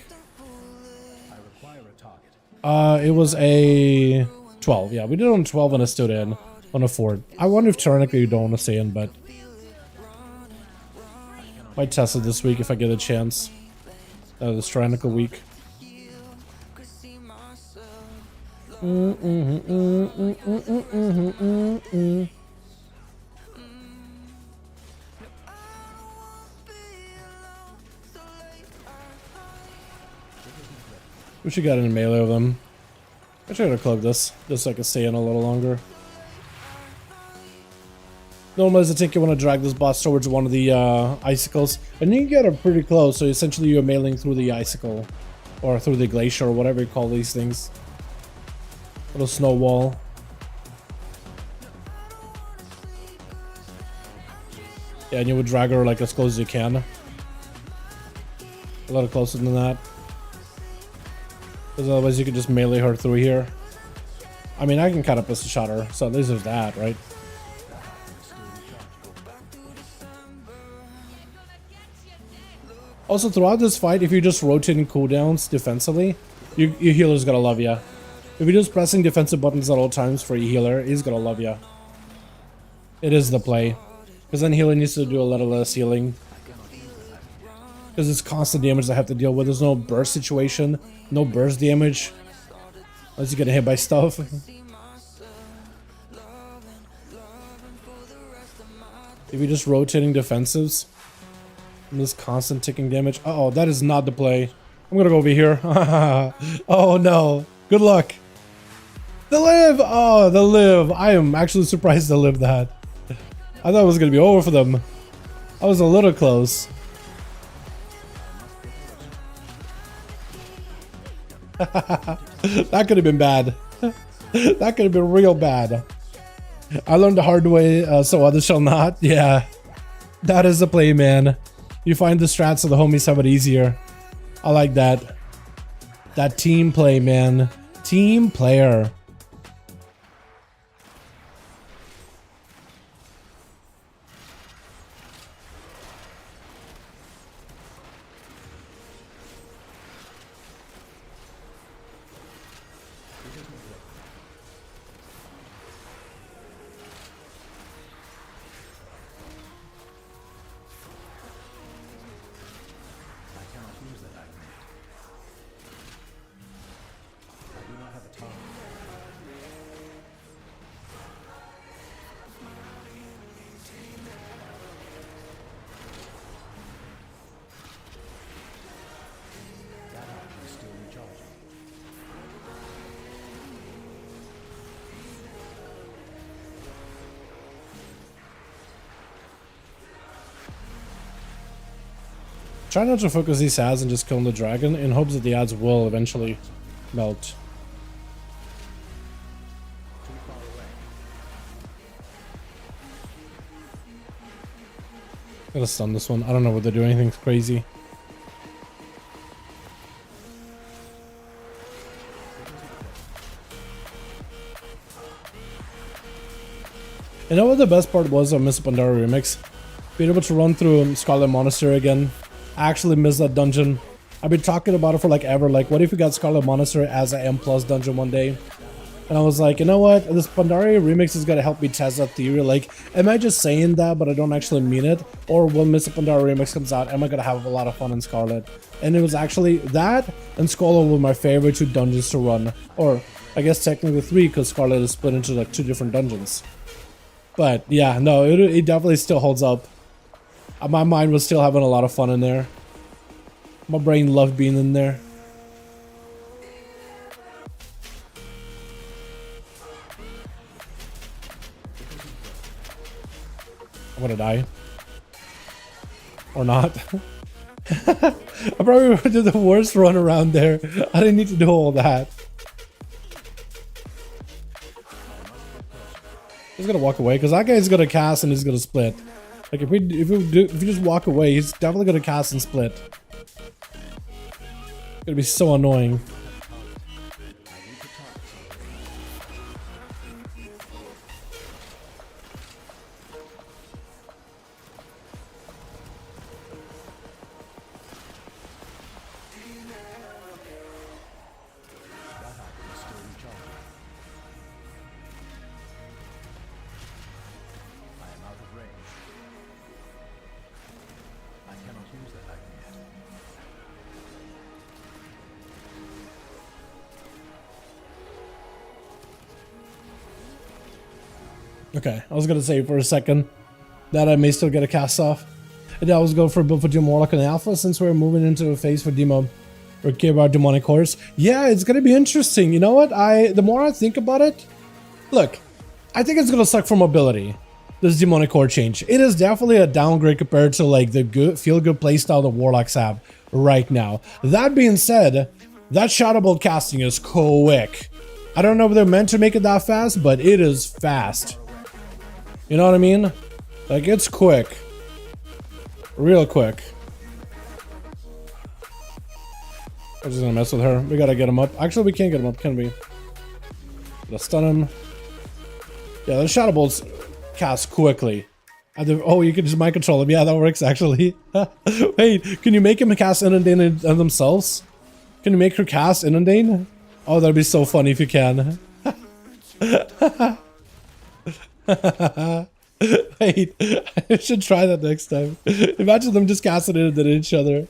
I require a target.
It was a 12. Yeah, we did it on 12 and I stood in on a 4. I wonder if technically you don't want to stay in, but might test it this week if I get a chance. This tyrannical week. We should get in a melee of them. I try to club this, just so I can stay in a little longer. Normally as a tank you want to drag this boss towards one of the icicles, and you can get it pretty close, so essentially you're mailing through the icicle. Or through the glacier, or whatever you call these things. Little snow wall. Yeah, and you would drag her like as close as you can. A little closer than that. Because otherwise you could just melee her through here. I mean, I can kind of pistol shot her, so at least there's that, right? Also, throughout this fight, if you're just rotating cooldowns defensively, your healer's gonna love you. If you're just pressing defensive buttons at all times for your healer, he's gonna love you. It is the play. Because then healer needs to do a little less healing. Because it's constant damage I have to deal with. There's no burst situation, no burst damage. Unless you get hit by stuff. If you're just rotating defensives, and this constant ticking damage. Uh oh, that is not the play. I'm gonna go over here. Oh no. Good luck. The live! Oh, the live. I am actually surprised to live that. I thought it was gonna be over for them. I was a little close. That could have been bad. That could have been real bad. I learned the hard way, so others shall not. Yeah. That is the play, man. You find the strats so the homies have it easier. I like that. That team play, man. Team player. Try not to focus these ads and just kill the dragon in hopes that the ads will eventually melt. Gotta stun this one. I don't know whether they do anything crazy. You know what the best part was of Miss Pandaria Remix? Being able to run through Scarlet Monastery again. I actually missed that dungeon. I've been talking about it for like ever. Like, what if we got Scarlet Monastery as an M+ dungeon one day? And I was like, you know what? This Pandaria Remix is gonna help me test that theory. Like, am I just saying that, but I don't actually mean it? Or when Mr. Pandaria Remix comes out, am I gonna have a lot of fun in Scarlet? And it was actually that and Scholar were my favorite 2 dungeons to run. Or, I guess technically 3, because Scarlet is split into like 2 different dungeons. But yeah, no, it definitely still holds up. My mind was still having a lot of fun in there. My brain loved being in there. I'm gonna die. Or not. I probably did the worst run around there. I didn't need to do all that. He's gonna walk away because that guy's gonna cast and he's gonna split. Like if you just walk away, he's definitely gonna cast and split. It's gonna be so annoying. Okay, I was gonna say for a second that I may still get a cast off. And I was going for a build for Doom Warlock in the Alpha since we're moving into a phase for Demo or K-Bar Demonic Horse. Yeah, it's gonna be interesting. You know what? The more I think about it, look, I think it's gonna suck for mobility. This Demonic Core change. It is definitely a downgrade compared to like the feel-good playstyle the Warlocks have right now. That being said, that Shadow Bolt casting is quick. I don't know if they're meant to make it that fast, but it is fast. You know what I mean? Like, it's quick. Real quick. We're just gonna mess with her. We gotta get him up. Actually, we can't get him up, can we? Let's stun him. Yeah, the Shadow Bolts cast quickly. Oh, you can just mind control him. Yeah, that works, actually. Wait, can you make him cast Inundate themselves? Can you make her cast Inundate? Oh, that'd be so funny if you can. Wait, I should try that next time. Imagine them just casting it at each other.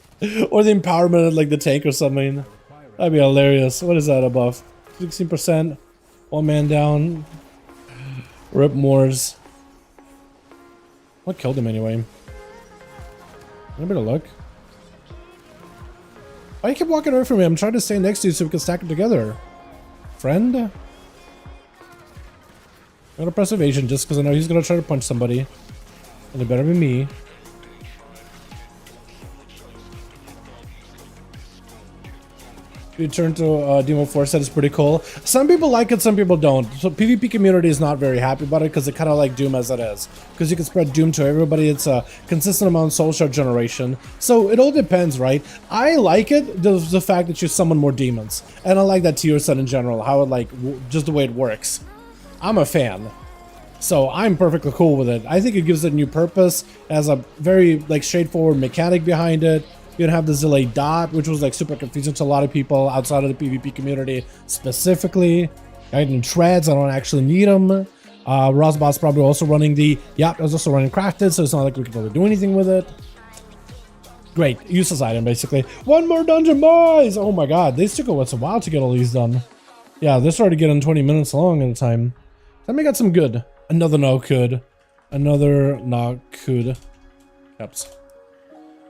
Or the empowerment of like the tank or something. That'd be hilarious. What is that above? 16%. 1 man down. Rip Moors. What killed him anyway? Anybody look? Why you keep walking away from me? I'm trying to stay next to you so we can stack it together. Friend? I'm gonna press evasion just because I know he's gonna try to punch somebody. And it better be me. Return to Demo 4 set is pretty cool. Some people like it, some people don't. So PvP community is not very happy about it because they kind of like Doom as it is. Because you can spread Doom to everybody. It's a consistent amount of soul shard generation. So it all depends, right? I like it, the fact that you summon more demons. And I like that tier set in general, how it like, just the way it works. I'm a fan. So I'm perfectly cool with it. I think it gives it a new purpose. It has a very like straightforward mechanic behind it. You have the Zillet Dot, which was like super confusing to a lot of people outside of the PvP community specifically. Guiding Treads, I don't actually need them. Rosbot's probably also running the, yeah, it's also running Crafted, so it's not like we can really do anything with it. Great, useless item basically. One more dungeon, boys! Oh my god, they took us a while to get all these done. Yeah, this started getting 20 minutes long at a time. Let me get some good. Another no could. Another no could. Yep.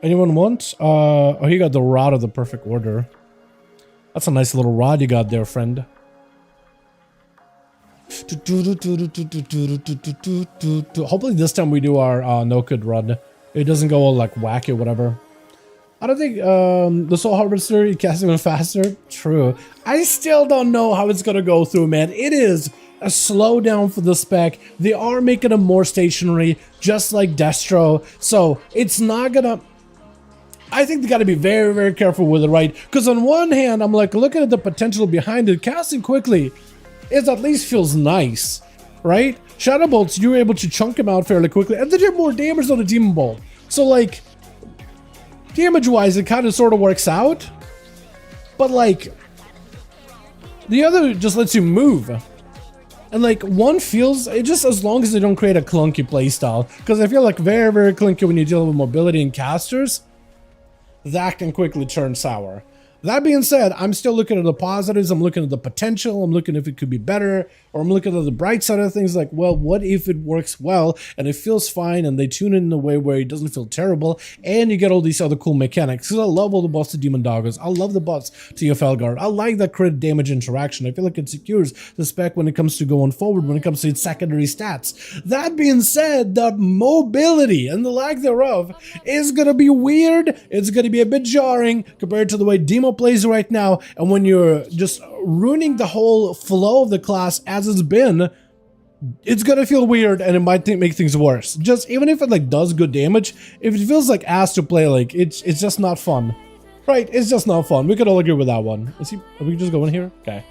Anyone want? Oh, he got the rod of the perfect order. That's a nice little rod you got there, friend. Hopefully this time we do our no-code run. It doesn't go all like wacky or whatever. I don't think the Soul Harvester you cast even faster. True. I still don't know how it's gonna go through, man. It is a slowdown for the spec. They are making them more stationary, just like Destro. So it's not gonna. I think they got to be very, very careful with it, right? Because on one hand, I'm like looking at the potential behind it. Casting quickly is at least feels nice, right? Shadow Bolts, you're able to chunk them out fairly quickly, and they do more damage on the Demon Bolt. So like, damage-wise, it kind of sort of works out. But like, the other just lets you move. And like, one feels, it just as long as they don't create a clunky playstyle. Because I feel like very, very clunky when you deal with mobility and casters. That can quickly turn sour. That being said, I'm still looking at the positives. I'm looking at the potential. I'm looking if it could be better, or I'm looking at the bright side of things like, well, what if it works well and it feels fine and they tune it in a way where it doesn't feel terrible and you get all these other cool mechanics. Because I love all the buffs to Demon Doggers. I love the buffs to your Felguard. I like that crit damage interaction. I feel like it secures the spec when it comes to going forward, when it comes to its secondary stats. That being said, the mobility and the lack thereof is going to be weird. It's going to be a bit jarring compared to the way Demo plays right now, and when you're just ruining the whole flow of the class as it's been, it's gonna feel weird and it might make things worse. Just even if it like does good damage, if it feels like ass to play, like it's just not fun, right? It's just not fun. We could all agree with that one. Are we just going here? Okay.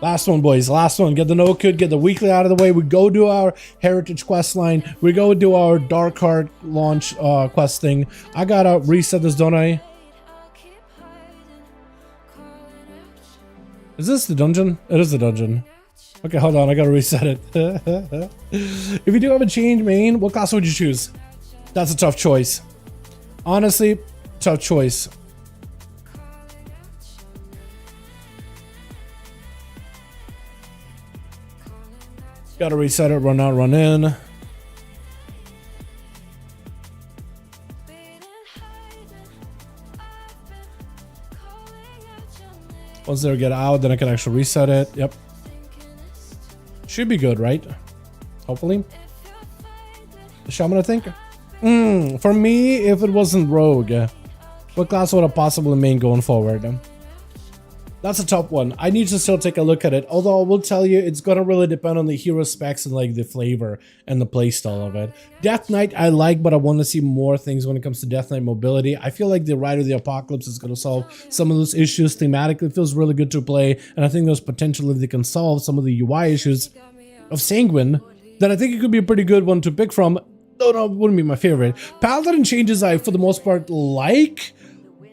Last one, boys. Last one. Get the no code, get the weekly out of the way. We go do our heritage quest line. We go do our dark heart launch quest thing. I gotta reset this, don't I? Is this the dungeon? It is the dungeon. Okay, hold on. I gotta reset it. If you do have a change main, what class would you choose? That's a tough choice. Honestly, tough choice. Gotta reset it. Run out, run in. Once they get out, then I can actually reset it. Yep. Should be good, right? Hopefully. The Shaman, I think. For me, if it wasn't Rogue, what class would I possibly main going forward? That's a tough one. I need to still take a look at it. Although I will tell you, it's gonna really depend on the hero specs and like the flavor and the playstyle of it. Death Knight I like, but I want to see more things when it comes to Death Knight mobility. I feel like the Rite of the Apocalypse is gonna solve some of those issues thematically. It feels really good to play, and I think there's potential if they can solve some of the UI issues of Sanguine, then I think it could be a pretty good one to pick from. Though no, it wouldn't be my favorite. Paladin changes I, for the most part, like.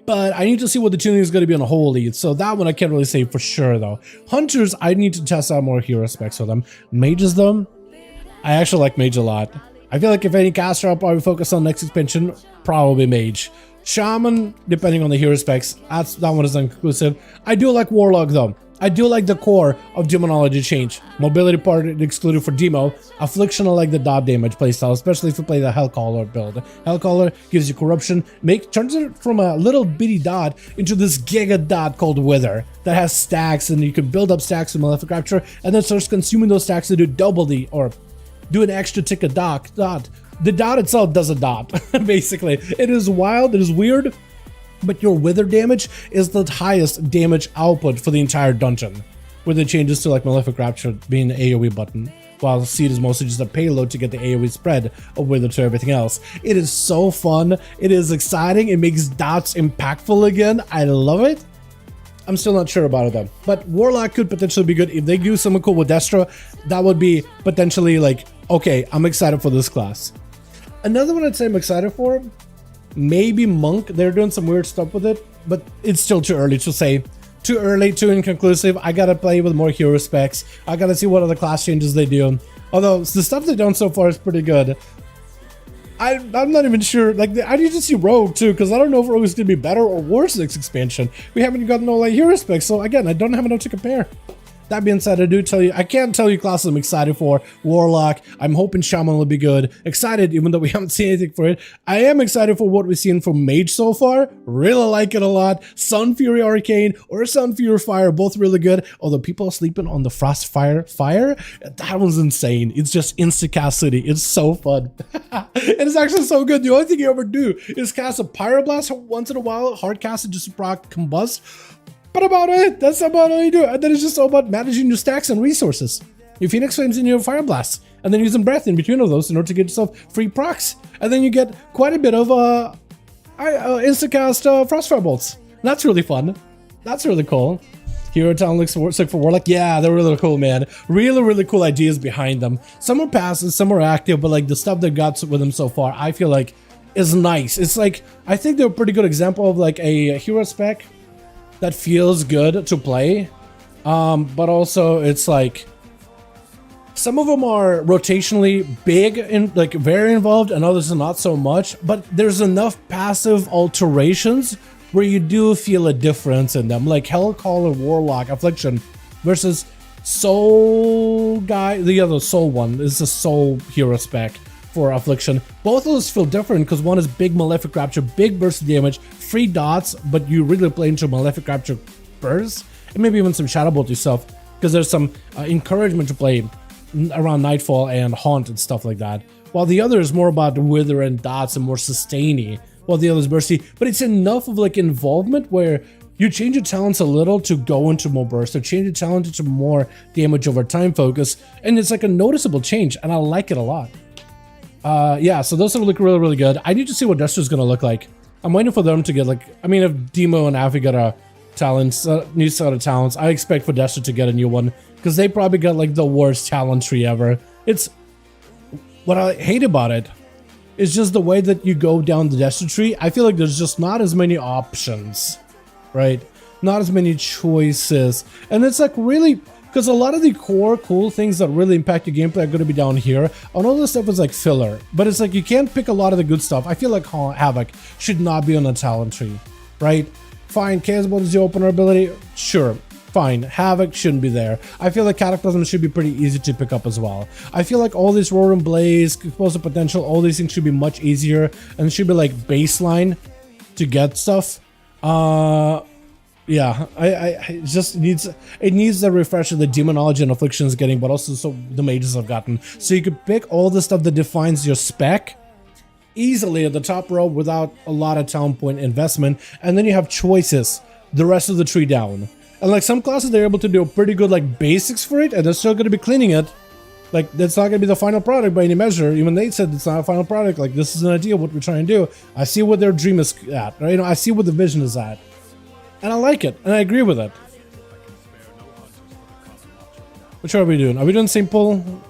But I need to see what the tuning is going to be on a Holy, so that one I can't really say for sure though. Hunters, I need to test out more hero specs for them. Mages though, I actually like Mage a lot. I feel like if any caster I'll probably focus on next expansion, probably Mage. Shaman, depending on the hero specs, that one is inconclusive. I do like Warlock though. I do like the core of Demonology change. Mobility part excluded for Demo. Affliction, I like the dot damage playstyle, especially if you play the Hellcaller build. Hellcaller gives you corruption, turns it from a little bitty dot into this giga dot called Wither that has stacks, and you can build up stacks with Malefic Rapture, and then starts consuming those stacks to do double the, or do an extra tick a dot. The dot itself does a dot, basically. It is wild, it is weird. But your wither damage is the highest damage output for the entire dungeon, with the changes to like Malefic Rapture being the AoE button, while Seed is mostly just a payload to get the AoE spread of wither to everything else. It is so fun, it is exciting, it makes dots impactful again, I love it. I'm still not sure about it though, but Warlock could potentially be good. If they do something cool with Destro, that would be potentially like, okay, I'm excited for this class. Another one I'd say I'm excited for, maybe Monk. They're doing some weird stuff with it, but it's still too early to say. Too early, too inconclusive. I gotta play with more hero specs. I gotta see what other class changes they do. Although the stuff they've done so far is pretty good. I'm not even sure. Like, I need to see Rogue too, because I don't know if Rogue is gonna be better or worse next expansion. We haven't gotten no like hero specs, so again, I don't have enough to compare. That being said, I can't tell you classes I'm excited for. Warlock, I'm hoping Shaman will be good. Excited, even though we haven't seen anything for it. I am excited for what we've seen from Mage so far. Really like it a lot. Sun Fury Arcane or Sun Fury Fire, both really good. Although people are sleeping on the Frost Fire, that was insane. It's just Instacast City. It's so fun. It is actually so good. The only thing you ever do is cast a Pyroblast once in a while, hard cast it just to proc Combust. But about it, that's about all you do. And then it's just all about managing your stacks and resources. Your Phoenix Flames and your Fire Blast. And then using Breath in between of those in order to get yourself free procs. And then you get quite a bit of instacast Frostfire Bolts. And that's really fun. That's really cool. Hero Town looks sick for Warlock. Yeah, they're really cool, man. Really, really cool ideas behind them. Some are passive, some are active, but like the stuff they got with them so far, I feel like is nice. It's like, I think they're a pretty good example of like a hero spec that feels good to play, but also it's like some of them are rotationally big and like very involved, and others are not so much. But there's enough passive alterations where you do feel a difference in them, like Hellcaller, Warlock, Affliction versus Soul guy. The other Soul one is a Soul hero spec for Affliction. Both of those feel different because one is big Malefic Rapture, big burst of damage, free dots, but you really play into Malefic Rapture burst, and maybe even some Shadow Bolt yourself, because there's some encouragement to play around Nightfall and Haunt and stuff like that. While the other is more about Wither and dots and more sustainy, while the other is bursty, but it's enough of like involvement where you change your talents a little to go into more burst, or change your talent into more damage over time focus, and it's like a noticeable change, and I like it a lot. Yeah, so those look really, really good. I need to see what Duster's gonna look like. I'm waiting for them to get like, I mean, if Demo and Afi got a talents, new set of talents, I expect for Duster to get a new one, because they probably got like the worst talent tree ever. It's, what I hate about it is just the way that you go down the Duster tree. I feel like there's just not as many options, right? Not as many choices. And it's like really, because a lot of the core cool things that really impact your gameplay are going to be down here. And all this stuff is like filler. But it's like you can't pick a lot of the good stuff. I feel like Havoc should not be on a talent tree, right? Fine, Chaos Bolt is the opener ability. Sure, fine. Havoc shouldn't be there. I feel like Cataclysm should be pretty easy to pick up as well. I feel like all this Roar and Blaze, Explosive Potential, all these things should be much easier. And it should be like baseline to get stuff. Yeah, it just needs the refresher the Demonology and Affliction is getting, but also so the mages have gotten. So you could pick all the stuff that defines your spec easily at the top row without a lot of talent point investment, and then you have choices the rest of the tree down. And like some classes, they're able to do a pretty good like basics for it, and they're still going to be cleaning it. Like that's not going to be the final product by any measure. Even they said it's not a final product. Like this is an idea of what we're trying to do. I see what their dream is at, right? You know, I see what the vision is at. And I like it, and I agree with it. Which are we doing? Are we doing simple?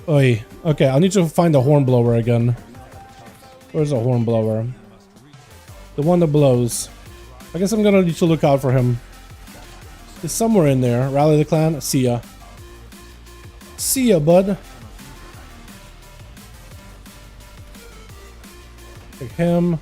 Oi. Okay, I need to find the Hornblower again. Where's the Hornblower? The one that blows. I guess I'm gonna need to look out for him. He's somewhere in there. Rally the clan. See ya. See ya, bud. Take him.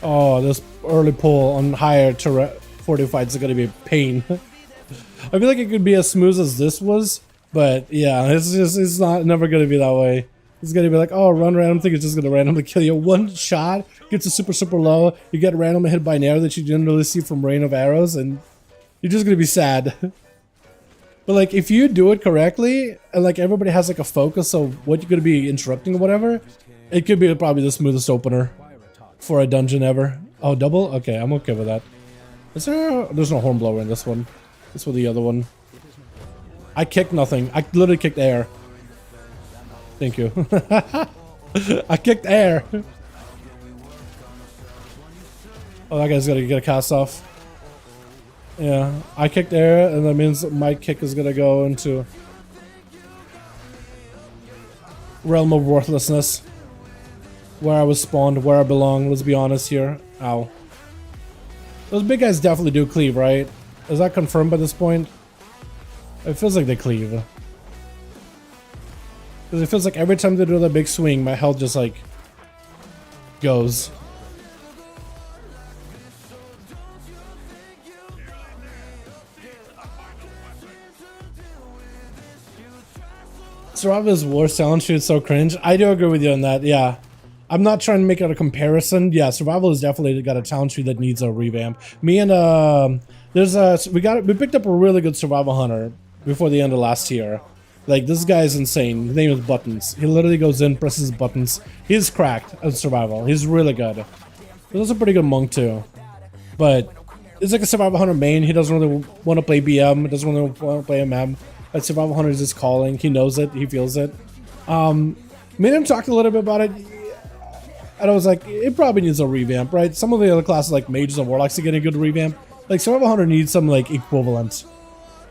Oh, this early pull on higher fortified is going to be a pain. I feel like it could be as smooth as this was, but yeah, it's never going to be that way. It's going to be like, oh, run random thing is just going to randomly kill you. One shot gets a super low. You get randomly hit by an arrow that you didn't really see from rain of arrows, and you're just going to be sad. But like, if you do it correctly, and like everybody has like a focus of what you're going to be interrupting or whatever, it could be probably the smoothest opener for a dungeon ever. Oh, double? Okay, I'm okay with that. Is there... There's no Hornblower in this one. This was the other one. I kicked nothing. I literally kicked air. Thank you. I kicked air. Oh, that guy's gonna get a cast off. Yeah, I kicked air, and that means my kick is gonna go into realm of worthlessness. Where I was spawned, where I belong, let's be honest here. Ow. Those big guys definitely do cleave, right? Is that confirmed by this point? It feels like they cleave. Because it feels like every time they do that big swing, my health just like goes. Survival's worst challenge tree is so cringe. I do agree with you on that, yeah. I'm not trying to make it a comparison. Yeah, Survival has definitely got a challenge tree that needs a revamp. Me and we picked up a really good Survival Hunter before the end of last year. Like, this guy is insane. His name is Buttons. He literally goes in, presses buttons. He's cracked at Survival. He's really good. He's also a pretty good monk too. But it's like a Survival Hunter main. He doesn't really want to play BM. Doesn't really want to play MM. But Survival Hunter is just calling. He knows it. He feels it. Me and him talked a little bit about it. And I was like, it probably needs a revamp, right? Some of the other classes like Mages and Warlocks are getting a good revamp. Like, Survival Hunter needs some, like, equivalent.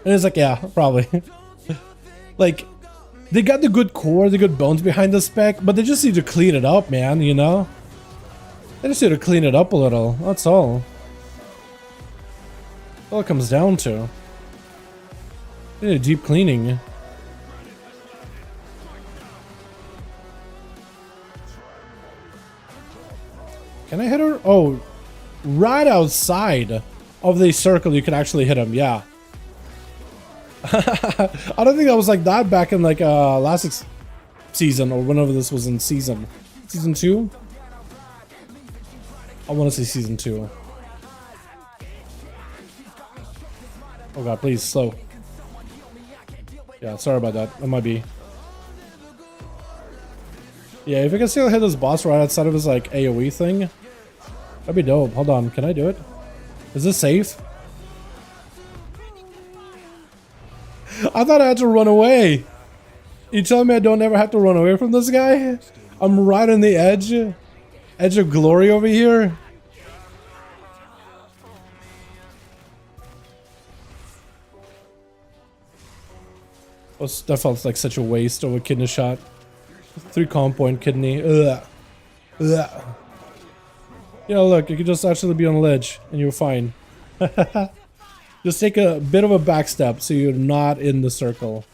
And it's like, yeah, probably. Like, they got the good core, the good bones behind the spec, but they just need to clean it up, man, you know? They just need to clean it up a little, that's all. All it comes down to. They need a deep cleaning. Can I hit her? Oh, right outside of the circle you can actually hit him, yeah. I don't think that was like that back in like last season or whenever this was in season 2. I want to say season 2. Oh god, please slow. Yeah, sorry about that. That might be. Yeah, if you can still hit this boss right outside of his like AoE thing, that'd be dope. Hold on, can I do it? Is this safe? I thought I had to run away. You telling me I don't ever have to run away from this guy? I'm right on the edge of glory over here. Oh, that felt like such a waste of a kidney shot. 3 comp point kidney. Ugh. Ugh. Yeah, look, you could just actually be on a ledge and you're fine. Just take a bit of a back step so you're not in the circle.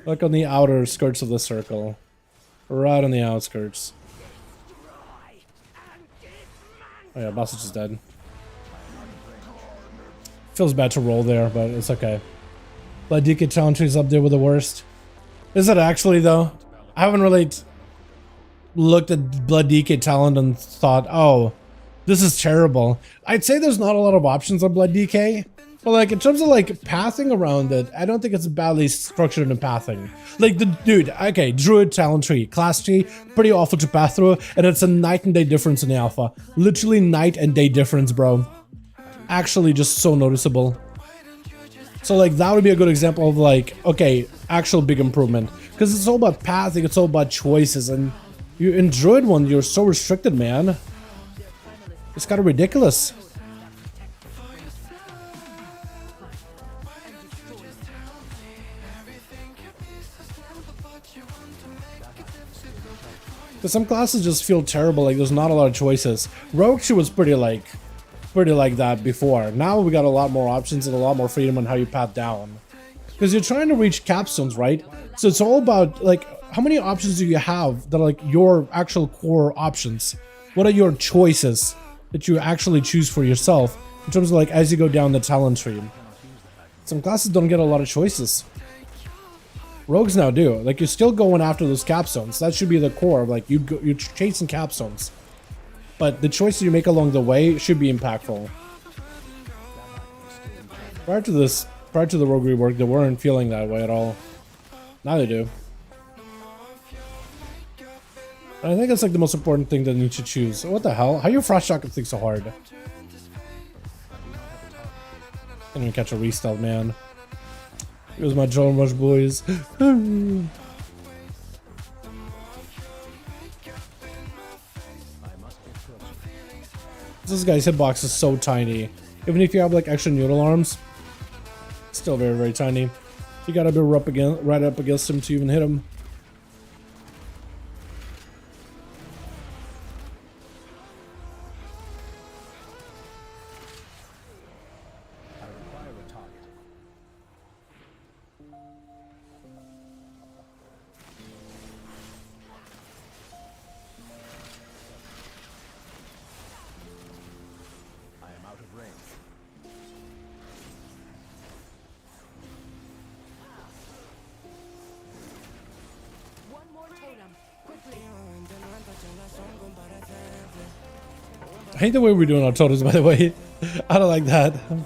Like on the outer skirts of the circle. Right on the outskirts. Oh yeah, boss is just dead. Feels bad to roll there, but it's okay. Blood DK challenge tree's up there with the worst. Is it actually though? I haven't really looked at Blood DK talent and thought, oh, this is terrible. I'd say there's not a lot of options on Blood DK, but like in terms of like pathing around it, I don't think it's badly structured in pathing. Like the dude, okay, Druid talent tree, class tree, pretty awful to path through, and it's a night and day difference in the alpha. Literally night and day difference, bro. Actually just so noticeable. So like that would be a good example of like, okay, actual big improvement. Because it's all about pathing, it's all about choices, and you in Druid one, you're so restricted, man. It's kind of ridiculous. Because some classes just feel terrible, like there's not a lot of choices. Rogue was pretty like that before. Now we got a lot more options and a lot more freedom on how you path down. Because you're trying to reach capstones, right? So it's all about like how many options do you have that are like your actual core options? What are your choices that you actually choose for yourself in terms of like as you go down the talent tree? Some classes don't get a lot of choices. Rogues now do. Like you're still going after those capstones. That should be the core of like you're chasing capstones. But the choices you make along the way should be impactful. Prior to the Rogue rework, they weren't feeling that way at all. Now they do. And I think that's like the most important thing that you should choose. What the hell? How you frost shock this thing so hard? Can't even catch a restart, man. Here's my drone rush, boys. This guy's hitbox is so tiny. Even if you have like extra noodle arms, it's still very, very tiny. You gotta be right up against him to even hit him. hate the way we're doing our totals, by the way. I don't like that. The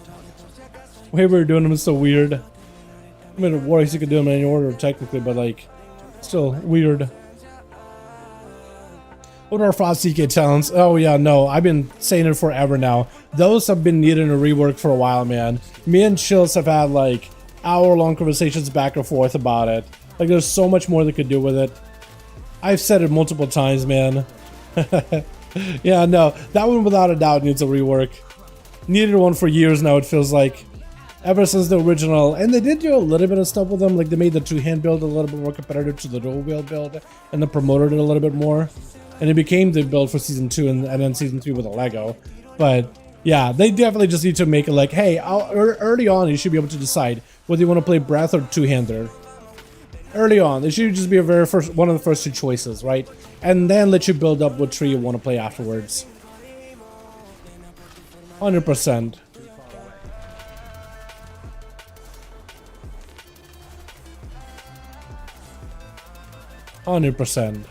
way we're doing them is so weird. I mean, it works, you could do them in any order technically, but like, still weird. What are our Frost CK talents? Oh yeah, no, I've been saying it forever now. Those have been needing a rework for a while, man. Me and Chills have had like hour-long conversations back and forth about it. Like, there's so much more they could do with it. I've said it multiple times, man. Yeah, no, that one without a doubt needs a rework. Needed one for years now, it feels like. Ever since the original, and they did do a little bit of stuff with them, like they made the two-hand build a little bit more competitive to the dual-wield build, and then promoted it a little bit more. And it became the build for Season 2 and then Season 3 with a Lego. But yeah, they definitely just need to make it like, hey, early on you should be able to decide whether you want to play Breath or two-hander. Early on, it should just be one of the first two choices, right? And then let you build up what tree you want to play afterwards. 100%. %.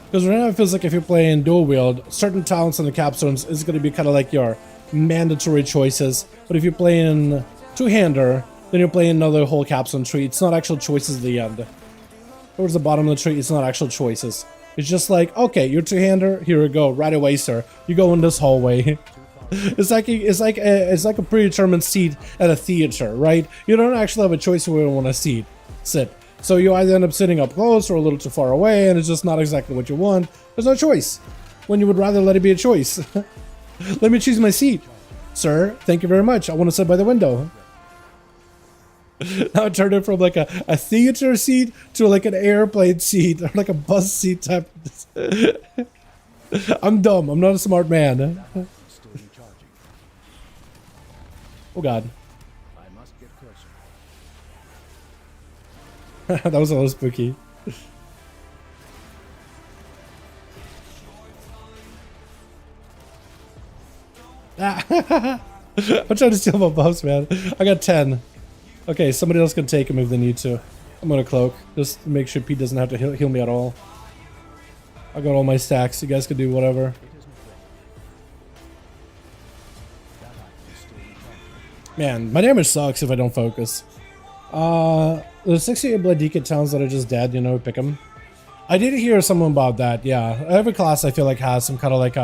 Because right now it feels like if you're playing dual wield, certain talents in the capstones is going to be kind of like your mandatory choices. But if you're playing two-hander, then you're playing another whole capstone tree. It's not actual choices at the end. Towards the bottom of the tree, it's not actual choices. It's just like, okay, you're two-hander, here we go, right away, sir. You go in this hallway. It's like a predetermined seat at a theater, right? You don't actually have a choice of where you want to sit. So you either end up sitting up close or a little too far away, and it's just not exactly what you want. There's no choice. When you would rather let it be a choice. Let me choose my seat. Sir, thank you very much. I want to sit by the window. Now it turned it from like a theater seat to like an airplane seat or like a bus seat type. I'm dumb. I'm not a smart man. Oh god.
I must get closer.
That was a little spooky. I'm trying to steal my buffs, man. I got 10. Okay, somebody else can take him if they need to. I'm gonna cloak, just to make sure Pete doesn't have to heal me at all. I got all my stacks. You guys can do whatever. Man, my damage sucks if I don't focus. The 68 Blood Deacon towns that are just dead, you know, pick them. I did hear something about that, yeah. Every class I feel like has some kind of like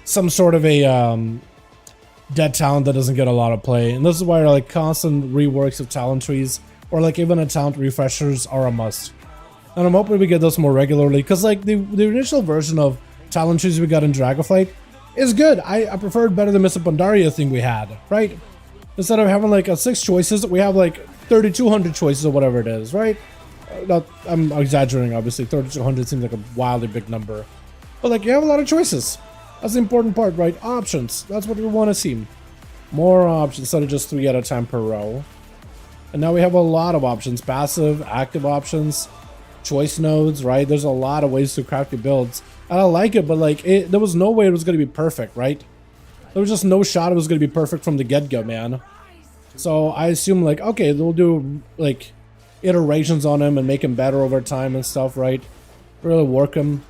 some sort of a dead talent that doesn't get a lot of play. And this is why like constant reworks of talent trees or like even a talent refreshers are a must. And I'm hoping we get those more regularly because like the initial version of talent trees we got in Dragonflight is good. I prefer it better than Mr. Pandaria thing we had, right? Instead of having like 6 choices, we have like 3,200 choices or whatever it is, right? I'm exaggerating, obviously. 3,200 seems like a wildly big number. But like, you have a lot of choices. That's the important part, right? Options. That's what we want to see. More options instead of just 3 at a time per row. And now we have a lot of options. Passive, active options, choice nodes, right? There's a lot of ways to craft your builds. And I like it, but like, there was no way it was going to be perfect, right? There was just no shot it was going to be perfect from the get-go, man. So I assume like, okay, they'll do like iterations on him and make him better over time and stuff, right? Really work him.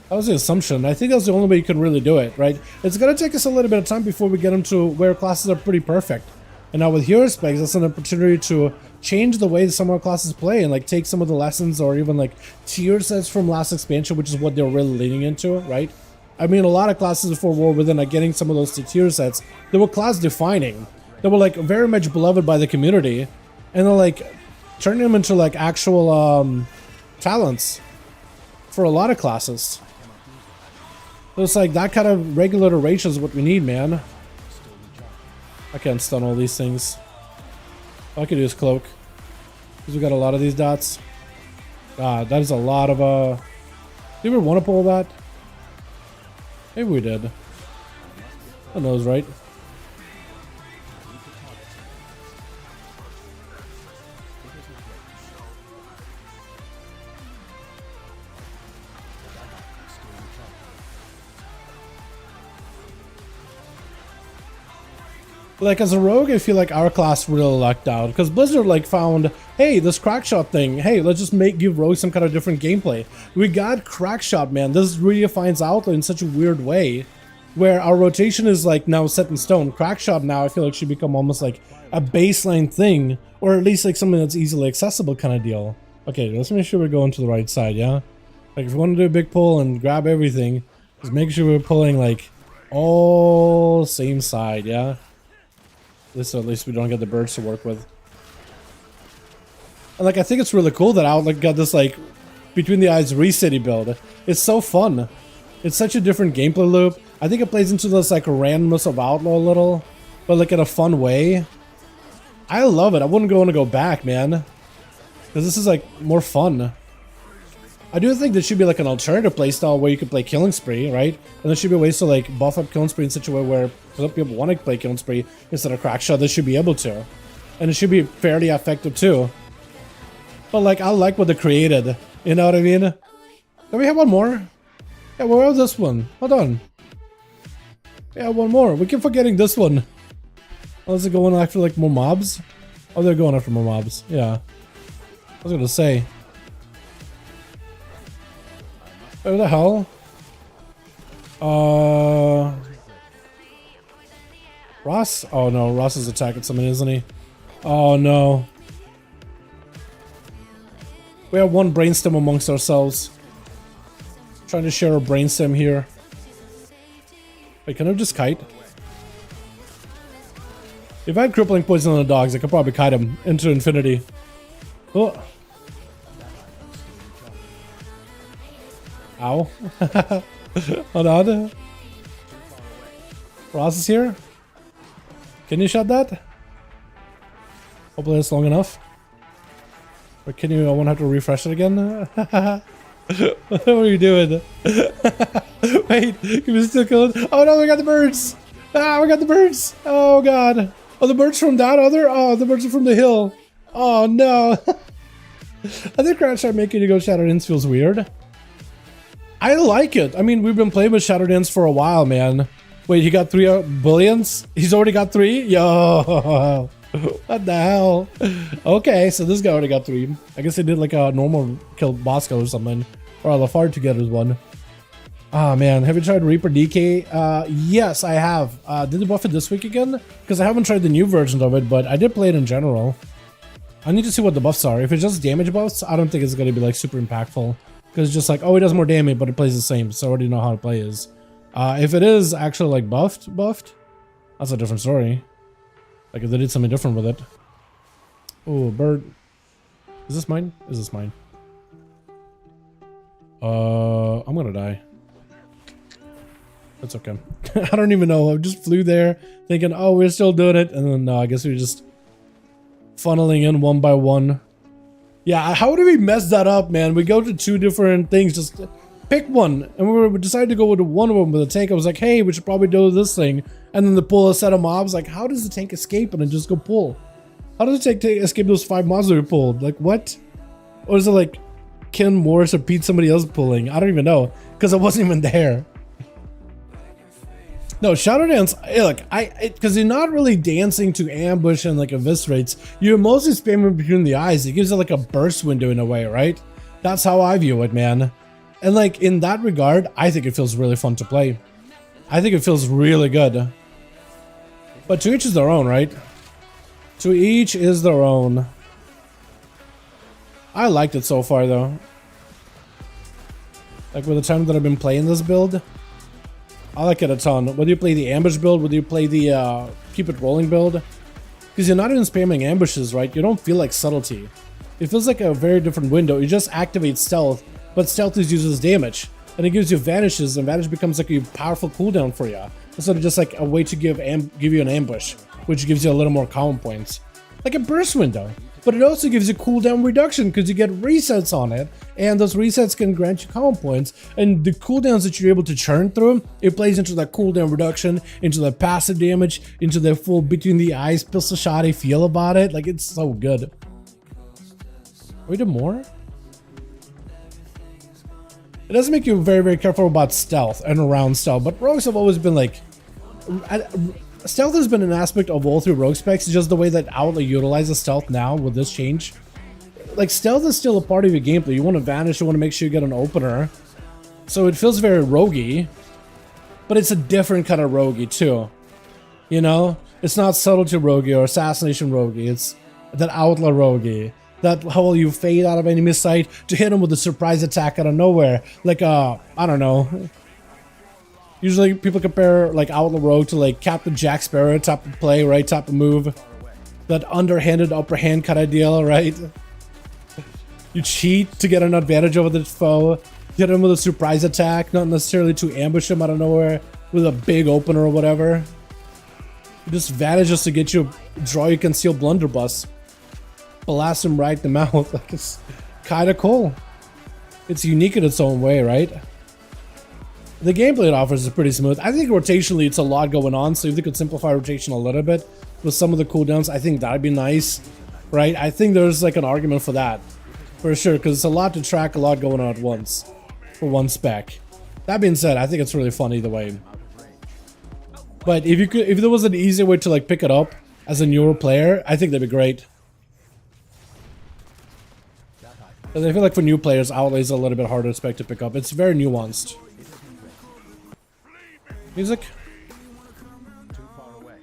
That was the assumption. I think that's the only way you can really do it, right? It's going to take us a little bit of time before we get him to where classes are pretty perfect. And now with hero specs, that's an opportunity to change the way some of our classes play and like take some of the lessons or even like tier sets from last expansion, which is what they're really leaning into, right? I mean, a lot of classes before War Within are getting some of those tier sets. They were class defining. They were like very much beloved by the community. And they're like turning them into like actual talents for a lot of classes. So it's like that kind of regular iteration is what we need, man. I can't stun all these things. All I can do is cloak. Because we got a lot of these dots. God, that is a lot of do we want to pull that? Maybe we did. Who knows, right? Like as a rogue, I feel like our class really lucked out because Blizzard like found, hey, this crackshot thing. Hey, let's just give rogue some kind of different gameplay. We got crackshot, man. This redefines Outlaw in such a weird way, where our rotation is like now set in stone. Crackshot now I feel like should become almost like a baseline thing, or at least like something that's easily accessible kind of deal. Okay, let's make sure we're going to the right side, yeah. Like if we want to do a big pull and grab everything, just make sure we're pulling like all same side, yeah. So at least we don't get the birds to work with. And like I think it's really cool that Outlook got this like between the eyes re-city build. It's so fun. It's such a different gameplay loop. I think it plays into this like randomness of Outlaw a little, but like in a fun way. I love it. I wouldn't want to go back, man, because this is like more fun. I do think there should be like an alternative playstyle where you could play Killing Spree, right? And there should be ways to like buff up Killing Spree in such a way where some people want to play Killing Spree instead of Crackshot. They should be able to, and it should be fairly effective too. But like I like what they created. You know what I mean? Can we have one more? Yeah, where was this one? Hold on. Yeah, one more. We keep forgetting this one. Oh, is it going after like more mobs? Oh, they're going after more mobs. Yeah. I was gonna say. What the hell? Ross? Oh no, Ross is attacking someone, isn't he? Oh no. We have one brainstem amongst ourselves. Trying to share a brainstem here. Wait, can I just kite? If I had crippling poison on the dogs, I could probably kite him into infinity. Oh. Ow. Hold on. Ross is here. Can you shut that? Hopefully that's long enough. Or can you, I won't have to refresh it again? What are you doing? Wait, can we still kill it? Oh no, we got the birds! Ah, we got the birds! Oh god. Oh, the birds from that other? Oh, the birds are from the hill. Oh no. I think Crash making you go Shadow Dance feels weird. I like it. I mean, we've been playing with Shadow Dance for a while, man. Wait, he got 3 billions? He's already got 3? Yo. What the hell? Okay, so this guy already got 3. I guess they did like a normal kill Bosco or something. Or a Lafard together as one. Ah, man. Have you tried Reaper DK? Yes, I have. Did they buff it this week again? Because I haven't tried the new version of it, but I did play it in general. I need to see what the buffs are. If it's just damage buffs, I don't think it's going to be like super impactful. Because it's just like, oh, it does more damage, but it plays the same. So I already know how to play is. If it is actually like buffed, that's a different story. Like if they did something different with it. Oh, bird. Is this mine? Is this mine? I'm gonna die. That's okay. I don't even know. I just flew there thinking, oh, we're still doing it. And then no, I guess we're just funneling in one by one. Yeah, how do we mess that up, man? We go to 2 different things. Just pick one. And we decided to go with one of them with the tank. I was like, hey, we should probably do this thing. And then they pull a set of mobs. Like, how does the tank escape and then just go pull? How does the tank escape those 5 mobs that we pulled? Like, what? Or is it like Ken Morris or Pete somebody else pulling? I don't even know. Because I wasn't even there. No, Shadow Dance, look, because you're not really dancing to ambush and like eviscerates. You're mostly spamming between the eyes. It gives it like a burst window in a way, right? That's how I view it, man. And like in that regard, I think it feels really fun to play. I think it feels really good. But to each is their own, right? To each is their own. I liked it so far though. Like with the time that I've been playing this build, I like it a ton. Whether you play the ambush build, whether you play the keep it rolling build, because you're not even spamming ambushes, right? You don't feel like subtlety. It feels like a very different window. You just activate stealth, but stealth uses damage, and it gives you vanishes, and vanish becomes like a powerful cooldown for you instead of just like a way to give you an ambush, which gives you a little more common points, like a burst window. But it also gives you cooldown reduction because you get resets on it, and those resets can grant you common points. And the cooldowns that you're able to churn through, it plays into that cooldown reduction, into the passive damage, into the full between the eyes pistol shotty feel about it. Like, it's so good. We do more? It does make you very, very careful about stealth and around stealth, but rogues have always been like, stealth has been an aspect of all 3 rogue specs, just the way that Outlaw utilizes stealth now with this change. Like, stealth is still a part of your gameplay. You want to vanish, you want to make sure you get an opener. So it feels very roguey, but it's a different kind of roguey too. You know? It's not subtlety roguey or assassination roguey, it's that outlaw roguey. That how you fade out of enemy sight to hit them with a surprise attack out of nowhere. Like, I don't know. Usually people compare like Outlaw Rogue to like Captain Jack Sparrow type of play, right? Type of move. That underhanded upper hand kind of deal, right? You cheat to get an advantage over the foe. Hit him with a surprise attack, not necessarily to ambush him out of nowhere with a big opener or whatever. You just vanish just to get you draw your concealed blunderbuss. Blast him right in the mouth. Like, it's kind of cool. It's unique in its own way, right? The gameplay it offers is pretty smooth. I think rotationally it's a lot going on, so if they could simplify rotation a little bit with some of the cooldowns, I think that'd be nice, right? I think there's like an argument for that, for sure, because it's a lot to track, a lot going on at once for one spec. That being said, I think it's really fun either way. But if there was an easier way to like pick it up as a newer player, I think that'd be great. Because I feel like for new players, Outlaw is a little bit harder spec to pick up. It's very nuanced. Music?
Too far away.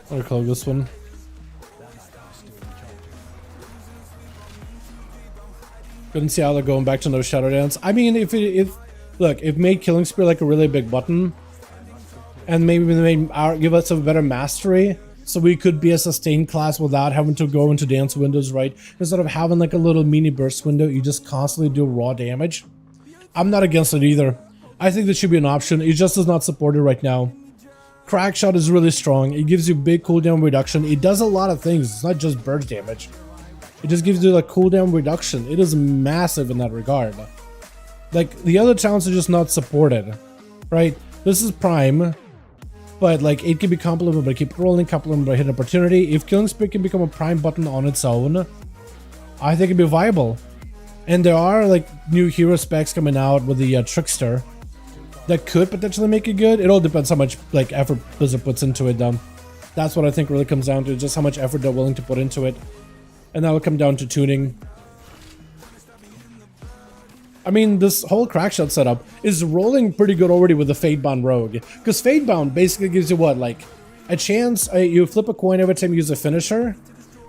I'll call this one. Couldn't see how they're going back to no Shadow Dance. I mean, look, if made Killing Spree like a really big button, and maybe they give us a better mastery, so we could be a sustained class without having to go into dance windows, right? Instead of having like a little mini burst window, you just constantly do raw damage. I'm not against it either. I think this should be an option. It just is not supported right now. Crack Shot is really strong. It gives you big cooldown reduction. It does a lot of things. It's not just burst damage. It just gives you like cooldown reduction. It is massive in that regard. Like, the other talents are just not supported, right? This is Prime, but like it can be complemented by keep rolling, complemented by hit opportunity. If Killing Spree can become a Prime button on its own, I think it'd be viable. And there are like new hero specs coming out with the Trickster that could potentially make it good. It all depends how much like effort Blizzard puts into it though. That's what I think really comes down to, just how much effort they're willing to put into it. And that will come down to tuning. I mean, this whole Crackshot setup is rolling pretty good already with the Fatebound Rogue. Because Fatebound basically gives you what, like a chance, you flip a coin every time you use a finisher.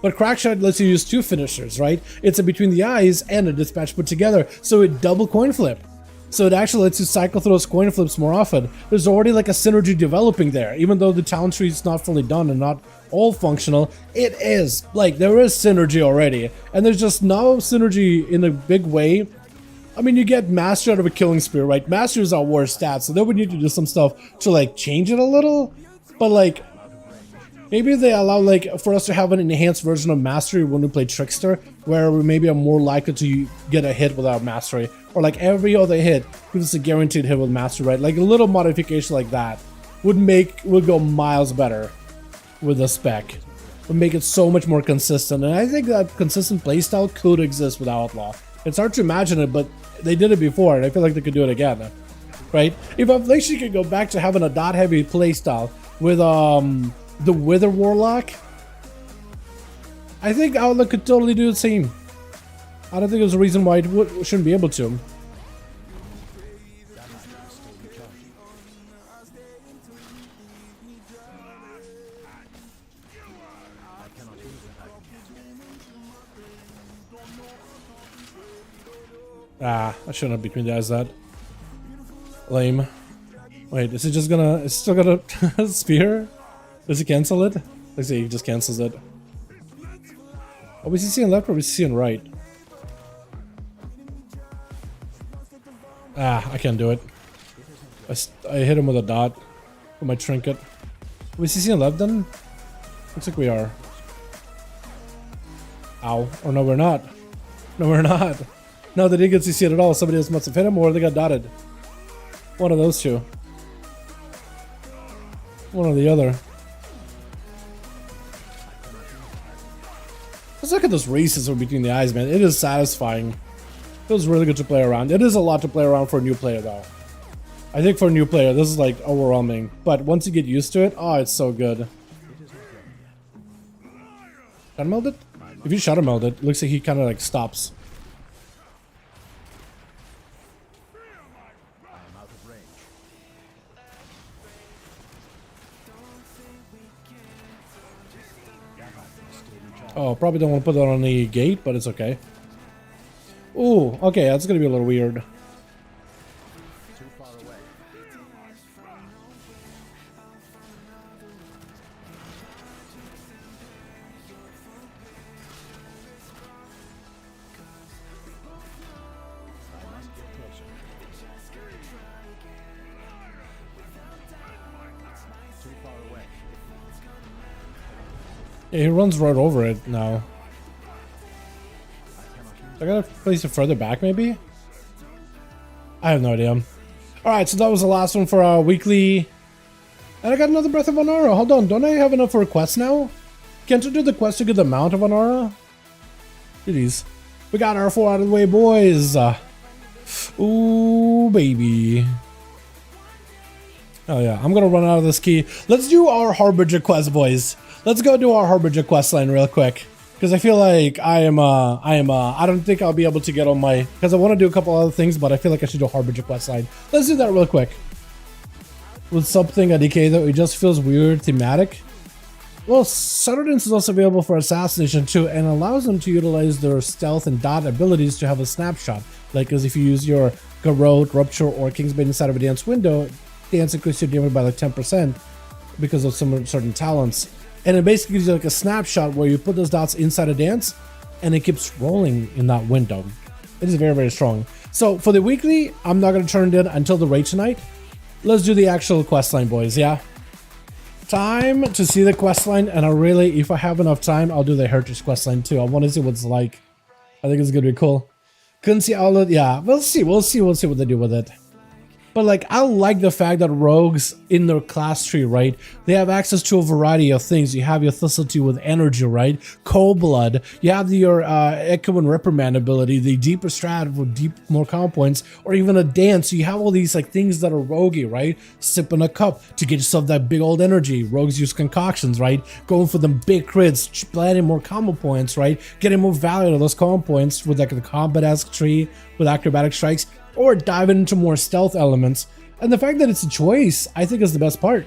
But Crackshot lets you use 2 finishers, right? It's a Between the Eyes and a Dispatch put together. So it double coin flip. So it actually lets you cycle through those coin flips more often. There's already like a synergy developing there. Even though the talent tree is not fully done and not all functional, it is. Like, there is synergy already. And there's just no synergy in a big way. I mean, you get Master out of a Killing Spree, right? Master is our worst stat, so they would need to do some stuff to like change it a little. But like, maybe they allow like for us to have an enhanced version of Mastery when we play Trickster, where we maybe are more likely to get a hit without Mastery. Or like every other hit gives us a guaranteed hit with Mastery, right? Like a little modification like that would go miles better with the spec. Would make it so much more consistent. And I think that consistent playstyle could exist with Outlaw. It's hard to imagine it, but they did it before, and I feel like they could do it again, right? If Affliction could go back to having a dot-heavy playstyle with the Wither Warlock, I think Outlaw could totally do the same. I don't think there's a reason why it shouldn't be able to. Ah, I shouldn't have Between the Eyes that. Lame. Wait, is it just gonna... It's still gonna... Spear? Does he cancel it? Let's see, he just cancels it. Are we CC on left or are we CC on right? Ah, I can't do it. I hit him with a dot. With my trinket. Are we CC on left then? Looks like we are. Ow. Or no, we're not. No, we're not. No, they didn't get CC'd at all. Somebody else must have hit him, or they got dotted. One of those two. One or the other. Let's look at those races between the eyes, man. It is satisfying. Feels really good to play around. It is a lot to play around for a new player, though. I think for a new player, this is like overwhelming. But once you get used to it, oh, it's so good. Shadow meld it? If you shadow meld it, it looks like he kind of like stops. Oh, probably don't want to put that on the gate, but it's okay. Ooh, okay, that's gonna be a little weird.
Too far away. I must get closer. Too far away.
Yeah, he runs right over it now. I gotta place it further back, maybe? I have no idea. Alright, so that was the last one for our weekly. And I got another Breath of Onara. Hold on, don't I have enough for a quest now? Can't I do the quest to get the Mount of Onara? Jeez. We got our 4 out of the way, boys. Ooh, baby. Oh yeah, I'm gonna run out of this key. Let's do our Harbinger quest, boys. Let's go do our Harbinger quest line real quick. Because I feel like I don't think I'll be able to get on my, because I want to do a couple other things, but I feel like I should do a Harbinger quest line. Let's do that real quick. With something at DK though, it just feels weird, thematic. Well, Addons is also available for Assassination too, and allows them to utilize their stealth and dot abilities to have a snapshot. Like as if you use your Garrote, Rupture, or Kingsbane inside of a dance window, dance increases your damage by like 10% because of some certain talents. And it basically gives you like a snapshot where you put those dots inside a dance and it keeps rolling in that window. It is very, very strong. So for the weekly, I'm not going to turn it in until the raid tonight. Let's do the actual quest line, boys, yeah? Time to see the quest line, and I really, if I have enough time, I'll do the Heritage quest line too. I want to see what it's like. I think it's going to be cool. Couldn't see all of, yeah, we'll see what they do with it. But like, I like the fact that rogues in their class tree, right? They have access to a variety of things. You have your Thistlety with energy, right? Cold Blood. You have your Echo and Reprimand ability, the deeper strat with more combo points, or even a dance. So you have all these like things that are roguey, right? Sipping a cup to get yourself that big old energy. Rogues use concoctions, right? Going for them big crits, planting more combo points, right? Getting more value to those combo points with like the combat-esque tree with acrobatic strikes, or diving into more stealth elements. And the fact that it's a choice, I think is the best part.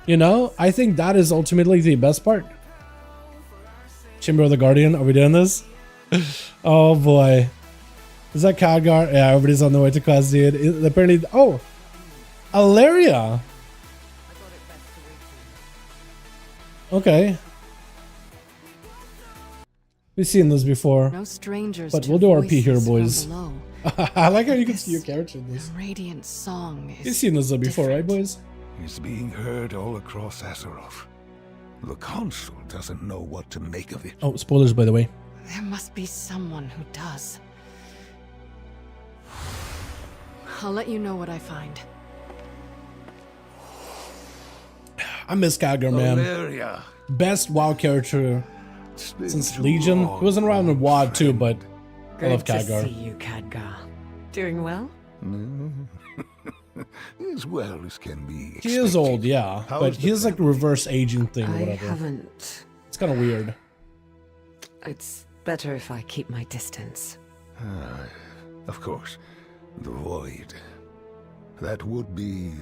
You know, I think that is ultimately the best part. Chamber of the Guardian, are we doing this? Oh boy. Is that Khadgar? Yeah, everybody's on the way to quest, dude. Apparently, oh, Alaria. Okay. We've seen this before.
No strangers,
but we'll do our P here,
voices from
boys.
below.
I like how you can see your character in this.
The radiant song is
You've seen this before, right, boys?
Is being heard all across Azeroth. The Council doesn't know what to make of it.
Oh, spoilers, by the way.
There must be someone who does. I'll let you know what I find.
I miss Khadgar, man.
Valeria,
Best WoW character
it's been
since
too
Legion.
long,
He wasn't around in WoD too,
friend.
but I love
Good to
Khadgar.
see you, Khadgar. Doing well?
As well as can be.
He is old, yeah,
How's
but
the
he has like
family?
reverse aging thing or
I
whatever.
haven't.
It's kind of weird.
It's better if I keep my distance.
Of course, the Void. That would be.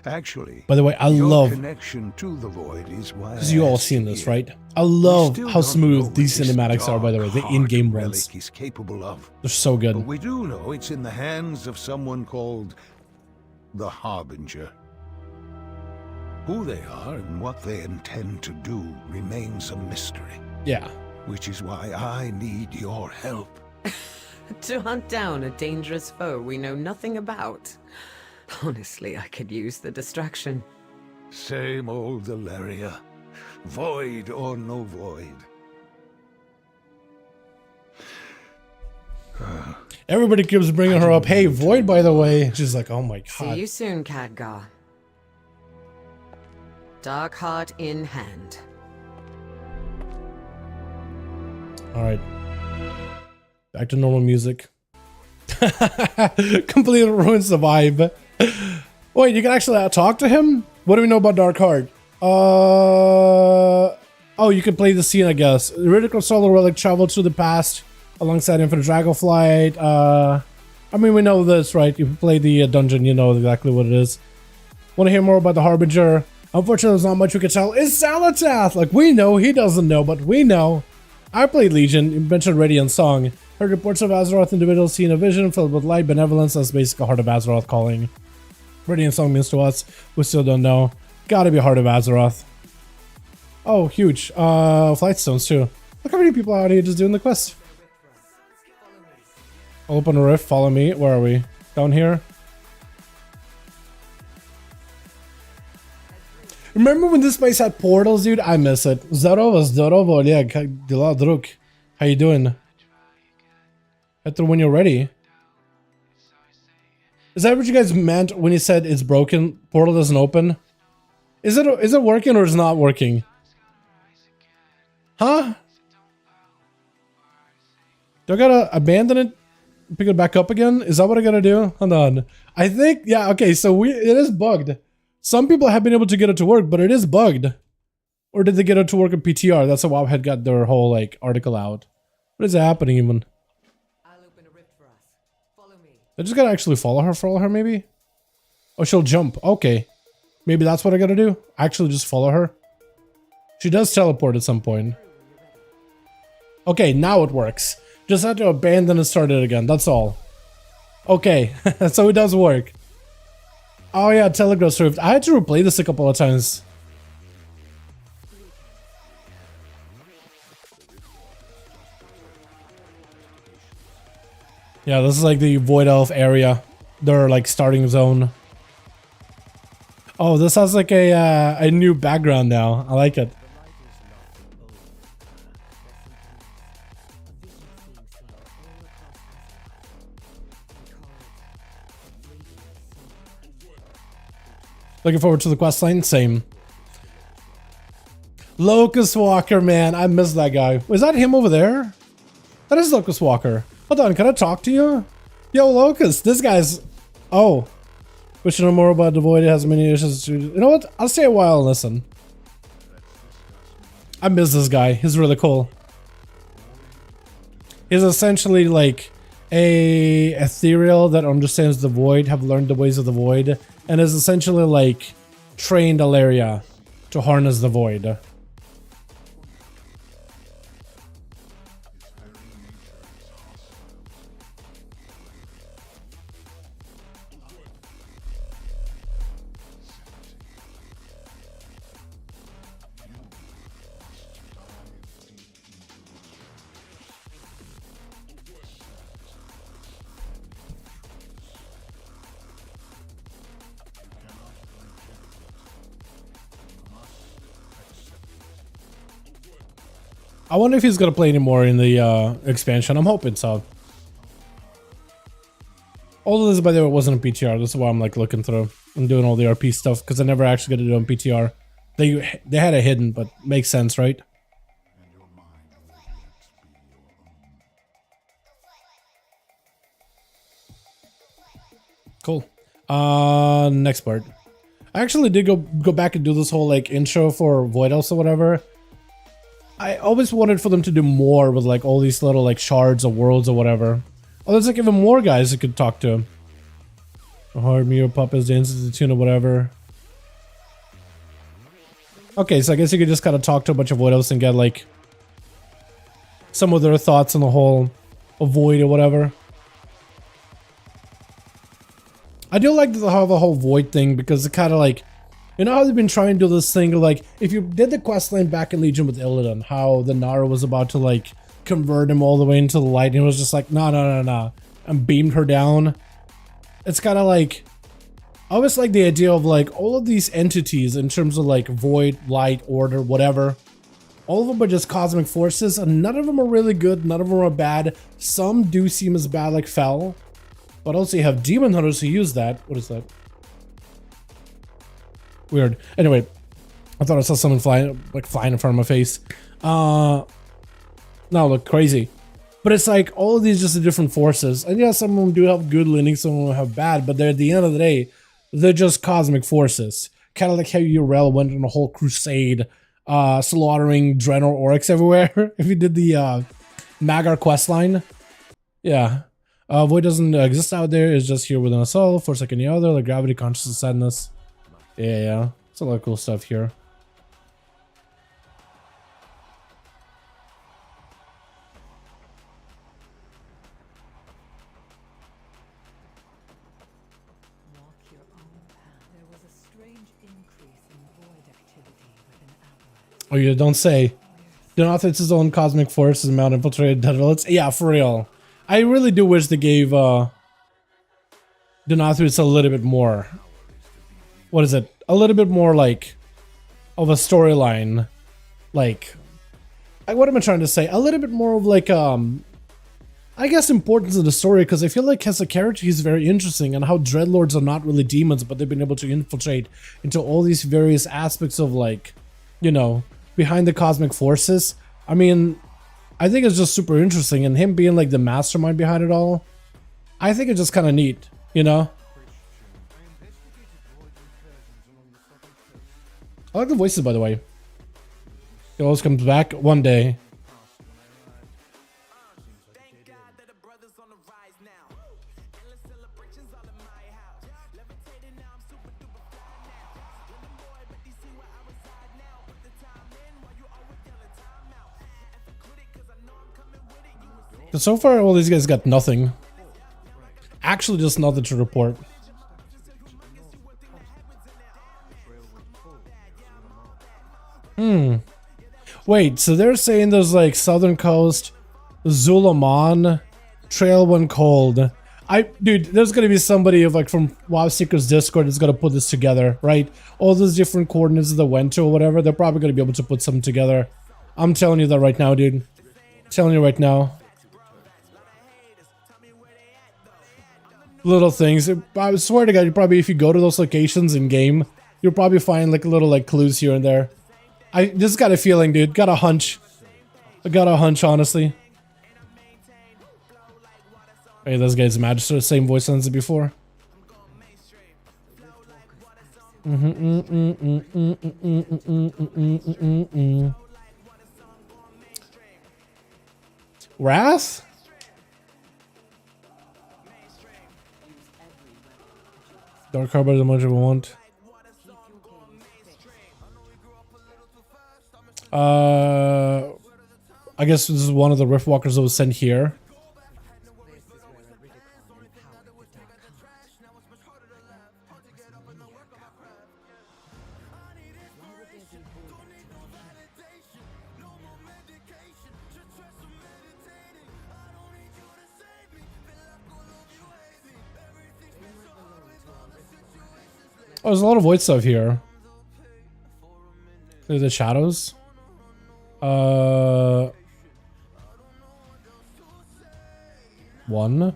Actually,
By the way, I
your
love,
connection to the Void is why.
because you all seen this, right? I love how smooth these cinematics are, by the way, the in-game ones.
Relic is capable of.
They're so
But
good.
we do know it's in the hands of someone called the Harbinger. Who they are and what they intend to do remains a mystery,
Yeah.
which is why I need your help.
To hunt down a dangerous foe we know nothing about. Honestly, I could use the distraction.
Same old Dalaran. Void or no void.
Everybody keeps bringing her up. Hey, Void, by the way. She's like, oh my
See
god.
you soon, Khadgar. Dark heart in hand.
All right. Back to normal music. Completely ruins the vibe. Wait, you can actually talk to him? What do we know about Dark Heart? Oh, you can play the scene, I guess. Ridicule Solar Relic traveled through the past alongside Infinite Dragonflight. I mean, we know this, right? If you play the dungeon, you know exactly what it is. Want to hear more about the Harbinger? Unfortunately, there's not much we can tell. It's Salatath! Like, we know, he doesn't know, but we know. I played Legion, you mentioned Radiant Song. Heard reports of Azeroth individuals seeing a vision filled with light, benevolence. That's basically Heart of Azeroth calling. Radiant Song means to us. We still don't know. Gotta be Heart of Azeroth. Oh, huge. Flight stones too. Look how many people out here just doing the quest. I'll open a rift, follow me. Where are we? Down here? Remember when this place had portals, dude? I miss it. Zdorovo, yeah, Dila Druk. How you doing? After when you're ready. Is that what you guys meant when you said it's broken? Portal doesn't open? Is it working or is it not working? Huh? Do I gotta abandon it? Pick it back up again? Is that what I gotta do? Hold on. I think, yeah, okay, so it is bugged. Some people have been able to get it to work, but it is bugged. Or did they get it to work in PTR? That's how WoW had got their whole, like, article out. What is happening even?
I'll open a rift for us. Follow me.
I just gotta actually follow her maybe? Oh, she'll jump. Okay. Maybe that's what I gotta do? Actually just follow her? She does teleport at some point. Okay, now it works. Just have to abandon and start it again. That's all. Okay, so it does work. Oh yeah, Telegraph Rift. I had to replay this a couple of times. Yeah, this is like the Void Elf area. Their like starting zone. Oh, this has like a new background now. I like it. Looking forward to the questline. Same. Locust Walker, man. I miss that guy. Was that him over there? That is Locust Walker. Hold on, can I talk to you? Yo, Locust, this guy's... Oh. Wish to know more about the Void. It has many issues. You know what? I'll stay a while and listen. I miss this guy. He's really cool. He's essentially like a ethereal that understands the Void, have learned the ways of the Void, and is essentially like trained Alaria to harness the Void. I wonder if he's gonna play anymore in the expansion. I'm hoping so. All of this, by the way, wasn't in PTR. This is why I'm like looking through and doing all the RP stuff because I never actually got to do it on PTR. They had it hidden, but makes sense, right? Cool. Next part. I actually did go back and do this whole like intro for Void Elves or whatever. I always wanted for them to do more with like all these little like shards or worlds or whatever. Oh, there's like even more guys that could talk to. Hard Mio Puppets, dances to the tune or whatever. Okay, so I guess you could just kind of talk to a bunch of Void Elves and get like some of their thoughts on the whole Void or whatever. I do like how the whole Void thing because it kind of like, you know how they've been trying to do this thing of like, if you did the questline back in Legion with Illidan, how the Nara was about to like convert him all the way into the light and it was just like, no, and beamed her down. It's kind of like, I always like the idea of like all of these entities in terms of like Void, Light, Order, whatever. All of them are just cosmic forces and none of them are really good, none of them are bad. Some do seem as bad like Fel. But also you have Demon Hunters who use that. What is that? Weird. Anyway, I thought I saw someone flying in front of my face. now look crazy. But it's like all of these just different forces. And yeah, some of them do have good leaning, some of them have bad, but they're at the end of the day, they're just cosmic forces. Kind of like how Urel went on a whole crusade, slaughtering Draenor Oryx everywhere. If you did the Magar questline. Yeah. Void doesn't exist out there, it's just here within us all, force like any other, like gravity, consciousness, sadness. Yeah. It's a lot of cool stuff here. Oh, you don't say. Donath, its own cosmic force is mount infiltrated dead. Yeah, for real. I really do wish they gave Donath a little bit more. What is it? A little bit more like of a storyline. Like, what am I trying to say? A little bit more of like I guess importance of the story, because I feel like as a character he's very interesting, and how Dreadlords are not really demons, but they've been able to infiltrate into all these various aspects of, like, you know, behind the cosmic forces. I mean, I think it's just super interesting, and him being like the mastermind behind it all, I think it's just kind of neat, you know? I like the voices, by the way. It always comes back one day. But so far, all these guys got nothing. Actually, just nothing to report. Wait, so they're saying there's like Southern Coast, Zulaman, Trail When Cold. Dude, there's gonna be somebody of like from WoW Seekers Discord that's gonna put this together, right? All those different coordinates that went to or whatever, they're probably gonna be able to put something together. I'm telling you that right now, dude. Telling you right now. Little things. I swear to God, you probably, if you go to those locations in game, you'll probably find like little like clues here and there. I just got a feeling, dude. Got a hunch. I got a hunch, honestly. Hey, this guy's Magister, same voice as before. Wrath? Dark Harbor is much of a want. I guess this is one of the Riftwalkers that was sent here. Oh, there's a lot of void stuff here. Clear the shadows. One.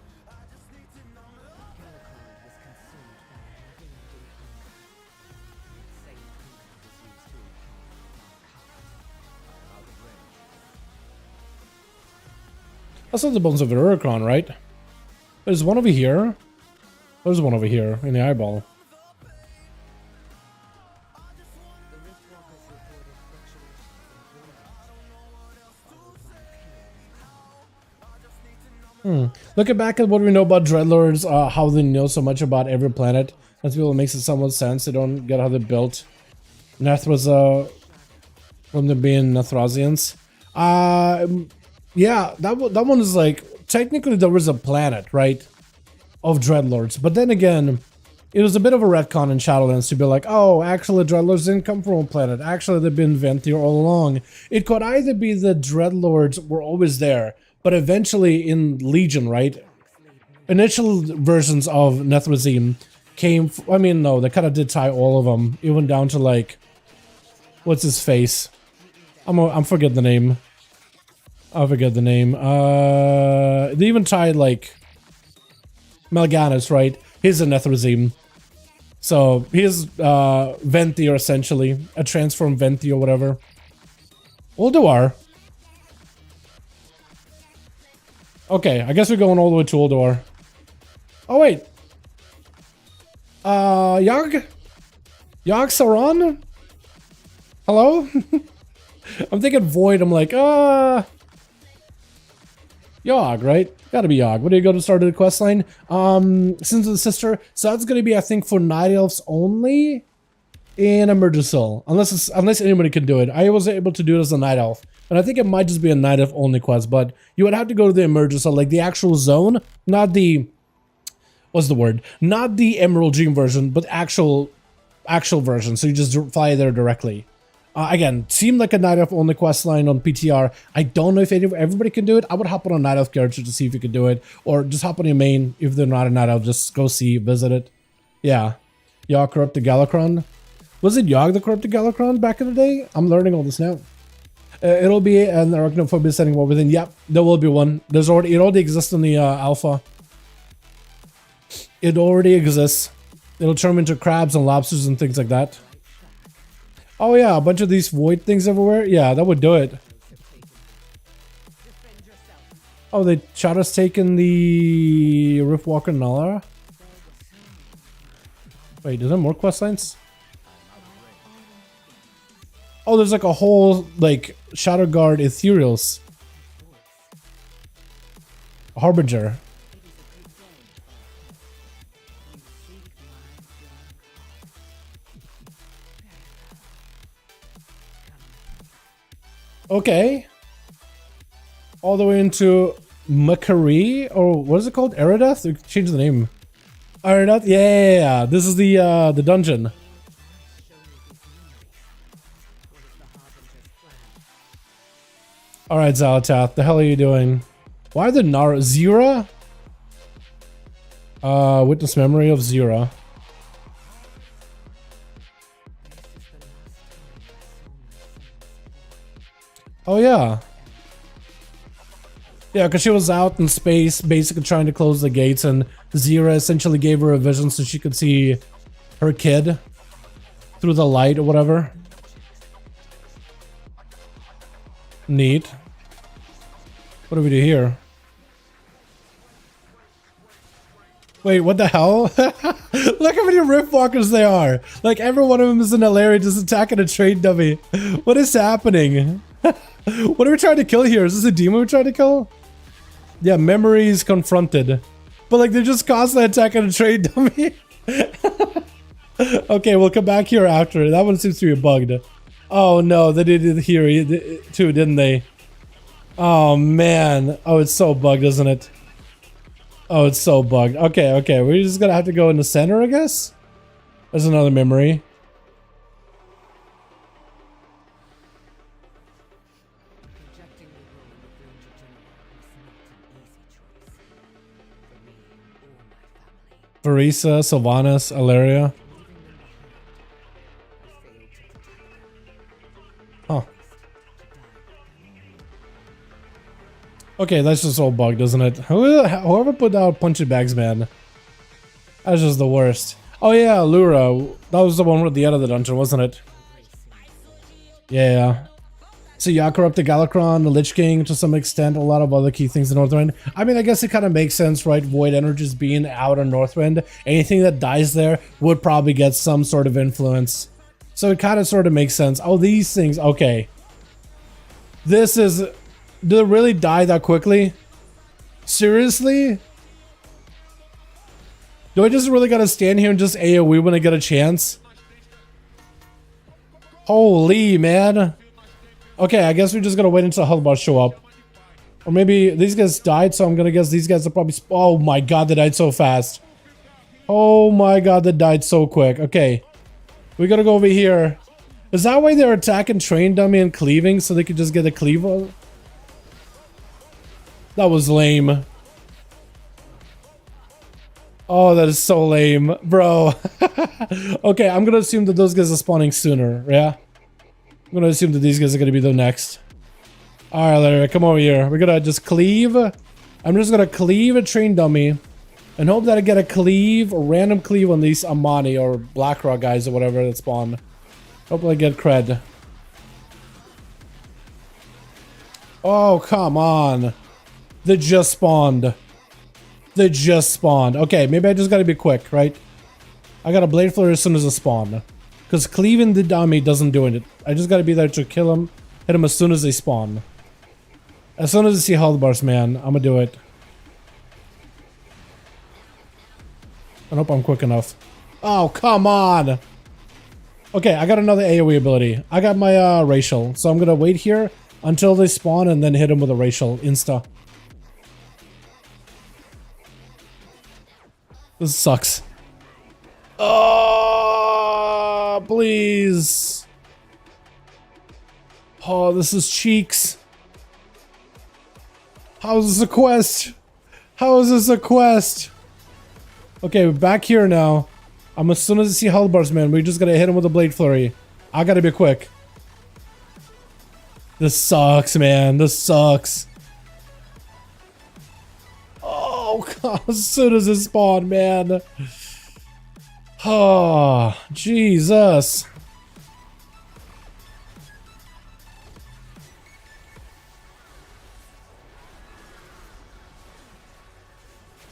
That's not the bones of Urukron, right? There's one over here. There's one over here in the eyeball. Looking back at what we know about Dreadlords, how they know so much about every planet, that's what makes it somewhat sense. They don't get how they're built. Neth was from them being Nethrosians. Yeah, that one is like, technically there was a planet, right, of Dreadlords, but then again, it was a bit of a retcon in Shadowlands to be like, oh, actually Dreadlords didn't come from a planet, actually they've been Venthyr all along. It could either be the Dreadlords were always there, but eventually in Legion, right, initial versions of Nethrozim came, I mean, no, they kind of did tie all of them, even down to like, what's his face? I'm forgetting the name. I forget the name. They even tied like Mal'Ganis, right? He's a Nethrozim. So he's Venthyr essentially, a transformed Venthyr or whatever. Ulduar. Okay, I guess we're going all the way to Uldor. Oh wait. Yogg Saron? Hello? I'm thinking Void. I'm like, Yogg, right? Gotta be Yogg. What do you go to start of the quest line? Sins of the Sister. So that's gonna be, I think, for Night Elves only in Emergency. Unless anybody can do it. I was able to do it as a Night Elf. And I think it might just be a Night Elf only quest, but you would have to go to the Emergency, like the actual zone, not the... What's the word? Not the Emerald Dream version, but actual version. So you just fly there directly. Again, seemed like a Night Elf only quest line on PTR. I don't know if everybody can do it. I would hop on a Night Elf character to see if you can do it. Or just hop on your main. If they're not a Night Elf, just go see, visit it. Yeah. Yogg Corrupted Galakron. Was it Yogg the Corrupted Galakron back in the day? I'm learning all this now. It'll be an Arachnophobia setting war within. Yep, there will be one. It already exists in the alpha. It already exists. It'll turn into crabs and lobsters and things like that. Oh yeah, a bunch of these void things everywhere. Yeah, that would do it. Oh, they shot us taking the Riftwalker Nala. Wait, is there more quest lines? Oh, there's like a whole, like, Shadowguard Ethereals. Harbinger. Okay. All the way into Makari, or what is it called? Eridath? They changed the name. Eridath? Yeah. This is the dungeon. Alright, Zalatath, the hell are you doing? Why are the Zira? Witness memory of Zira. Oh yeah. Yeah, because she was out in space basically trying to close the gates, and Zira essentially gave her a vision so she could see her kid through the light or whatever. Neat. What do we do here? Wait, what the hell? Look how many Riftwalkers there are. Like, every one of them is in an area just attacking a trade dummy. What is happening? What are we trying to kill here? Is this a demon we're trying to kill? Yeah, memories confronted. But like, they're just constantly attacking a trade dummy. Okay, we'll come back here after. That one seems to be bugged. Oh no, they did it here too, didn't they? Oh man. Oh, it's so bugged, isn't it? Oh, it's so bugged. Okay, we're just gonna have to go in the center, I guess? There's another memory. Farisa, Sylvanas, Alaria. Oh. Okay, that's just all bugged, isn't it? Whoever put out punching bags, man. That's just the worst. Oh yeah, Lura. That was the one at the end of the dungeon, wasn't it? Yeah. So yeah, Corrupted Galakron, the Lich King, to some extent, a lot of other key things in Northrend. I mean, I guess it kind of makes sense, right? Void energies being out on Northrend. Anything that dies there would probably get some sort of influence. So it kind of sort of makes sense. Oh, these things. Okay. This is... Did it really die that quickly? Seriously? Do I just really gotta stand here and just AoE when I get a chance? Holy, man. Okay, I guess we're just gonna wait until Hellbots show up. Or maybe these guys died, so I'm gonna guess these guys are probably... Oh my god, they died so fast. Oh my god, they died so quick. Okay. We gotta go over here. Is that why they're attacking Train Dummy and cleaving, so they could just get a cleave on? That was lame. Oh, that is so lame. Bro. Okay, I'm gonna assume that those guys are spawning sooner, yeah? I'm gonna assume that these guys are gonna be the next. Alright, Larry, come over here. We're gonna just cleave. I'm just gonna cleave a Train Dummy. And hope that I get a cleave, a random cleave on these Amani or Blackrock guys or whatever that spawn. Hopefully I get cred. Oh, come on. They just spawned. They just spawned. Okay, maybe I just gotta be quick, right? I got a blade flare as soon as it spawned. Because cleaving the dummy doesn't do it. I just gotta be there to kill him, hit him as soon as they spawn. As soon as I see halberds, man, I'm gonna do it. I hope I'm quick enough. Oh, come on! Okay, I got another AoE ability. I got my racial, so I'm gonna wait here until they spawn and then hit him with a racial insta. This sucks. Oh, please. Oh, this is cheeks. How is this a quest? How is this a quest? Okay, we're back here now. As soon as I see halberds, man, we just gotta hit him with a blade flurry. I gotta be quick. This sucks, man. This sucks. Oh, God. As soon as it spawned, man. Oh, Jesus.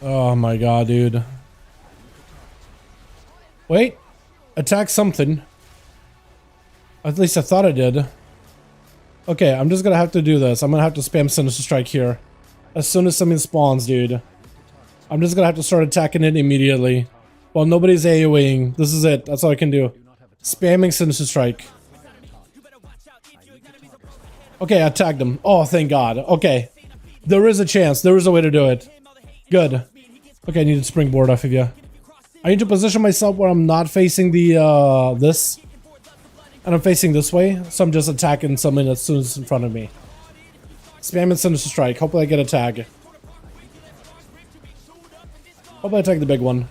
Oh, my God, dude. Wait. Attack something. At least I thought I did. Okay, I'm just gonna have to do this. I'm gonna have to spam Sinister Strike here. As soon as something spawns, dude. I'm just gonna have to start attacking it immediately. While nobody's AoEing. This is it. That's all I can do. Spamming Sinister Strike. Okay, I tagged him. Oh, thank God. Okay. There is a chance. There is a way to do it. Good. Okay, I need to springboard off of you. I need to position myself where I'm not facing the, this. And I'm facing this way. So I'm just attacking something as soon as it's in front of me. Spamming Sinister Strike. Hopefully I get a tag. Hopefully I tag the big one.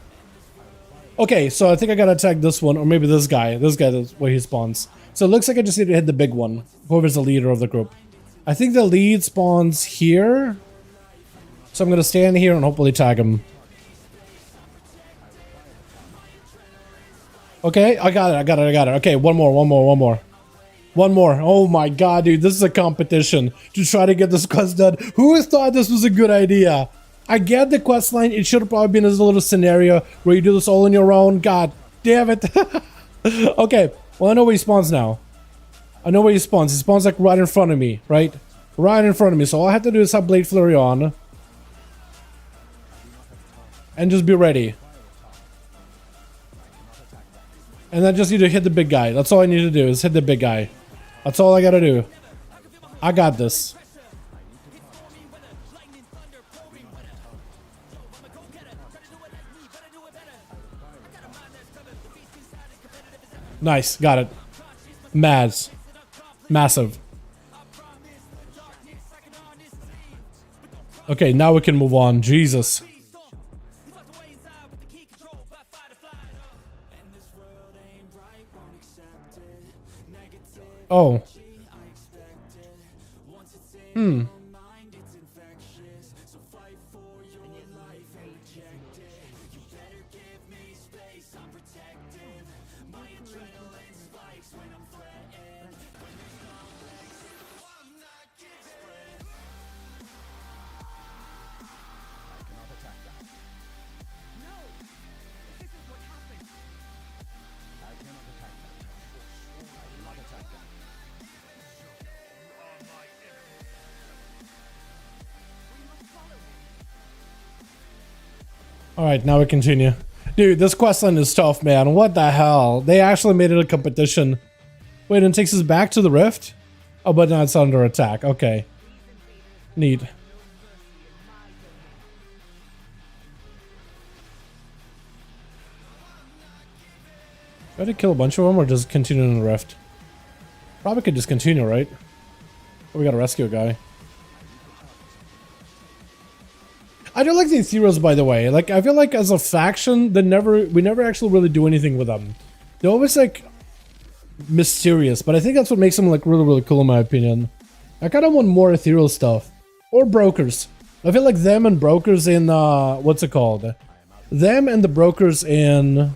Okay, so I think I gotta tag this one. Or maybe this guy. This guy, that's where he spawns. So it looks like I just need to hit the big one. Whoever's the leader of the group. I think the lead spawns here. So I'm gonna stand here and hopefully tag him. Okay, I got it. Okay, one more. Oh my God, dude, this is a competition to try to get this quest done. Who has thought this was a good idea? I get the quest line. It should have probably been this little scenario where you do this all on your own. God damn it. Okay, well, I know where he spawns now. I know where he spawns. He spawns like right in front of me, right? Right in front of me. So all I have to do is have Blade Flurry on. And just be ready. And I just need to hit the big guy. That's all I need to do is hit the big guy. That's all I gotta do. I got this. Nice, got it. Massive. Okay, now we can move on. Jesus. Oh. Alright, now we continue. Dude, this questline is tough, man. What the hell? They actually made it a competition. Wait, and it takes us back to the rift? Oh, but now it's under attack. Okay. Neat. Try to kill a bunch of them or just continue in the rift? Probably could just continue, right? Oh, we gotta rescue a guy. I don't like the Ethereals, by the way. Like, I feel like as a faction, we never actually really do anything with them. They're always like mysterious, but I think that's what makes them like really cool in my opinion. I kind of want more Ethereal stuff. Or brokers. I feel like them and brokers in what's it called? Them and the brokers in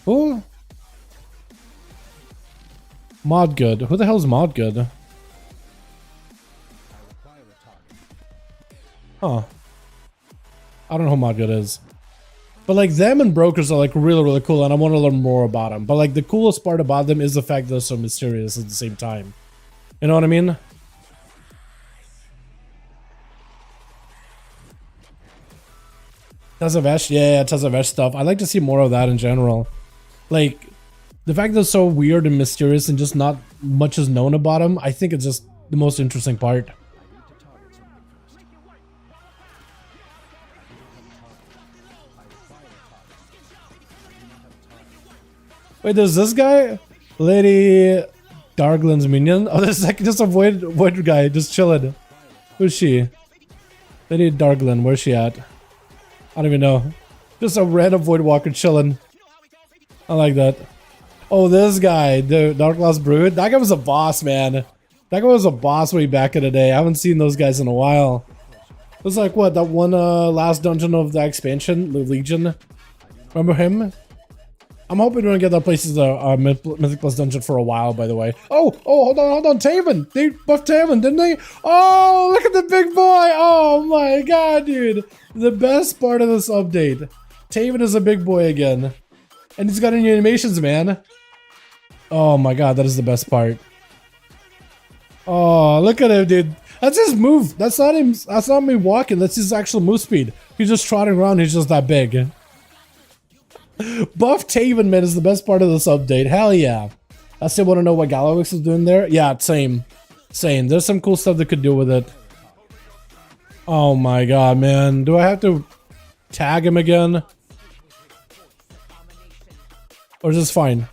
who? Modgood. Who the hell's Modgood? Huh. I don't know who Modgood is. But like them and brokers are like really, really cool, and I want to learn more about them. But like the coolest part about them is the fact that they're so mysterious at the same time. You know what I mean? Tazavesh, yeah, Tazavesh stuff. I'd like to see more of that in general. Like, the fact that it's so weird and mysterious and just not much is known about them, I think it's just the most interesting part. Wait, there's this guy? Lady Darglin's minion? Oh, there's like just a void guy just chilling. Who's she? Lady Darglin, where's she at? I don't even know. Just a random void walker chilling. I like that. Oh, this guy, the Dark Lost Brood. That guy was a boss, man. That guy was a boss way back in the day. I haven't seen those guys in a while. It was like, what, that one last dungeon of the expansion, the Legion? Remember him? I'm hoping we don't get that place as a Mythic Plus dungeon for a while, by the way. Oh, hold on, Taven! They buffed Taven, didn't they? Oh, look at the big boy! Oh my god, dude! The best part of this update. Taven is a big boy again. And he's got any animations, man. Oh my god, that is the best part. Oh, look at him, dude. That's his move. That's not him. That's not me walking. That's his actual move speed. He's just trotting around. He's just that big. Buff Taven, man, is the best part of this update. Hell yeah. I still want to know what Galawix is doing there. Yeah, same. Same. There's some cool stuff they could do with it. Oh my god, man. Do I have to tag him again? Or is this fine?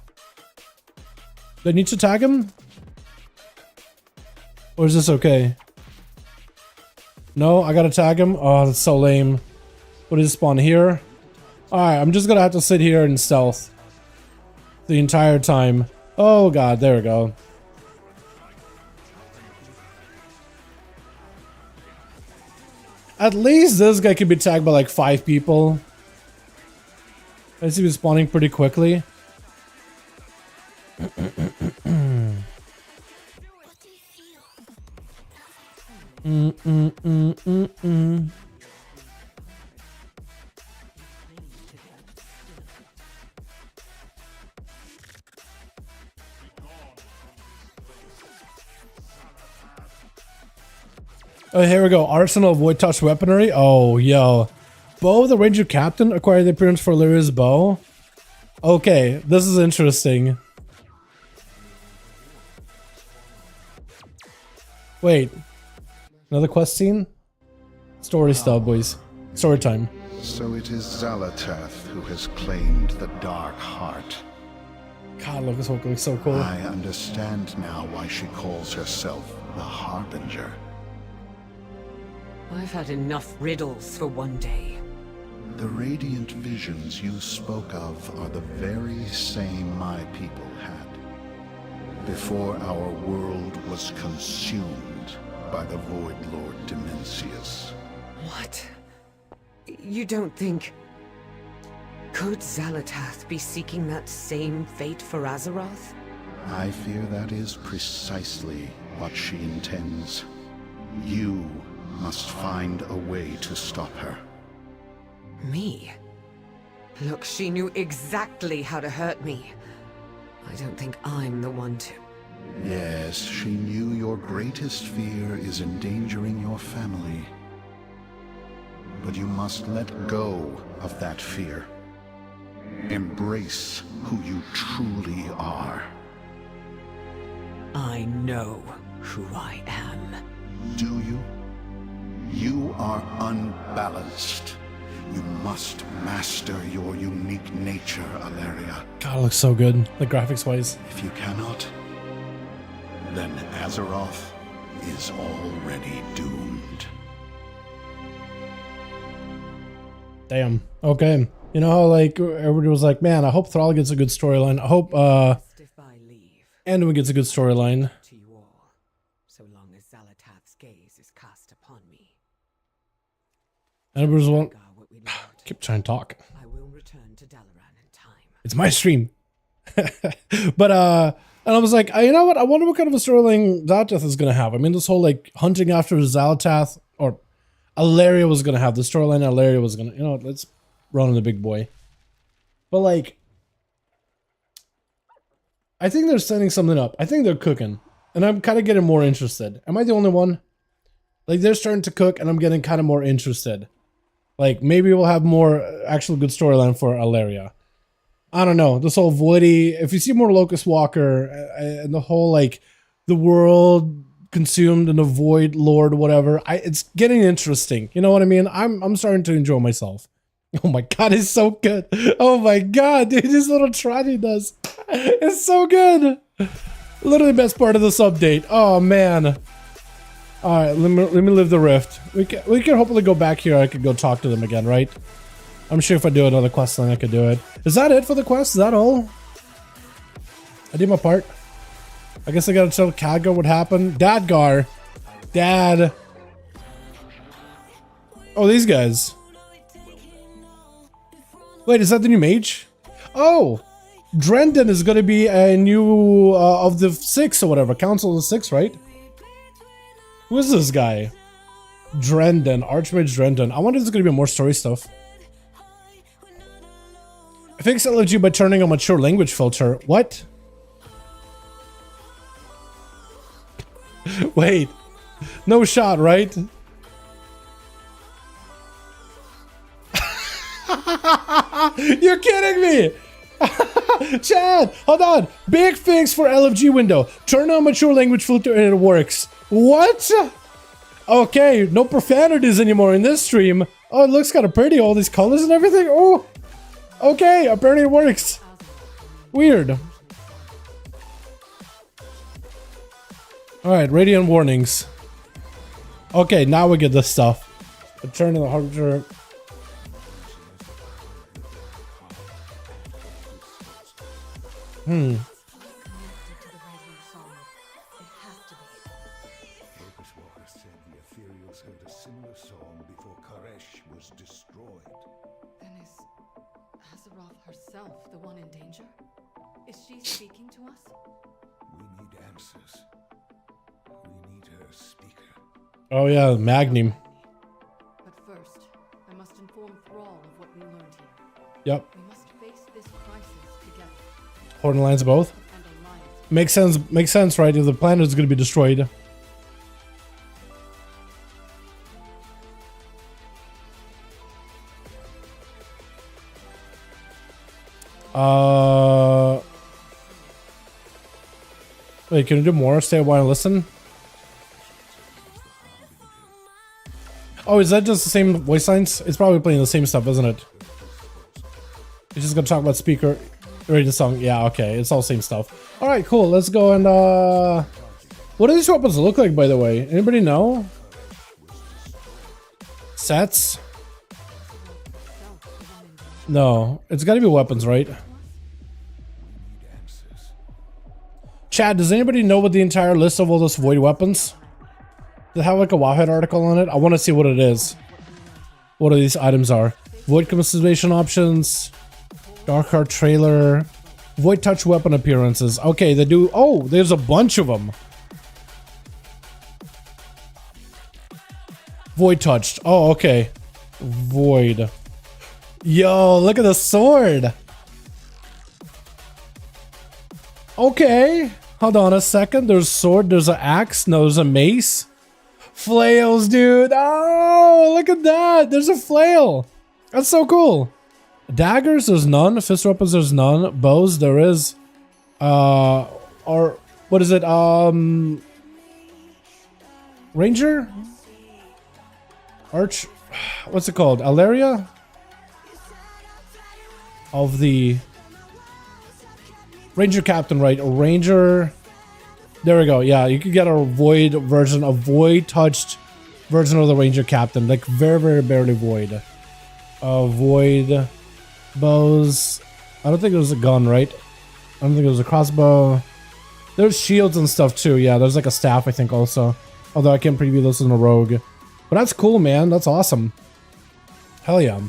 Do I need to tag him? Or is this okay? No, I gotta tag him? Oh, that's so lame. What does it spawn here? Alright, I'm just gonna have to sit here and stealth the entire time. Oh god, there we go. At least this guy can be tagged by like 5 people. I see he's spawning pretty quickly. Oh, here we go. Arsenal of Void Touch Weaponry. Oh, yo. Bow the Ranger Captain acquired the appearance for Lyria's bow. Okay, this is interesting. Wait. Another quest scene? Story style, boys. Story time.
So it is Xalatath who has claimed the Dark Heart.
God, look, this looks so cool.
I understand now why she calls herself the Harbinger.
I've had enough riddles for one day.
The radiant visions you spoke of are the very same my people had, before our world was consumed by the Void Lord Dimensius.
What? You don't think... Could Xalatath be seeking that same fate for Azeroth?
I fear that is precisely what she intends. You must find a way to stop her.
Me? Look, she knew exactly how to hurt me. I don't think I'm the one to...
Yes, she knew your greatest fear is endangering your family. But you must let go of that fear. Embrace who you truly are.
I know who I am.
Do you? You are unbalanced. You must master your unique nature, Alaria.
God, it looks so good. The graphics wise.
If you cannot, then Azeroth is already doomed.
Damn. Okay. You know how like everybody was like, man, I hope Thrall gets a good storyline. I hope
If I leave
Anduin gets a good storyline.
to you all, so long as Xalatath's gaze is cast upon me,
And everybody's like,
got what we need.
keep trying to talk.
I will return to Dalaran in time.
It's my stream. But and I was like, you know what? I wonder what kind of a storyline Xalatath is gonna have. I mean, this whole like hunting after Xalatath, or Alaria was gonna have the storyline. Alaria was gonna, you know, let's run on the big boy. But like, I think they're setting something up. I think they're cooking, and I'm kind of getting more interested. Am I the only one? Like, they're starting to cook, and I'm getting kind of more interested. Like, maybe we'll have more actual good storyline for Alaria. I don't know. This whole Voidy, if you see more Locust Walker and the whole, like, the world consumed in the Void Lord, whatever, it's getting interesting. You know what I mean? I'm starting to enjoy myself. Oh my god, it's so good. Oh my god, dude, this little trot he does. It's so good. Literally the best part of this update. Oh man. Alright, let me live the rift. We can hopefully go back here. I could go talk to them again, right? I'm sure if I do another quest line I could do it. Is that it for the quest? Is that all? I did my part. I guess I gotta tell Khadgar what happened. Dadgar. Dad. Oh, these guys. Wait, is that the new mage? Oh! Drendon is gonna be a new of the 6 or whatever. Council of the 6, right? Who is this guy? Drendon. Archmage Drendon. I wonder if there's gonna be more story stuff. Fix LFG by turning on mature language filter. What? Wait. No shot, right? You're kidding me! Chad, hold on. Big fix for LFG window. Turn on mature language filter and it works. What? Okay, no profanities anymore in this stream. Oh, it looks kind of pretty. All these colors and everything. Oh, okay. Apparently it works. Weird. All right, radiant warnings. Okay, now we get this stuff. Return to the harbinger.
Locust Walker said the Ethereals heard a similar song before Koresh was destroyed.
Then is Azeroth herself the one in danger? Is she speaking to us?
We need answers. We need her speaker.
Oh yeah, Magnum.
But first, I must inform Thrall of what we learned here.
Yep.
We must face this crisis together.
Horde Alliance both.
And alliance.
Makes sense. Makes sense, right? If the planet is going to be destroyed. Wait, can you do more? Stay a while and listen. Oh, is that just the same voice lines? It's probably playing the same stuff, isn't it? It's just gonna talk about speaker, radio song. Yeah, okay, it's all same stuff. All right, cool. Let's go and what do these weapons look like, by the way? Anybody know? Sets? No, it's got to be weapons, right? Chad, does anybody know what the entire list of all those void weapons? Does it have like a Wowhead article on it? I want to see what it is. What these items are. Void customization options. Dark Heart trailer. Void touch weapon appearances. Okay, they do. Oh, there's a bunch of them. Void touched. Oh, okay. Void. Yo, look at the sword. Okay. Hold on a second. There's sword. There's an axe. No, there's a mace. Flails, dude. Oh, look at that. There's a flail. That's so cool. Daggers, there's none. Fist weapons, there's none. Bows, there is. Or what is it? Ranger? Arch? What's it called? Alaria? Of the Ranger Captain, right? A Ranger. There we go. Yeah, you could get a void version, a void touched version of the Ranger Captain. Like very, very barely void. Void bows. I don't think it was a gun, right? I don't think it was a crossbow. There's shields and stuff too. Yeah, there's like a staff, I think, also. Although I can't preview this in a rogue. But that's cool, man. That's awesome. Hell yeah.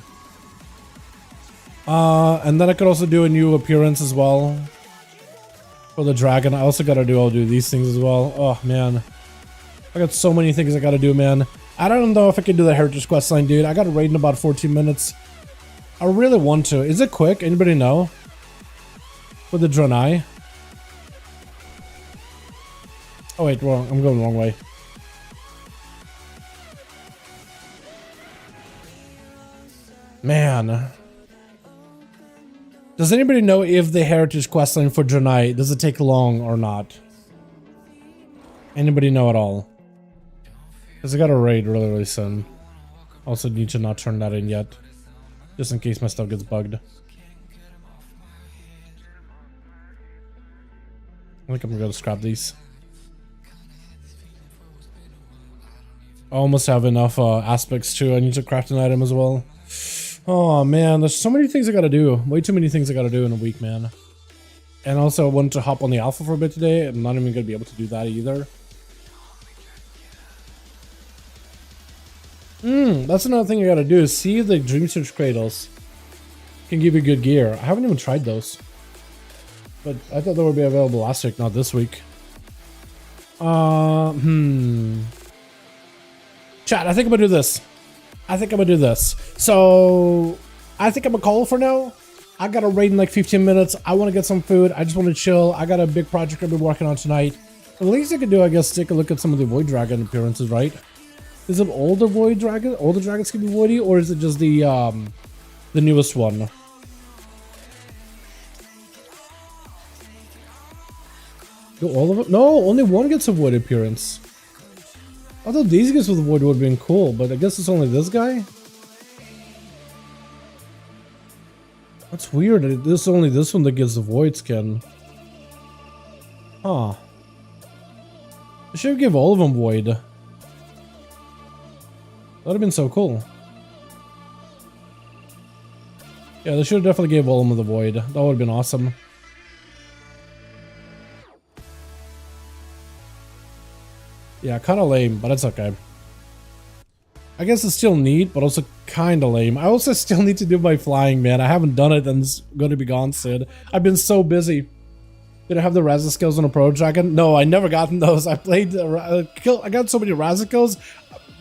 And then I could also do a new appearance as well. For the dragon. I also gotta do, I'll do these things as well. Oh, man. I got so many things I gotta do, man. I don't know if I can do the Heritage quest line, dude. I got a raid in about 14 minutes. I really want to. Is it quick? Anybody know? With the Renai? Oh wait, wrong. I'm going the wrong way. Man. Does anybody know if the Heritage questline for Renai, does it take long or not? Anybody know at all? Because I got a raid really soon. Also need to not turn that in yet. Just in case my stuff gets bugged. I think I'm gonna scrap these. I almost have enough aspects too. I need to craft an item as well. Oh man, there's so many things I gotta do. Way too many things I gotta do in a week, man. And also I wanted to hop on the alpha for a bit today. I'm not even gonna be able to do that either. That's another thing I gotta do is see if the Dream Search Cradles can give you good gear. I haven't even tried those. But I thought they would be available last week, not this week. Chat, I think I'm gonna do this. So, I think I'm gonna call for now. I got a raid in like 15 minutes. I want to get some food. I just want to chill. I got a big project I've been working on tonight. The least I could do, I guess, take a look at some of the Void Dragon appearances, right? Is it older Void Dragon? Older dragons can be voidy, or is it just the newest one? Do all of them? No, only one gets a void appearance. I thought these guys with void would have been cool, but I guess it's only this guy. That's weird. It's only this one that gets the void skin. Huh. I should give all of them void. That would have been so cool. Yeah, they should have definitely gave all of them the void. That would have been awesome. Yeah, kind of lame, but it's okay. I guess it's still neat, but also kind of lame. I also still need to do my flying, man. I haven't done it and it's going to be gone soon. I've been so busy. Did I have the Razza skills on a Pro Dragon? No, I never gotten those. I played, I got so many Razza skills,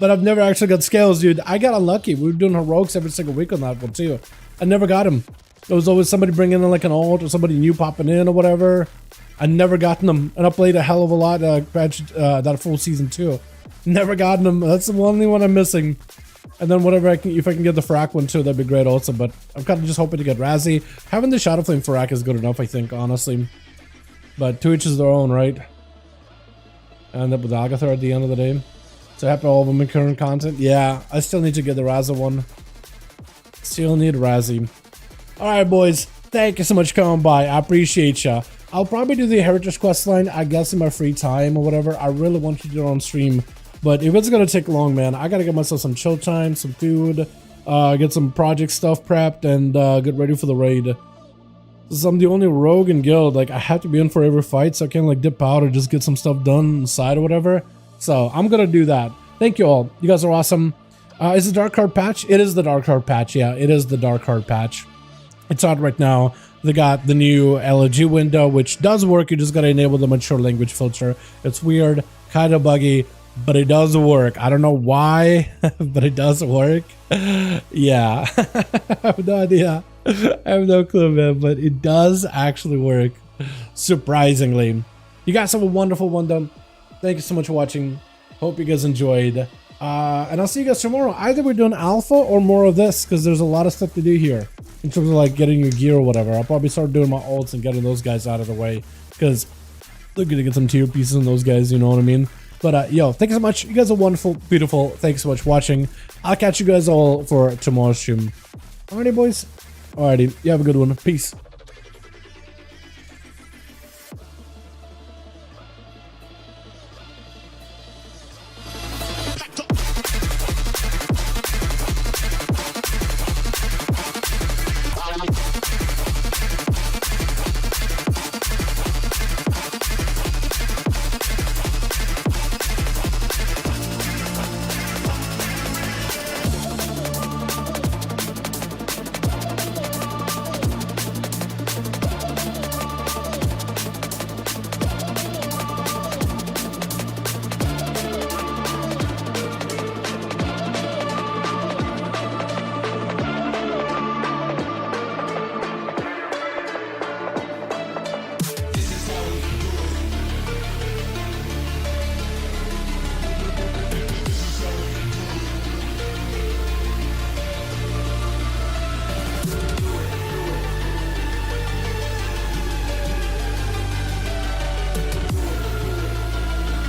but I've never actually got scales, dude. I got unlucky. We were doing heroics every single week on that one too. I never got them. There was always somebody bringing in like an alt or somebody new popping in or whatever. I never gotten them, and I played a hell of a lot that full season too. Never gotten them. That's the only one I'm missing. And then whatever I can, if I can get the Frack one too, that'd be great also. But I'm kind of just hoping to get Razzie. Having the Shadow Flame Frack is good enough, I think, honestly. But to each is their own, right? I end up with Agathar at the end of the day. So happy all of them in current content. Yeah, I still need to get the Razzie one. Still need Razzie. All right, boys. Thank you so much for coming by. I appreciate ya. I'll probably do the Heritage quest line, I guess, in my free time or whatever. I really want to do it on stream. But if it's going to take long, man, I got to get myself some chill time, some food, get some project stuff prepped, and get ready for the raid. Since I'm the only rogue in guild, like, I have to be in for every fight, so I can't, like, dip out or just get some stuff done on the side or whatever. So, I'm going to do that. Thank you all. You guys are awesome. Is it Dark Card patch? It is the Dark Card patch, yeah. It is the Dark Card patch. It's out right now. They got the new LG window, which does work. You just got to enable the mature language filter. It's weird, kind of buggy, but it does work. I don't know why, but it does work. Yeah, I have no idea. I have no clue, man, but it does actually work, surprisingly. You guys have a wonderful one, though. Thank you so much for watching. Hope you guys enjoyed. And I'll see you guys tomorrow. Either we're doing alpha or more of this, because there's a lot of stuff to do here. In terms of like getting your gear or whatever. I'll probably start doing my ults and getting those guys out of the way. Because they're going to get some tier pieces on those guys, you know what I mean? But yo, thank you so much. You guys are wonderful, beautiful. Thanks so much for watching. I'll catch you guys all for tomorrow's stream. Alrighty, boys. Alrighty, you have a good one. Peace.